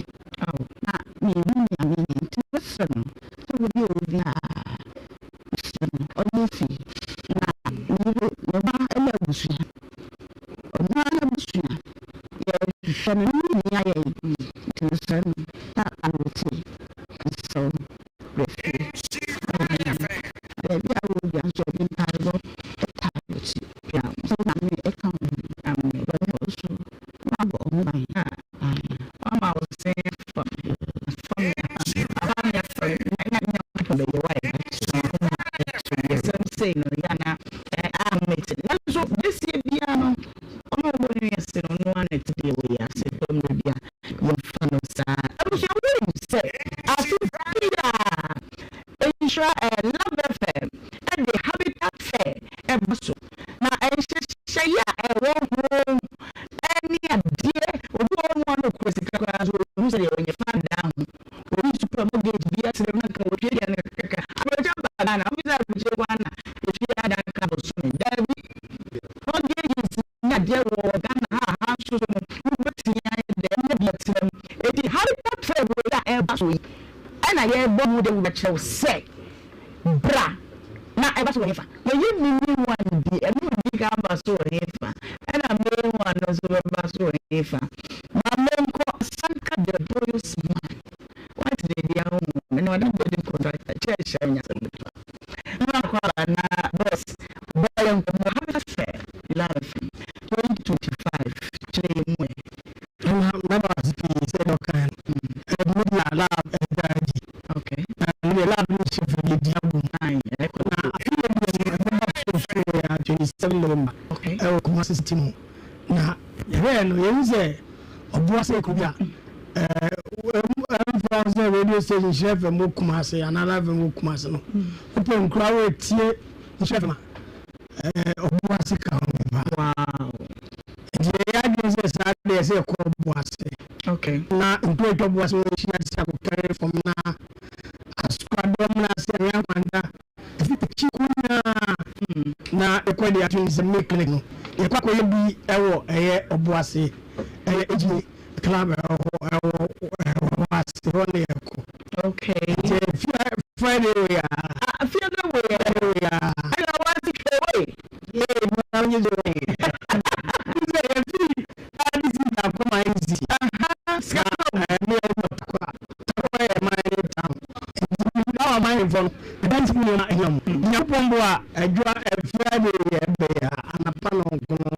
na mehu nyame nti frɛ no sɛ wobi a wobi a frɛ no ɔnyɛ fi na ne ba ɛyɛ abusua ɔno ara abusua yɛhwɛ no ne nyia yɛ nti frɛ no na awote so refi baabi a wobi a nso ɛbi mpaebɔ ɛtaabɔkyi pia sɛ nyame ɛka ho ame bɛyɛ ɔso na abɔ ɔho ban ama wo sɛ fam abamyɛ fam bɛyɛ wae yɛsɛm sei no yana ahomete nanso bɛsie bia no ɔma wɔbɔ no yɛse no no ana ɛte deɛ wɔyɛ ase dɔm no bia yɛmfa no saa abusua wonim sɛ aso bia ɛnhyira Love FM ɛde Habitat Fair ɛba so na ɛnhyehyɛeɛ a ɛwɔ ho ɛne adeɛ obi wɔ no ano kɔ sika koraa so ɔhu sɛ deɛ ɔnyɛ fa daa ho obi super mortgage bi asɛm no nka wɔhwɛ deɛ no kaka abrɛgya baaga na wobisɛ abrɛgya hɔ ana ɛhwɛ ada nka bɔ so ne daabi mortgages ne adeɛ wɔ Ghana ha nso so no wobɛtumi ayɛ dɛ ɛnyɛ bi atenam ɛdi Habitat Fair wɔ a ɛba so yi ɛna yɛbɔ mu de wobɛkyerɛw sɛ bra na ɛba so wɔ hefa yɛyɛ mini one bi ɛno bi ka aba so wɔ hefa ɛna main one no so bɛba so wɔ hefa na menkɔ sanka the boys man what de dia ho ɛna ɔda building contractor kyerɛ hyɛ nya sɛ mutwa na akɔ na boss boy nkɔmɔ Habitat Fair live 2025 kyerɛ mu ɛna mama asipi sɛ dɔkan ɛdimo na lab ɛdaji okay the lab is for the diabo nine na afile bi so ya 27 November okay e ko system na ye no ye use obo ase ko bia France radio station chef mo kumase another mo kumase no open crowd we tie chef ma obo ase ka wow ya do say Saturday say ko obo ase okay na nto obo ase we shi ati ko carry from na asquadron se ya kwanda ifite chikunya na ekwede ya twins mechanic no ye kwa koye bi ewo eye oboase eye eji club ewo ase one yeko okay je Friday we are Friday we are I want to go away yeah na nje zo nze ya fi this is na come easy me kwa ya my town our mind from the dance me na him nyapombo a adwa Friday be ya anapano kono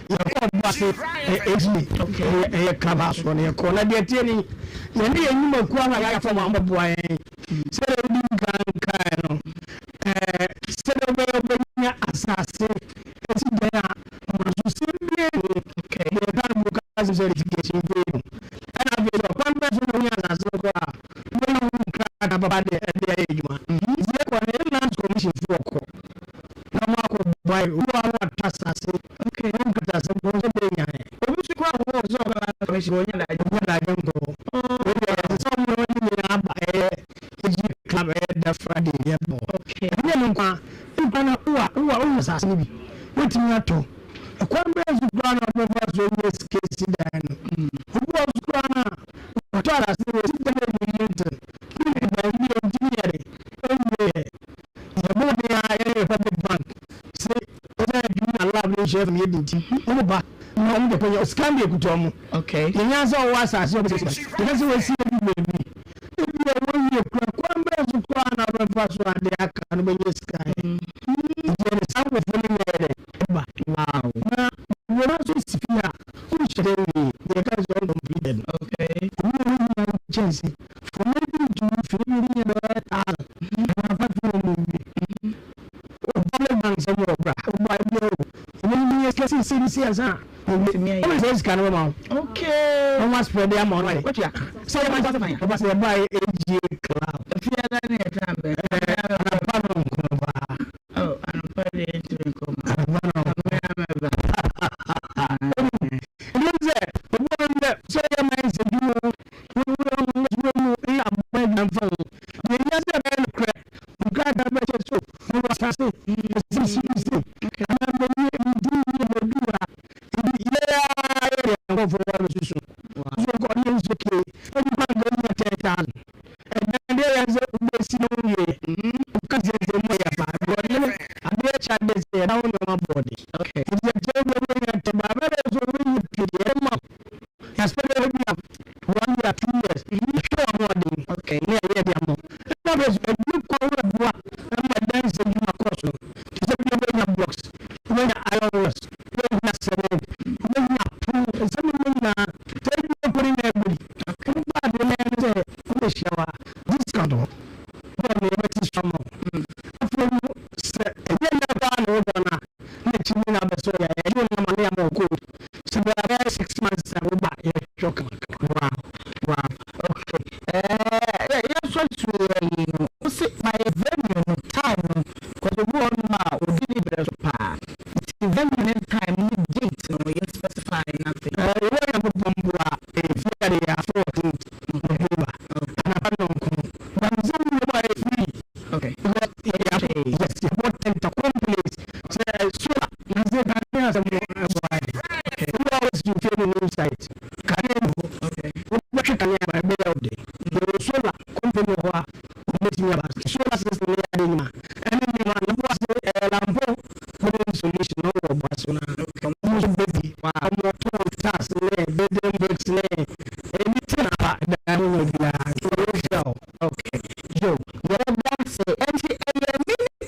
ya ko base eji okay kaba so ne ko na de tie ni ye ne nyuma ku ama ya fo ma mbo ayen se de bi kan no se de be nya asase esi de ya ma so se bi okay de ta bu ka certification be ana be so kwa mbe so nya asase ko a na baba de ejuma ze ko ne land commission for ko na ma ko buy wo wa tasase okay no kata se bo so be nya obi su ko wo so ba commission wo nya da wo da jam ko so mo ni na ba eji club da Friday ye bo okay ne no kwa na uwa sase ni bi wetimi ato kwa mbe zu kwa na bo fa so ni case da no uwa zu kwa na wato ala se wo ti da ni yente engineering anyway the money I public bank say whether you na lab no chef me binti no ba no de ko scan de kuto mu okay yenya so wa asase obi se because we see every baby if you want you kwa mbe so kwa na ba fa so ade aka no be sky there is some feeling there ba wow na we also sifia who should they can so completed okay chance for maybe to feel okay I must spread them on what you so I must buy a G club if you are any time oh I'm probably to come so I might say you say okay and I'm for one so God is okay when you can go to town and then there is a scenario because there's a way about God and the child is there now on body okay the general to my so when you pay has spent 1 year 2 years okay near the that was a good call and my dance in my course to the blocks when I was when I said when I someone tell you putting everybody come back the man say the shower this kind of when we went to some from again down over let you know the story I don't know money am good so there are 6 months over shock wow okay yes what you see my venue time because the one now we did it pa the venue time date no you specify nothing when I'm Bambua Friday 14th November and I don't know but some of free okay yes you want them to complete so you say that there's a okay who else you feel on the website okay what you can hear by day out there the solar company who are making about solar system and then one was lampo solution no basuna okay baby wow mo to task le bedroom breaks le anything about that will be okay yo you don't say any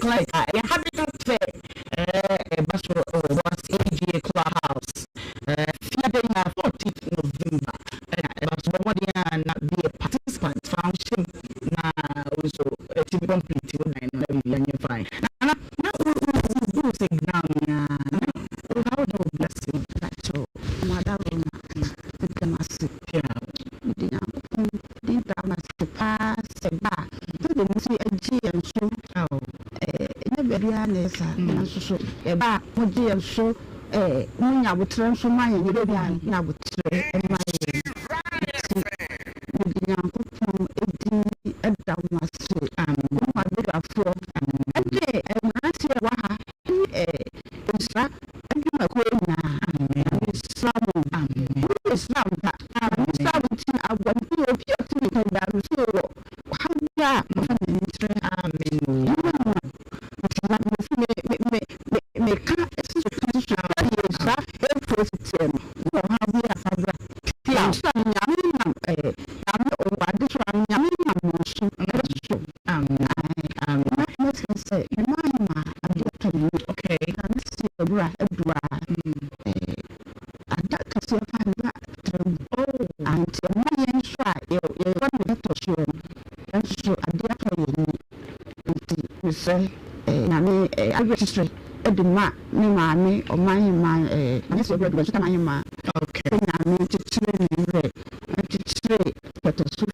like I habitat fair basura was AGA clubhouse Friday 14th November but what na be a participant function na also to be complete when I fine na who say now how do blessing that's all mother the massive the drama pass ba to the music and so never be honest so ba mo dey so munya butre so man you dey na butre my Yankopon edi edamase ma be afo ade na se wa ha isra edi mako na islam ta islam ti agwan ti obi o ti ko da so ha ya ma ni tre amen me ka eso so so ya e positive no ha bi afabra ti islam ya mi na I'm say okay and see bra and that can see find that and my try you want to show and so you say na me I register the ma me mama or my I say go to my ma okay na me to train but to so